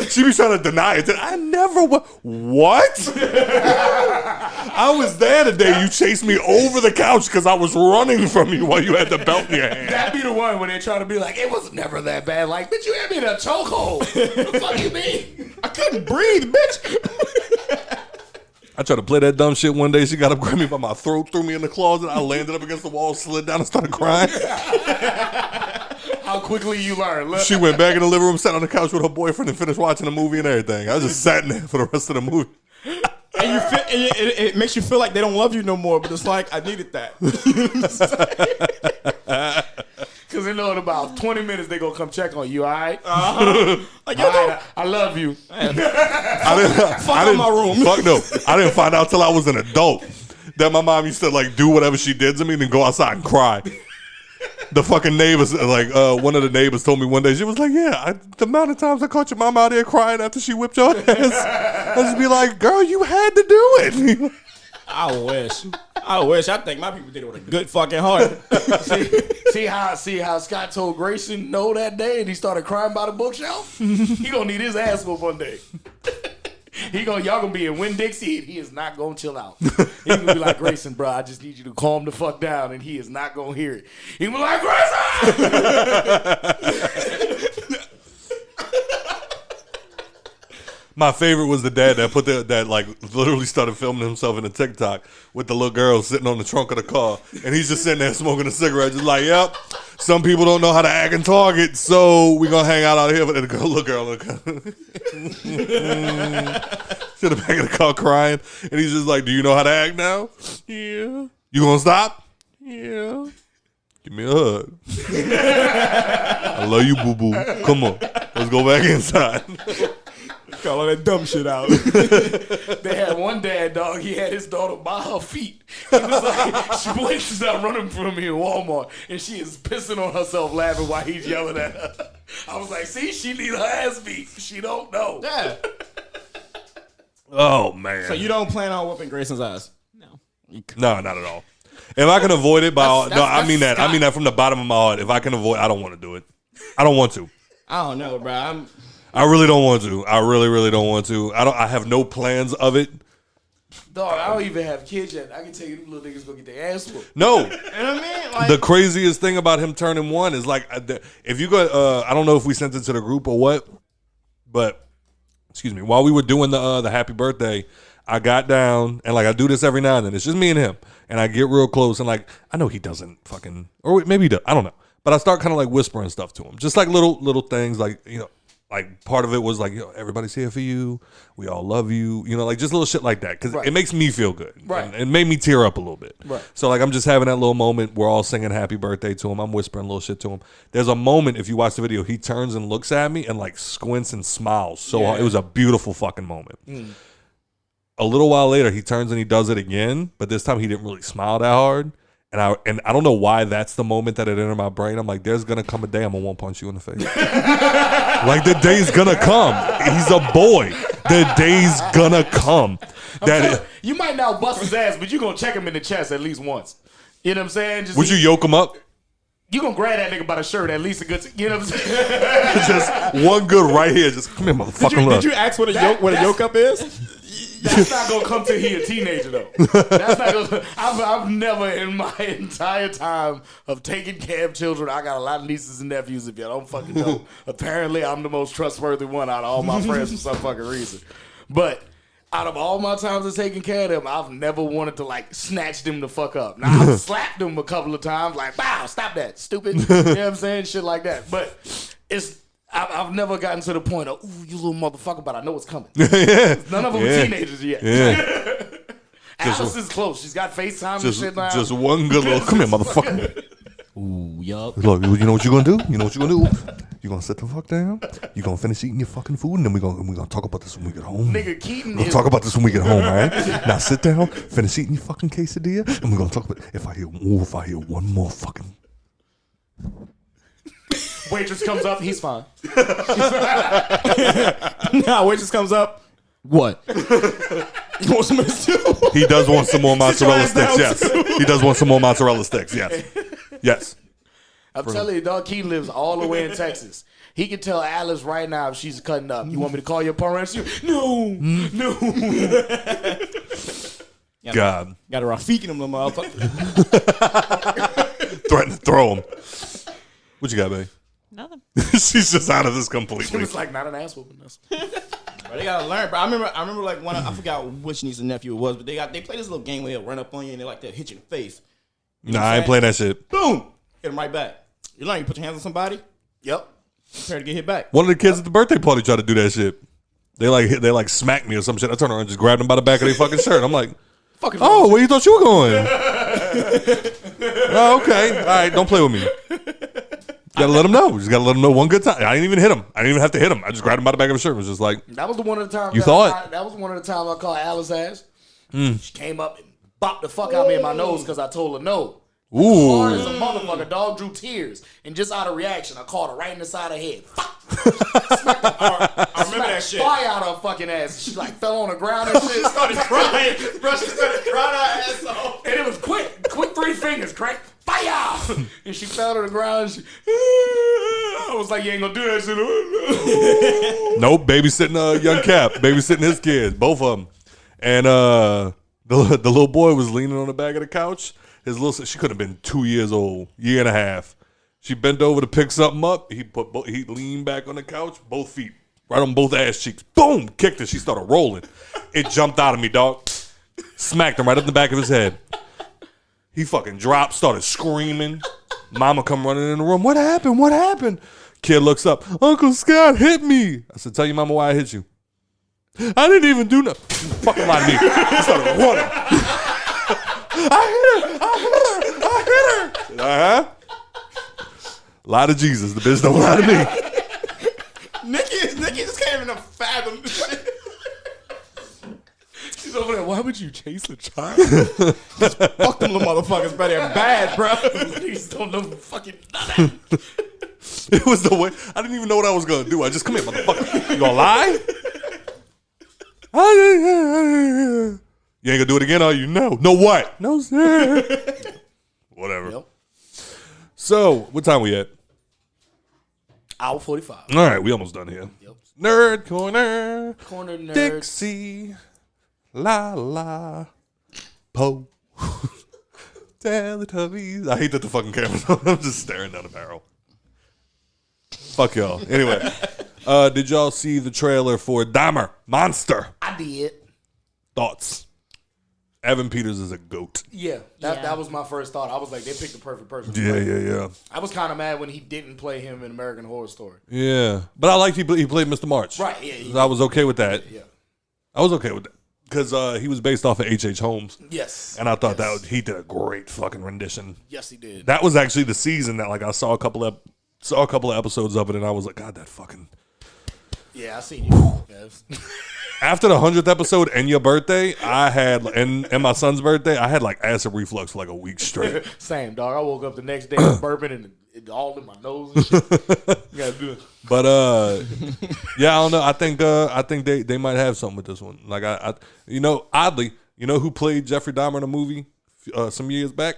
She be trying to deny it. I never What? I was there the day you chased me over the couch because I was running from you while you had the belt in your hand. That'd be the one when they try to be like, it was never that bad. Like, bitch, you had me in a chokehold. What the fuck you mean? I couldn't breathe, bitch. I tried to play that dumb shit one day. She got up, grabbed me by my throat, threw me in the closet. I landed up against the wall, slid down, and started crying. How quickly you learn. Look. She went back in the living room, sat on the couch with her boyfriend, and finished watching the movie and everything. I just sat in there for the rest of the movie. And you feel, and it makes you feel like they don't love you no more, but it's like, I needed that. Because they know in about 20 minutes they going to come check on you, all right? Like, All right, I love you. I didn't, Fuck out my room. Fuck no. I didn't find out till I was an adult that my mom used to like do whatever she did to me and then go outside and cry. The fucking neighbors, like one of the neighbors told me one day, she was like, yeah, the amount of times I caught your mom out there crying after she whipped your ass, I just be like, girl, you had to do it. I wish. I think my people did it with a good fucking heart. See how Scott told Grayson no that day and he started crying by the bookshelf? He gonna need his ass whooped one day. Y'all gonna be in Winn-Dixie and he is not gonna chill out. He gonna be like, Grayson, bro, I just need you to calm the fuck down, and he is not gonna hear it. He gonna be like, Grayson! My favorite was the dad that put that like literally started filming himself in a TikTok with the little girl sitting on the trunk of the car, and he's just sitting there smoking a cigarette, just like, yep, some people don't know how to act in Target, so we gonna hang out here. But the little girl to the back of the car crying, and he's just like, do you know how to act now? Yeah. You gonna stop? Yeah. Give me a hug. I love you, boo boo. Come on, let's go back inside. Call all that dumb shit out. They had one dad, dog. He had his daughter by her feet. He was like, she blinks out running from me in Walmart, and she is pissing on herself, laughing while he's yelling at her. I was like, see, she need her ass beat. She don't know. Yeah. Oh man. So you don't plan on whooping Grayson's ass? No. No, not at all. If I can avoid it by all, no, I mean that. Scott. I mean that from the bottom of my heart. If I can avoid, I don't want to do it. I don't want to. I don't know, bro. I really don't want to. I really, really don't want to. I have no plans of it. Dog, I don't even have kids yet. I can tell you them little niggas gonna get their ass whooped. No. You know what I mean? Like, The craziest thing about him turning one is like, if you go, I don't know if we sent it to the group or what, but excuse me, while we were doing the happy birthday, I got down and like I do this every now and then. It's just me and him, and I get real close and like I know he doesn't fucking, or maybe he does. I don't know, but I start kind of like whispering stuff to him, just like little things, like like part of it was like, everybody's here for you. We all love you. Like just little shit like that. Because it makes me feel good. Right. And it made me tear up a little bit. Right. So like I'm just having that little moment. We're all singing happy birthday to him. I'm whispering little shit to him. There's a moment, if you watch the video, he turns and looks at me and like squints and smiles so hard. It was a beautiful fucking moment. A little while later, he turns and he does it again. But this time he didn't really smile that hard. And I don't know why that's the moment that it entered my brain. I'm like, there's gonna come a day I'm gonna punch you in the face. Like the day's gonna come. He's a boy. The day's gonna come. You might not bust his ass, but you gonna check him in the chest at least once. You know what I'm saying? Would you yoke him up? You gonna grab that nigga by the shirt at least a good. You know what I'm saying? Just one good right here. Just come here, motherfucker. did you ask what a yoke up is? That's not gonna come till he a teenager though. That's not gonna. I've never in my entire time of taking care of children. I got a lot of nieces and nephews. If y'all don't fucking know, apparently I'm the most trustworthy one out of all my friends for some fucking reason. But out of all my times of taking care of them, I've never wanted to like snatch them the fuck up. Now I've slapped them a couple of times, like, "Wow, stop that, stupid." You know what I'm saying? Shit like that. But I've never gotten to the point of, ooh, you little motherfucker, but I know it's coming. None of them are teenagers yet. Yeah. Alice is close. She's got FaceTime and shit now. Just one good little, come here, motherfucker. Ooh, yup. Look, you know what you're gonna do? You know what you're gonna do? You're gonna sit the fuck down. You're gonna finish eating your fucking food, and then we're gonna talk about this when we get home. Nigga, Keaton We're gonna talk about this when we get home, all right? Now sit down, finish eating your fucking quesadilla, and we're gonna talk about if I hear one more fucking. Waitress comes up, he's fine. Nah, waitress comes up. What? You want some of this too? He does want some more mozzarella Sit your sticks. ass down, Yes, he does want some more mozzarella sticks. Yes, yes. I'm telling you, dog, Keaton lives all the way in Texas. He can tell Alice right now if she's cutting up. You want me to call your parents? No. Yeah, God. Got a Rafik in them little motherfuckers. Threaten to throw him. What you got, babe? Nothing. She's just out of this It completely. was like not an ass whooping. Bro, they gotta learn, bro. I remember like I forgot which niece and nephew it was, but they play this little game where they'll run up on you and they like to hit you in the face. You know Nah, what I I'm ain't playing that shit. Boom! Hit them right back. You learn, you put your hands on somebody, Yep. prepare to get hit back. One of the kids at the birthday party tried to do that shit. They like smacked me or some shit. I turned around and just grabbed them by the back of their fucking shirt. I'm like, oh, where you thought you were going? Oh, okay. All right, don't play with me. Gotta let them know. Just gotta let them know one good time. I didn't even hit him. I didn't even have to hit him. I just grabbed him by the back of his shirt. It was just like, That was the one of the times. You thought? That was one of the times I called Alice ass. She came up and bopped the fuck out of me in my nose because I told her no. Hard as ooh. a motherfucker. Dog drew tears, and just out of reaction, I called her right in the side of her head. I remember that shit. Fire out her fucking ass. She like fell on the ground and shit. Started crying, bro. She started crying her ass off. And it was quick 3 fingers, crank, fire! And she fell to the ground. And I was like, you ain't gonna do that shit. Nope, babysitting young Cap, babysitting his kids, both of them. And the little boy was leaning on the back of the couch. She could have been 2 years old, year and a half. She bent over to pick something up. He leaned back on the couch, both feet, right on both ass cheeks. Boom, kicked her. She started rolling. It jumped out of me, dog. Smacked him right up the back of his head. He fucking dropped, started screaming. Mama come running in the room. What happened? What happened? Kid looks up. Uncle Scott hit me. I said, tell your mama why I hit you. I didn't even do nothing. Fucking lie to me. He started running. I hit her. Uh-huh. Lie to Jesus. The bitch don't lie to me. Nikki just can't even fathom this shit. She's over there. Why would you chase a child? Fuck them little motherfuckers, bro. They're bad, bro. These don't know fucking nothing. It was the way. I didn't even know what I was going to do. I just, come here, motherfucker. You going to lie? You ain't going to do it again, are you? No. No what? No, sir. Whatever. Yep. So, what time we at? Hour 45. All right, we almost done here. Yep. Nerd Corner. Corner nerd. Dixie. La la. Po. Teletubbies. I hate that the fucking camera's on. I'm just staring down the barrel. Fuck y'all. Anyway, did y'all see the trailer for Dahmer Monster? I did. Thoughts? Evan Peters is a goat. Yeah, that was my first thought. I was like, they picked the perfect person. to Yeah, play. yeah. I was kind of mad when he didn't play him in American Horror Story. Yeah. But I liked he played Mr. March. Right, yeah. I was okay with that. Yeah. I was okay with that. Because he was based off of H.H. Holmes. Yes. And I thought he did a great fucking rendition. Yes, he did. That was actually the season that like I saw a couple of episodes of it, and I was like, God, that fucking. Yeah, I seen you. Yes. After the 100th episode and your birthday, I had and my son's birthday, I had like acid reflux for like a week straight. Same, dog. I woke up the next day burping and it all in my nose and shit. You gotta do it. But yeah, I don't know. I think they might have something with this one. Like I oddly, you know who played Jeffrey Dahmer in a movie some years back?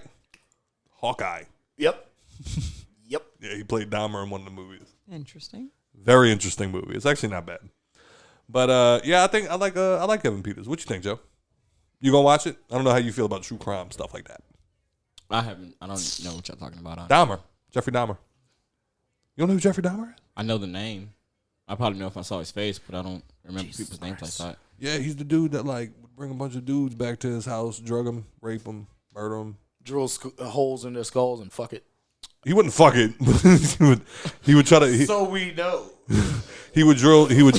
Hawkeye. Yep. Yeah, he played Dahmer in one of the movies. Interesting. Very interesting movie. It's actually not bad. But yeah, I think I like Evan Peters. What you think, Joe? You gonna watch it? I don't know how you feel about true crime stuff like that. I don't know what y'all talking about. Dahmer, Jeffrey Dahmer. You don't know who Jeffrey Dahmer is? I know the name. I probably know if I saw his face, but I don't remember people's names like that. Yeah, he's the dude that like would bring a bunch of dudes back to his house, drug them, rape them, murder them. Drill holes in their skulls and fuck it. He wouldn't fuck it. he would try to. So we know. He would drill. He would.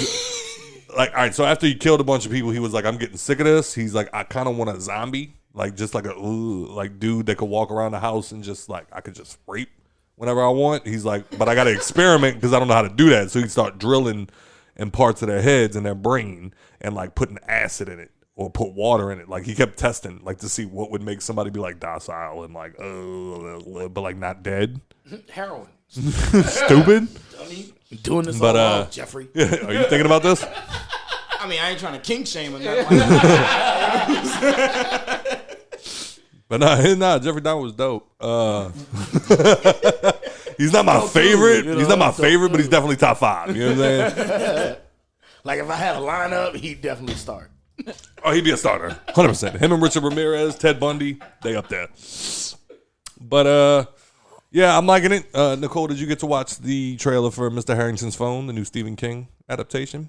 Like, all right, so after he killed a bunch of people, he was like, I'm getting sick of this. He's like, I kind of want a zombie, like just like a like dude that could walk around the house and just like, I could just rape whenever I want. He's like, but I got to experiment because I don't know how to do that. So he'd start drilling in parts of their heads and their brain and like putting acid in it or put water in it. Like he kept testing like to see what would make somebody be like docile and like, but like not dead. Heroin. Stupid. Dummy. I'm doing this But, all wrong, Jeffrey. Are you thinking about this? I mean, I ain't trying to kink shame or nothing. But nah, Jeffrey Dahmer was dope. He's not my favorite. He's not my favorite, but he's definitely top 5. You know what I'm saying? Like if I had a lineup, he'd definitely start. Oh, he'd be a starter, 100%. Him and Richard Ramirez, Ted Bundy, they up there. But yeah, I'm liking it. Nicole, did you get to watch the trailer for Mr. Harrington's Phone, the new Stephen King adaptation?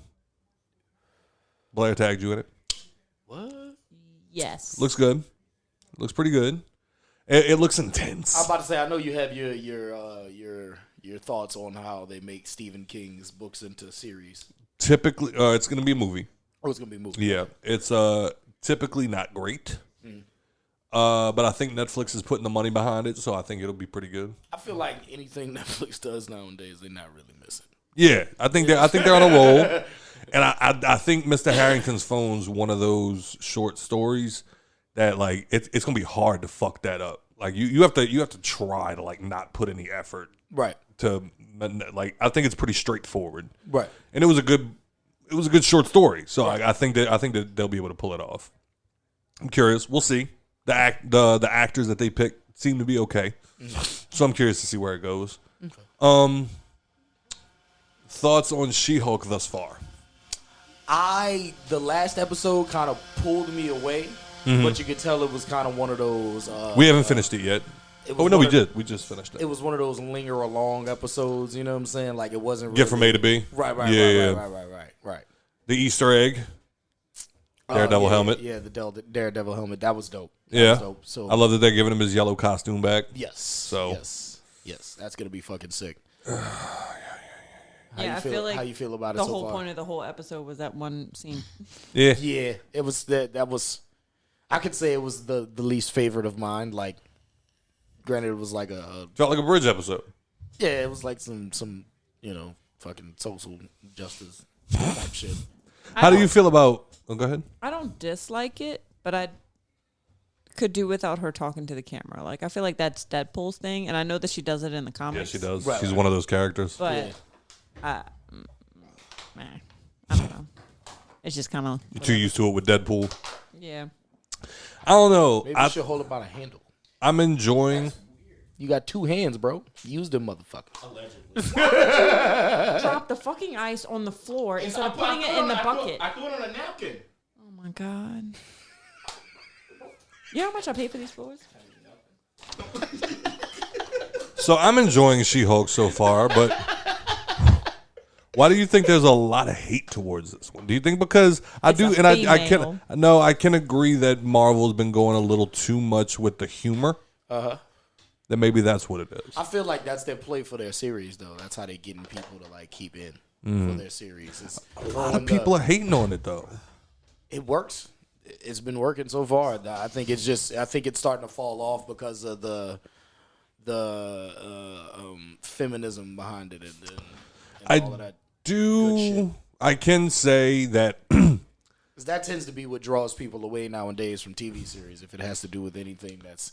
Blair tagged you in it. What? Yes. Looks good. Looks pretty good. It looks intense. I'm about to say, I know you have your thoughts on how they make Stephen King's books into series. Typically, it's going to be a movie. Oh, it's gonna be a movie. Yeah, it's typically not great. But I think Netflix is putting the money behind it, so I think it'll be pretty good. I feel like anything Netflix does nowadays, they're not really missing. Yeah, I think they're on a roll, and I think Mr. Harrington's Phone's one of those short stories that like it's gonna be hard to fuck that up. Like you have to try to like not put any effort Right. to like. I think it's pretty straightforward. Right. And it was a good short story, so I think that they'll be able to pull it off. I'm curious. We'll see. The actors that they pick seem to be okay, so I'm curious to see where it goes. Okay. Thoughts on She-Hulk thus far? The last episode kind of pulled me away, but you could tell it was kind of one of those. We haven't finished it yet. Oh no, we did. We just finished it. It was one of those linger along episodes. You know what I'm saying? Like it wasn't really, Get from A to B. Right. The Easter egg. Daredevil helmet. Yeah, the Daredevil helmet. That was dope. Yeah. Was dope. So I love that they're giving him his yellow costume back. yes. So Yes, that's gonna be fucking sick. I feel like how you feel about it the so whole far? point of the whole episode was that one scene. yeah. Yeah, it was that was. I could say it was the least favorite of mine. Like, granted, it was like Felt like a Bridge episode. yeah, it was like some fucking social justice type shit. How do you feel about? Oh, go ahead. I don't dislike it, but I could do without her talking to the camera. Like I feel like that's Deadpool's thing, and I know that she does it in the Yeah, comics. she does. Right, She's right. one of those characters. But I don't know. It's just kind of You're too used to it with Deadpool. yeah. I don't know. Maybe you should hold it by the handle. I'm enjoying. You got two hands, bro. Use them, motherfucker. Drop the fucking ice on the floor instead of putting it in the bucket. I threw it on a napkin. Oh my god. You know how much I pay for these floors? So I'm enjoying She-Hulk so far, but why do you think there's a lot of hate towards this one? Do you think because I It's do, a and I female. I can agree that Marvel's been going a little too much with the humor. Then maybe that's what it is. I feel like that's their play for their series, though. That's how they getting people to like keep in for their series. It's A lot of people are hating on it though. It works. It's been working so far. I think it's starting to fall off because of the feminism behind it and all of that. I can say that 'Cause that tends to be what draws people away nowadays from TV series. If it has to do with anything that's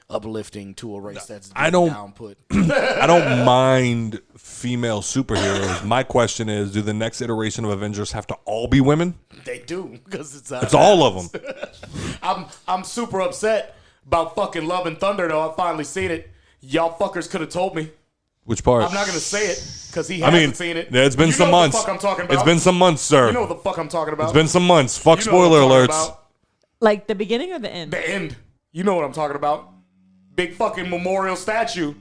uplifting to a race that's down put. I don't mind female superheroes. My question is, do the next iteration of Avengers have to all be women? They do because it's all of them. I'm super upset about fucking Love and Thunder though. I finally seen it. Y'all fuckers could have told me. Which part? I'm not gonna say it because he hasn't seen it. Yeah, it's been You some know what months. the fuck I'm talking about. It's been some months, sir. You know what the fuck I'm talking about. It's been some months. Fuck You know what spoiler I'm talking alerts. about. Like the beginning or the end? The end. You know what I'm talking about. Big fucking memorial statue.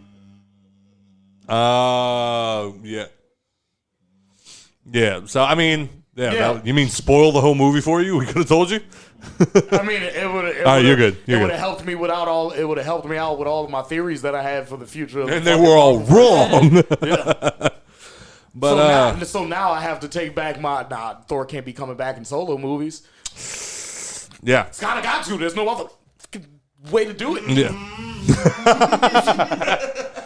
Yeah. Yeah. So I mean, Yeah. you mean spoil the whole movie for you? We could have told you. I mean, it would. All right, you're good. It would have helped me without all. It would have helped me out with all of my theories that I had for the future. Of the And they fucking were all Marvel wrong. Yeah. But So now I have to take back my. Thor can't be coming back in solo movies. yeah. It's kind of got to. There's no other way to do it. Yeah.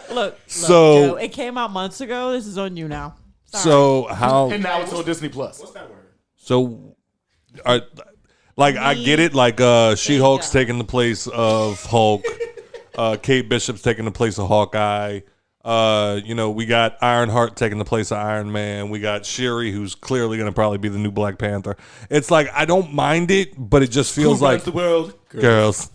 Look, So- Joe, it came out months ago. This is on you now. Sorry. So how? And now it's on Disney Plus. So, like I get it. Like She-Hulk's taking the place of Hulk. Kate Bishop's taking the place of Hawkeye. We got Ironheart taking the place of Iron Man. We got Shuri, who's clearly going to probably be the new Black Panther. It's like, I don't mind it, but it just feels like the world? girls.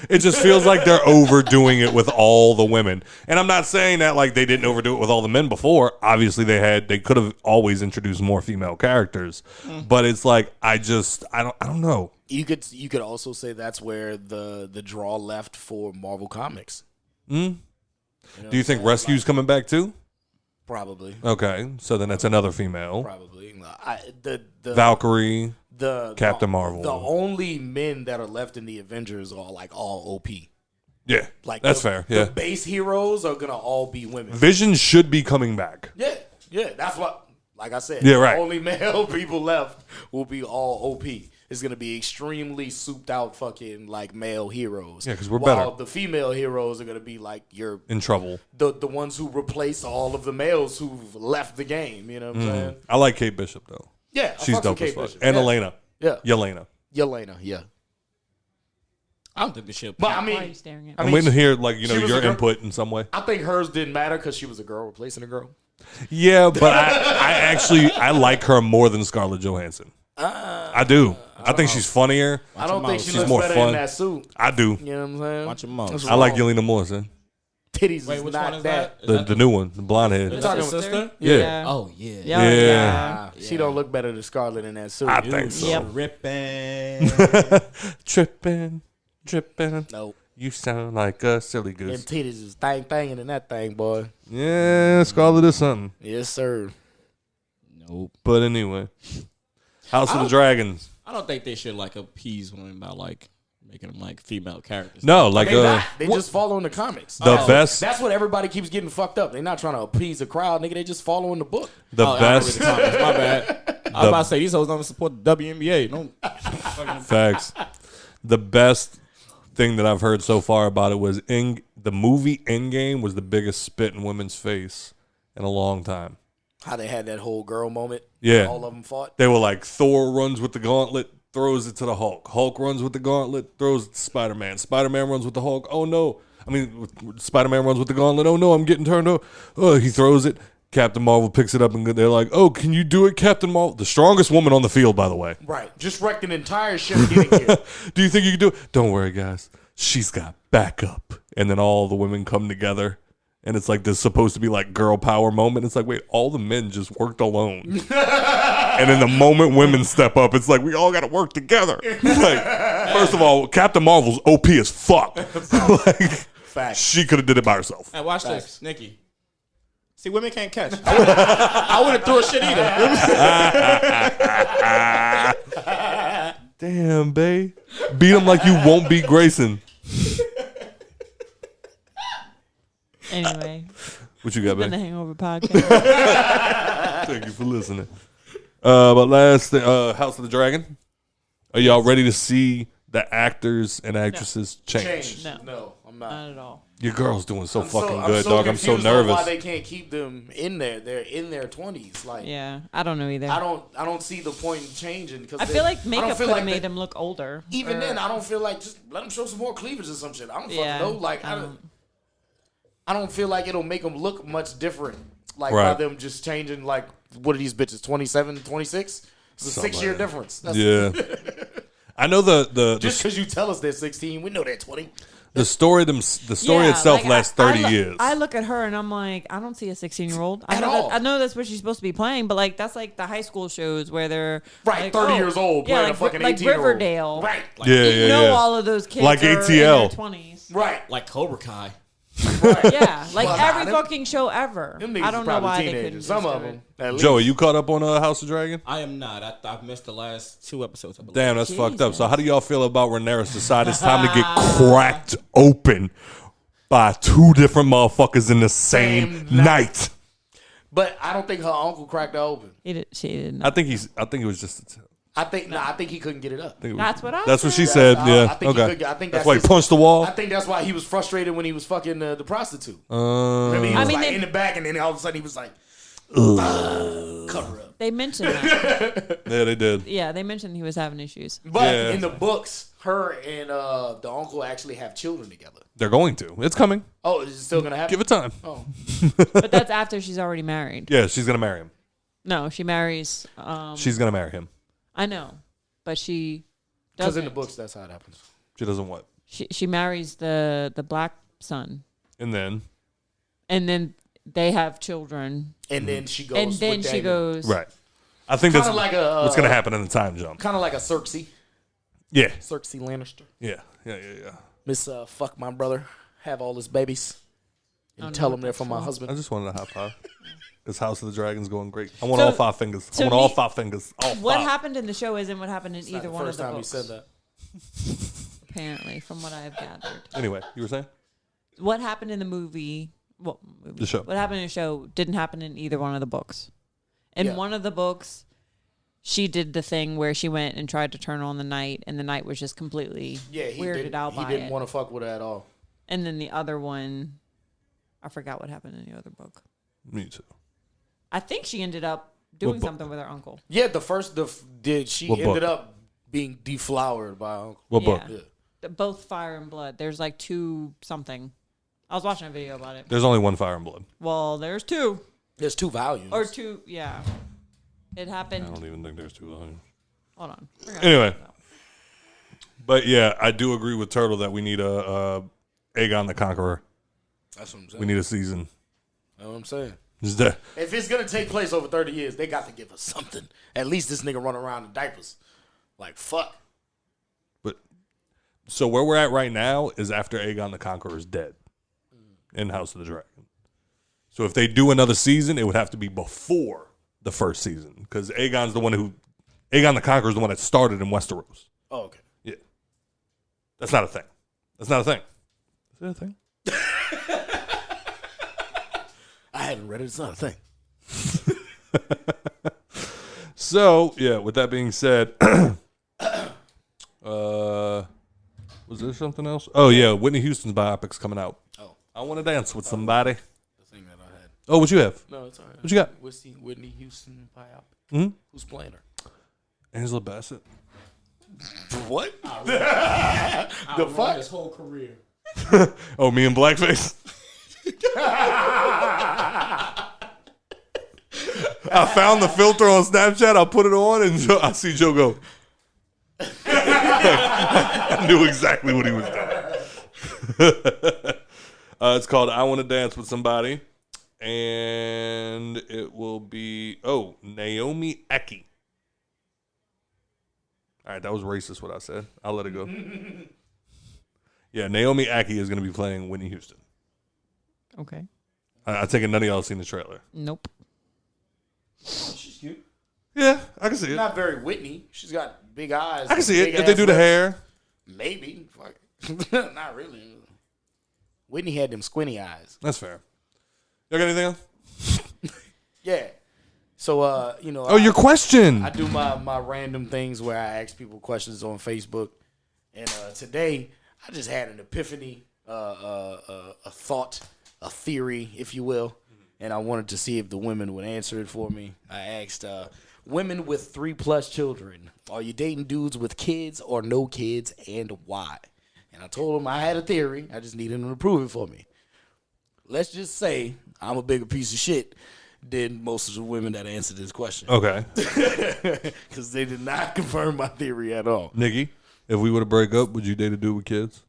It just feels like they're overdoing it with all the women. And I'm not saying that like they didn't overdo it with all the men before. Obviously they could have always introduced more female characters. But it's like I don't know. You could also say that's where the draw left for Marvel Comics. Do you think Rescue's coming back too? Probably. Okay, so then that's another female. Probably. The Valkyrie, the Captain Marvel. The only men that are left in the Avengers are like all OP. Yeah, Like that's fair. Yeah, The base heroes are gonna all be women. Vision should be coming back. Yeah. That's what. Like I said, Yeah, right. The only male people left will be all OP. It's gonna be extremely souped out fucking like male heroes. Yeah, 'cause we're While better. the female heroes are gonna be like your In trouble. the ones who replace all of the males who've left the game. You know what I'm saying? I like Kate Bishop though. Yeah, I She's fucks with dope as Kate fuck. Bishop. And Yeah. Elena. Yeah, Yelena. Yelena. Yeah, I don't think the shit. but I Why are you mean, staring at I'm me? waiting to hear like she was your a girl. input in some way. I think hers didn't matter because she was a girl replacing a girl. Yeah, but I like her more than Scarlett Johansson. I do. I think she's funnier. I don't think she She's looks more better fun. in that suit. I do. You know what I'm saying? Watch your mouth. What's I like wrong? Yelena more, son. Titties Wait, is which not one is that. that? The new one, the blonde head. Is talking that your about- sister? Yeah. Oh yeah. Yeah. She don't look better than Scarlett in that suit. I think so. Yep. Ripping. Tripping, dripping. Nope. You sound like a silly Them goose. titties is thanging in that thing, boy. Yeah, Scarlett is something. Yes, sir. Nope. But anyway, House of the Dragons. I don't think they should like appease women by like making them like female characters. No, like They not. They just following the comics. the best, That's what everybody keeps getting fucked up. They're not trying to appease the crowd, nigga. They just following the book. the I don't read best the comics. My bad. I was about to say these hoes don't support the WNBA. Don't. facts. The best thing that I've heard so far about it was in the movie Endgame was the biggest spit in women's face in a long time. How they had that whole girl moment. Yeah. All of them fought. They were like, Thor runs with the gauntlet, throws it to the Hulk. Hulk runs with the gauntlet, throws it to Spider-Man. Spider-Man runs with the Hulk. Oh, no. I mean, Spider-Man runs with the gauntlet. Oh, no, I'm getting turned over. Oh, he throws it. Captain Marvel picks it up, and they're like, oh, can you do it, Captain Marvel? The strongest woman on the field, by the way. Right. Just wrecked an entire ship getting here. Do you think you can do it? Don't worry, guys. She's got backup. And then all the women come together. And it's like this supposed to be like girl power moment. It's like, wait, all the men just worked alone. And then the moment women step up, it's like, we all got to work together. Like, first of all, Captain Marvel's OP as fuck. Like, Facts. she could have did it by herself. Hey, watch this, Nikki. See, women can't catch. I wouldn't throw a shit either. Damn, babe. Beat him like you won't beat Grayson. Anyway, What you got, been the babe? Hangover podcast. Thank you for listening. But last thing, House of the Dragon. Are y'all ready to see the actors and actresses change? No, I'm not. Not at all. Your girl's doing so fucking I'm good, dog. I'm so confused on nervous. Why they can't keep them in there? They're in their 20s. Like, Yeah, I don't know either. I don't see the point in changing because I feel like makeup could have made them. him look older. Even Or- then, I don't feel like just let them show some more cleavage or some shit. I don't Yeah, fucking know. Like, I don't feel like it'll make them look much different. Like by Right. them just changing. Like, what are these bitches? 27, 26? It's a Something 6-year like that. difference. That's Yeah. I know the Just because you tell us they're 16, we know they're 20. story Yeah, itself like, lasts I 30 years. I look at her and I'm like, I don't see a 16-year-old. At all. I know that's what she's supposed to be playing, but like that's like the high school shows where they're Right, like, 30 oh, years old yeah, playing like, a fucking like 18-year-old. Riverdale. Right. You know all of those kids Like are in ATL. their 20s. Right. Like Cobra Kai. Yeah, like Well, every them- fucking show ever. Them niggas I don't is know probably why they teenagers. couldn't. Some just of do them. it. At least. Joey, you caught up on House of Dragon? I am not. I've missed the last 2 episodes. I believe. Damn, that's fucked up. Jesus. So how do y'all feel about Rhaenyra's decide it's time to get cracked open by 2 different motherfuckers in the same Same night? But I don't think her uncle cracked her open. She did I not. think it was just. I think he couldn't get it up. That's what I That's what she said. said. Yeah. I think he Okay. could- I think that's that's why he his- punched the wall. I think that's why he was frustrated when he was fucking the prostitute. Remember, he was I mean, like they- in the back, and then all of a sudden he was like, cover up. They mentioned that. Yeah, they did. Yeah, they mentioned he was having issues. But Yeah. in the books, her and the uncle actually have children together. They're going to. It's coming. Oh, is it still gonna happen? Give it time. Oh, But that's after she's already married. Yeah, she's gonna marry him. No, she marries. She's gonna marry him. I know, but she because doesn't. in the books that's how it happens. She doesn't what? She marries the black son, And then they have children, And then she goes. and then with she Damon. goes. right. I think that's Kinda like a, what's gonna happen in the time jump. Kind of like a Cersei Lannister. Yeah. Miss fuck my brother, have all his babies, and know tell what him they're that's for my for. husband. I just wanted a high five. Because House of the Dragon's going great. I want So- all 5 fingers. I so want all me- 5 fingers. All What 5. happened in the show isn't what happened in It's not either the one of first the time books. you said that. Apparently, from what I have gathered, Anyway, you were saying? what happened in the movie? What movie? The show. What happened in the show didn't happen in either one of the books. In Yeah. one of the books, she did the thing where she went and tried to turn on the night, and the night was just completely weirded out by He didn't it. want to fuck with her at all. And then the other one, I forgot what happened in the other book. Me too. I think she ended up doing book? something with her uncle. Yeah, she What ended book? up being deflowered by her uncle. What book? Yeah. Both Fire and Blood. There's like 2 something. I was watching a video about it. There's only one Fire and Blood. Well, there's 2 There's 2 volumes. or 2. Yeah, it I happened. don't even think there's 2 volumes. Hold on. Anyway. But yeah, I do agree with Turtle that we need a Aegon the Conqueror. That's what I'm saying. We need a season. That's what I'm saying. Is that If it's gonna take place over 30 years, they got to give us something. At least this nigga run around in diapers. Like fuck. But so where we're at right now is after Aegon the Conqueror is dead in House of the Dragon. So if they do another season, it would have to be before the first season because Aegon the Conqueror is the one that started in Westeros. Oh, okay. Yeah, that's not a thing. That's not a thing. Is it a thing? I haven't read it. It's not a thing. So yeah, with that being said, was there something else? Oh yeah, Whitney Houston's biopic's coming out. Oh, I want to dance with somebody. the thing that I had. Oh, what you have? No, it's all right. What you got? Whitney Houston biopic. Hmm? Who's playing her? Angela Bassett. What? The fuck? His whole career. Oh, me and Blackface. I found the filter on Snapchat. I put it on, and I see Joe go. I knew exactly what he was doing. It's called "I Want to Dance with Somebody," and it will be Naomi Eki. All right, that was racist. What I said. I'll let it go. Yeah, Naomi Eki is going to be playing Whitney Houston. Okay. I take it none of y'all seen the trailer. Nope. She's cute. Yeah, I can see it. Not very Whitney. She's got big eyes. I can see it big if they ass do the lips. hair. Maybe. Fuck. Not really. Whitney had them squinty eyes. That's fair. Y'all got anything else? Yeah. So, Your question. I do my random things where I ask people questions on Facebook. And today, I just had an epiphany, a thought, a theory, if you will. And I wanted to see if the women would answer it for me. I asked women with 3+ children, are you dating dudes with kids or no kids, and why? And I told them I had a theory. I just needed them to prove it for me. Let's just say I'm a bigger piece of shit than most of the women that answered this question. Okay. Because they did not confirm my theory at all. Nikki, if we were to break up, would you date a dude with kids?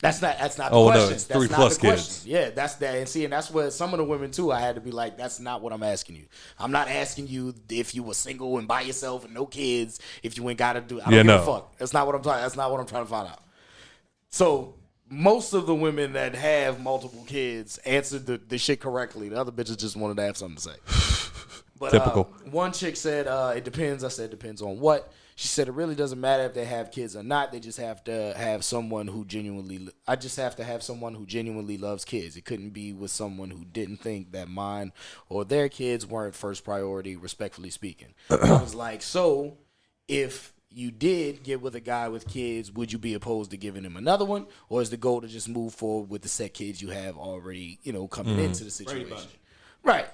That's not the Oh, no, question. it's That's 3+ not the kids. question. Yeah, that's that. And see, and that's what some of the women too. I had to be like, that's not what I'm asking you. I'm not asking you if you were single and by yourself and no kids. If you ain't got to do, I don't give a fuck. That's not what I'm talking. That's not what I'm trying to find out. So most of the women that have multiple kids answered the shit correctly. The other bitches just wanted to have something to say. But, Typical. One chick said, it depends. I said, depends on what? She said, it really doesn't matter if they have kids or not. They just have to have someone who I just have to have someone who genuinely loves kids. It couldn't be with someone who didn't think that mine or their kids weren't first priority, respectfully speaking. I was like, so if you did get with a guy with kids, would you be opposed to giving him another one? Or is the goal to just move forward with the set kids you have already, coming into the situation? Right.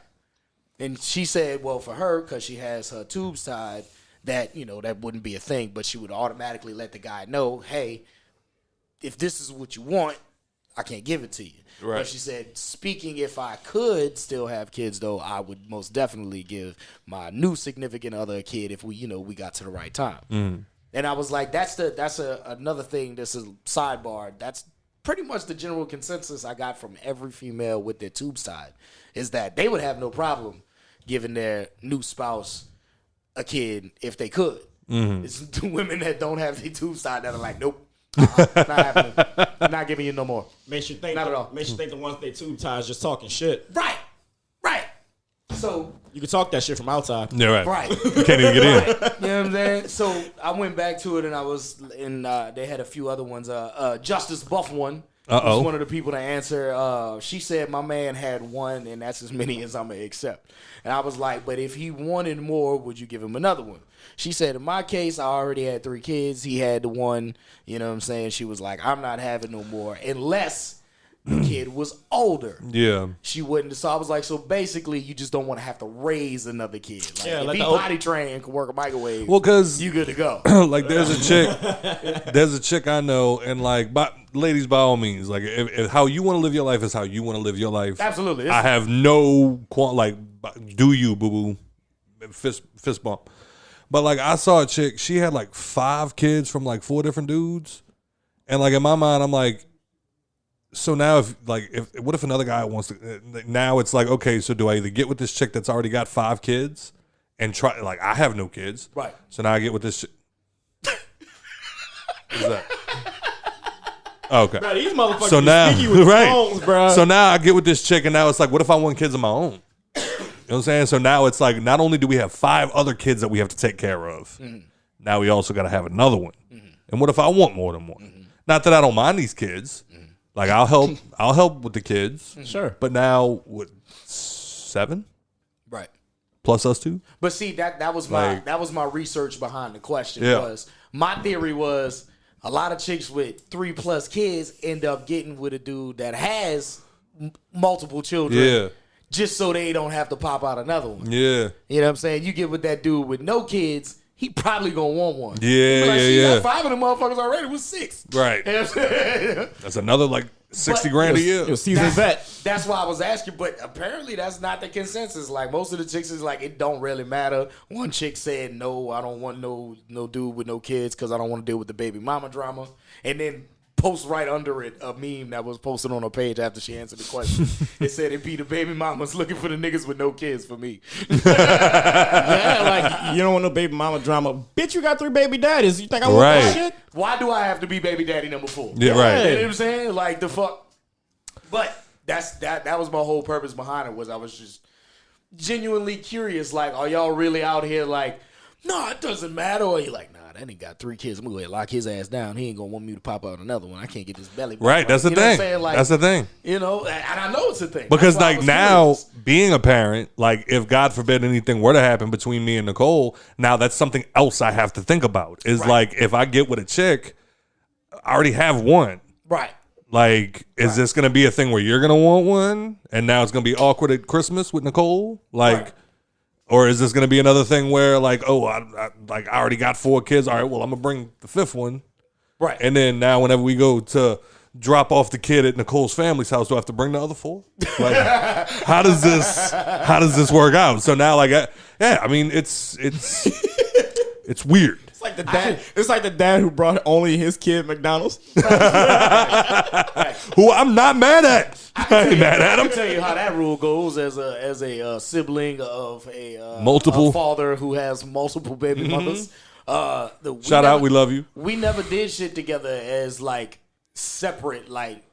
And she said, well, for her, because she has her tubes tied, that, that wouldn't be a thing, but she would automatically let the guy know, hey, if this is what you want, I can't give it to you. Right. But she said, speaking, if I could still have kids, though, I would most definitely give my new significant other a kid if we got to the right time. And I was like, that's another thing. That's a sidebar. That's pretty much the general consensus I got from every female with their tube side, is that they would have no problem giving their new spouse a kid if they could. It's the women that don't have their tube side that are like, nope. Not happening. Not giving you no more. Makes you think. Not at all. Makes you think the ones they tube ties just talking shit. Right. So You can talk that shit from outside. Yeah, right. You can't even get in. You know what I'm saying? So I went back to it, and I was in. They had a few other ones. Justice Buff one was one of the people to answer. She said my man had one, and that's as many as I'm gonna accept. And I was like, but if he wanted more, would you give him another one? She said, in my case, I already had 3 kids. He had the one. You know what I'm saying? She was like, I'm not having no more unless the kid was older. Yeah. She wouldn't. So I was like, so basically, you just don't want to have to raise another kid. Like, Yeah, if let he the potty trained and can work a microwave, Well, because you good to go. like there's a chick I know, and like, ladies, by all means, like if how you want to live your life is how you want to live your life. Absolutely. I have no do you, boo boo, fist bump. But like I saw a chick, she had like 5 kids from like 4 different dudes, and like in my mind, I'm like, so now if what if another guy wants to? Now it's like, okay, so do I either get with this chick that's already got 5 kids and try, like, I have no kids, Right. So now I get with this chick. What's that? Okay. Bro, these motherfuckers So now, sneaky with right? phones, bro. So now I get with this chick, and now it's like, what if I want kids of my own? You know what I'm saying? So now it's like, not only do we have 5 other kids that we have to take care of, now we also got to have another one. And what if I want more than one? Not that I don't mind these kids. Like I'll help with the kids. Sure. But now with 7 Right. plus us 2. But see, that was my research behind the question. Yeah. Was my theory was a lot of chicks with 3+ kids end up getting with a dude that has multiple children. Yeah. Just so they don't have to pop out another one. Yeah. You know what I'm saying? You get with that dude with no kids, he probably gonna want one. Yeah, Like, yeah, she yeah. got 5 of them motherfuckers already with 6. Right. You know what I'm saying? That's another like 60 But- grand a year. You're seasoned vet. That's why I was asking, but apparently that's not the consensus. Like most of the chicks is like, it don't really matter. One chick said, no, I don't want no dude with no kids because I don't want to deal with the baby mama drama. And then post right under it a meme that was posted on her page after she answered the question. It said it be the baby mamas looking for the niggas with no kids for me. Yeah, like, you don't want no baby mama drama. Bitch, you got 3 baby daddies. You think I want Right. that shit? Why do I have to be baby daddy number 4? Yeah, right. You know what I'm saying? Like the fuck. But that was my whole purpose behind it, was I was just genuinely curious. Like, are y'all really out here like, no, it doesn't matter? Or you like, nah, that nigga got 3 kids. I'm gonna go ahead and lock his ass down. He ain't gonna want me to pop out another one. I can't get this belly button Right. That's the You know what I'm thing. saying? Like, That's the thing. You know, and I know it's a thing. Because That's why I like was now curious. being a parent, like if God forbid anything were to happen between me and Nicole, now that's something else I have to think about. Is Right. like if I get with a chick, I already have one. Right. Like, is this gonna be a thing where you're gonna want one, and now it's gonna be awkward at Christmas with Nicole? Like, Right. or is this gonna be another thing where like, oh, I already got 4 kids. All right, well, I'm gonna bring the 5th one, Right. and then now whenever we go to drop off the kid at Nicole's family's house, do I have to bring the other 4? Like, how does this work out? So now, like, I mean, it's weird. It's like the dad. It's like the dad who brought only his kid McDonald's. Who I'm not mad at. I ain't mad at Let him. me tell you how that rule goes as a sibling of a Multiple. a father who has multiple baby mothers. Shout out, we love you. We never did shit together as like separate. Like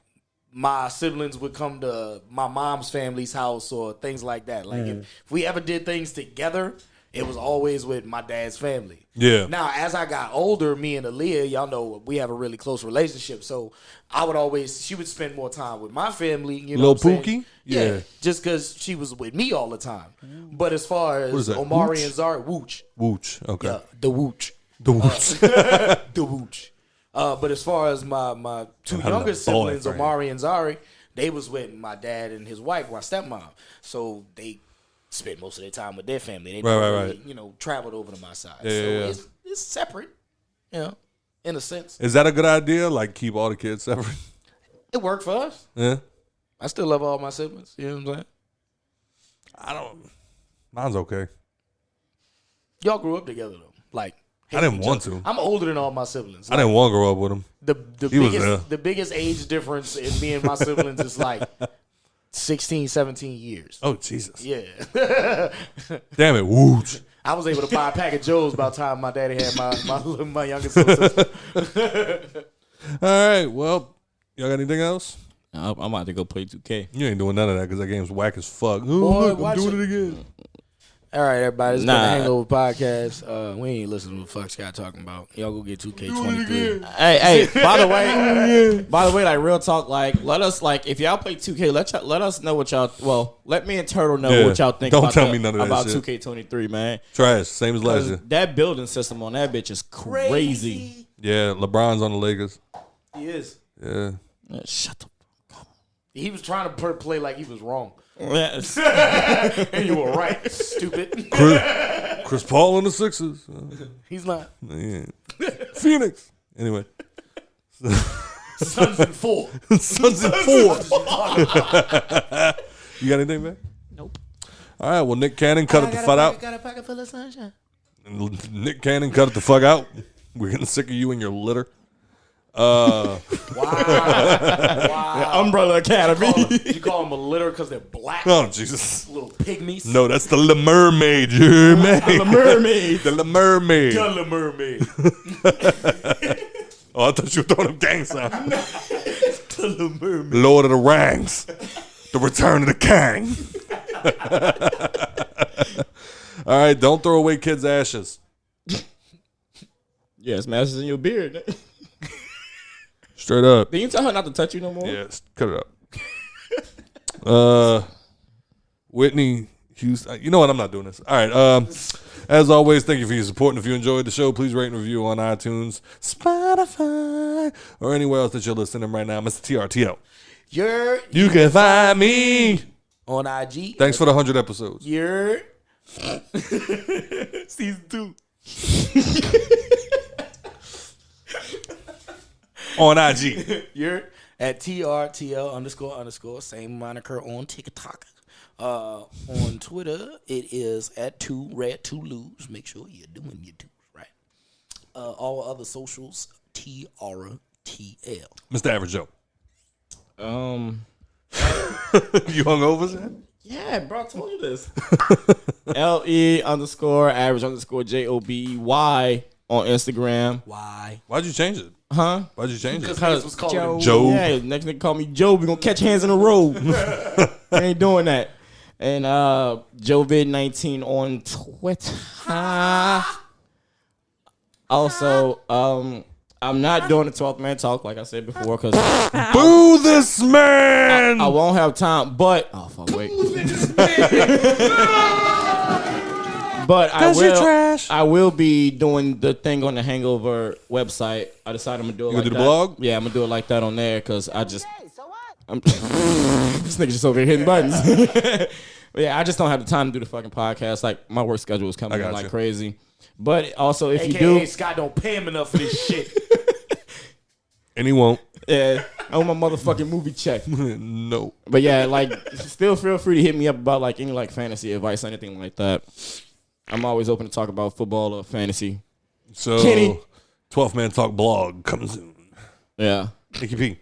my siblings would come to my mom's family's house or things like that. Like if we ever did things together, it was always with my dad's family. Yeah. Now, as I got older, me and Aaliyah, y'all know we have a really close relationship. So she would spend more time with my family. You know Lil what I'm saying? Pookie? Yeah. Yeah. Just because she was with me all the time. But as far What is as that, Omari Wooch? and Zari, Wooch. Wooch. Okay. Yeah, the Wooch. The Wooch. The Wooch. But as far as my 2 I love younger boy siblings, friend. Omari and Zari, they was with my dad and his wife, my stepmom. So they spend most of their time with their family. They Right, never right, really, right. traveled over to my side. Yeah, so yeah. It's separate, in a sense. Is that a good idea? Like keep all the kids separate? It worked for us. Yeah. I still love all my siblings. You know what I'm saying? I don't. Mine's okay. Y'all grew up together though. Like I didn't hating want each other. to. I'm older than all my siblings. I didn't want to grow up with him. He was there. The biggest age difference in me and my siblings is like 16, 17 years. Oh Jesus! Yeah. Damn it! Wooch. I was able to buy a pack of Joes by the time my daddy had my youngest sister. All right. Well, y'all got anything else? I'm about to go play 2K. You ain't doing none of that because that game's whack as fuck. Boy, Look, I'm watch doing it. it again. All right, everybody. It's been Nah. the Hangover podcast. We ain't listening to what the fuck Scott talking about. Y'all go get 2K23. Hey, by the way, like real talk, like let us like if y'all play 2K, let us know what y'all. Well, let me and Turtle know Yeah. what y'all think. Don't about tell me none of that about shit. 2K23, man. Trash. Same as last year. That building system on that bitch is crazy. Yeah, LeBron's on the Lakers. He is. Yeah. Shut the. He was trying to play like he was wrong. Yes. And you were right, stupid. Chris Paul on the Sixers. He's not. Yeah. Phoenix. Anyway. Suns in 4. Suns in 4. You got anything, man? Nope. All right. Well, Nick Cannon cut it the fuck out. Got a pocket full of sunshine. Nick Cannon cut it the fuck out. We're getting sick of you and your litter. Wow. Umbrella Academy. You call them a litter because they're black? Oh, Jesus. Little pygmies? No, that's the Lil Mermaid. You man. The mermaid. The Lil Mermaid. Lil Mermaid. Oh, I thought you were throwing them gang signs. Lil Mermaid. Lord of the Rings. The Return of the King. All right, don't throw away kids' ashes. Yeah, it smashes in your beard. Straight up. Did you tell her not to touch you no more? Yes, cut it up. Whitney Houston. You know what? I'm not doing this. All right. As always, thank you for your support. And if you enjoyed the show, please rate and review on iTunes, Spotify, or anywhere else that you're listening right now. Mr. TRTL. You can find me On IG. Thanks for the 100 episodes. You're Season 2. On IG. You're at TRTL__. Same moniker on TikTok. On Twitter, it is at 2Red2Lose. Make sure you're doing your twos right. All other socials, TRTL. Mr. Average Joe. You hungover, Zan? Yeah, bro, I told you this. LE_average_JOBY on Instagram. Why? Why'd you change it? Huh? Why'd you change it? Because was called Joe. Joe. Yeah, next nigga call me Joe. We gonna catch hands in the road. We ain't doing that. And JoeVid19 on Twitter. Also, I'm not doing the 12th man talk like I said before because Boo this man! I won't have time. But wait. But I will be doing the thing on the Hangover website. I decided I'm gonna do it. You like gonna do that. the blog? Yeah, I'm gonna do it like that on there because I just. This nigga just over here hitting buttons. But yeah, I just don't have the time to do the fucking podcast. Like my work schedule is coming in like crazy. But also, if you do, Scott don't pay him enough for this shit. And he won't. yeah, I want my motherfucking movie check. No. But yeah, like, still feel free to hit me up about like any like fantasy advice or anything like that. I'm always open to talk about football or fantasy. So, Kenny. 12th Man Talk blog coming soon. Yeah, Nikki P.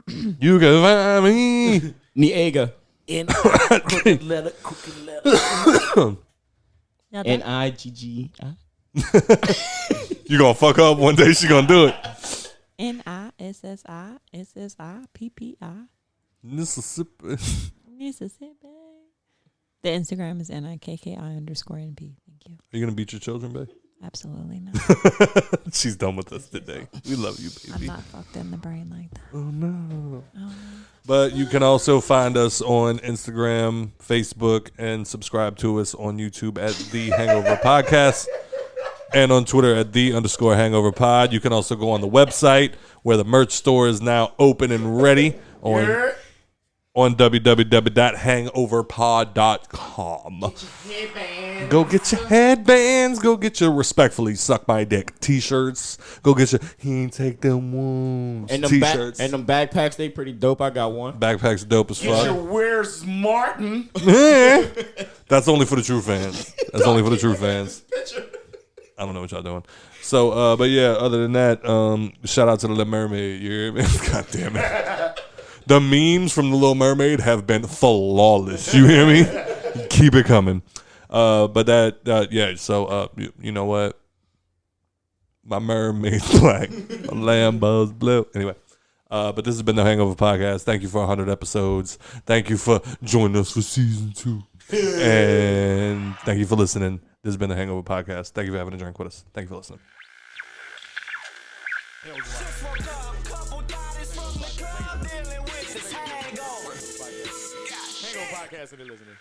You can find me. Niega. Crooked letter. NIGG. You gonna fuck up one day, she gonna do it. NISSISSIPPI. Mississippi. Mississippi. The Instagram is NIKKI_NP. Thank you. Are you gonna beat your children, babe? Absolutely not. She's done with us today. We love you, I'm baby. not fucked in the brain like that. Oh no. But you can also find us on Instagram, Facebook, and subscribe to us on YouTube at The Hangover Podcast and on Twitter at The_Hangover Pod. You can also go on the website where the merch store is now open and ready on on www.hangoverpod.com. Go get your headbands. Go get your respectfully suck my dick t-shirts. Go get your he ain't take them wounds And them t-shirts. and them backpacks, they pretty dope. I got one. Backpacks dope as fuck. Where's Martin? That's only for the true fans. That's only for the true fans. I don't know what y'all doing. So, but yeah, other than that, shout out to the Lil Mermaid. You hear me? God damn it. The memes from the Lil Mermaid have been flawless. You hear me? Keep it coming. But that, yeah, so, you know what? My mermaid's black. My Lambo's blue. Anyway. But this has been the Hangover Podcast. Thank you for 100 episodes. Thank you for joining us for season 2. And thank you for listening. This has been the Hangover Podcast. Thank you for having a drink with us. Thank you for listening. Just woke up, couple bodies from the club dealing with this hangover. Hangover Podcast, and they're listening.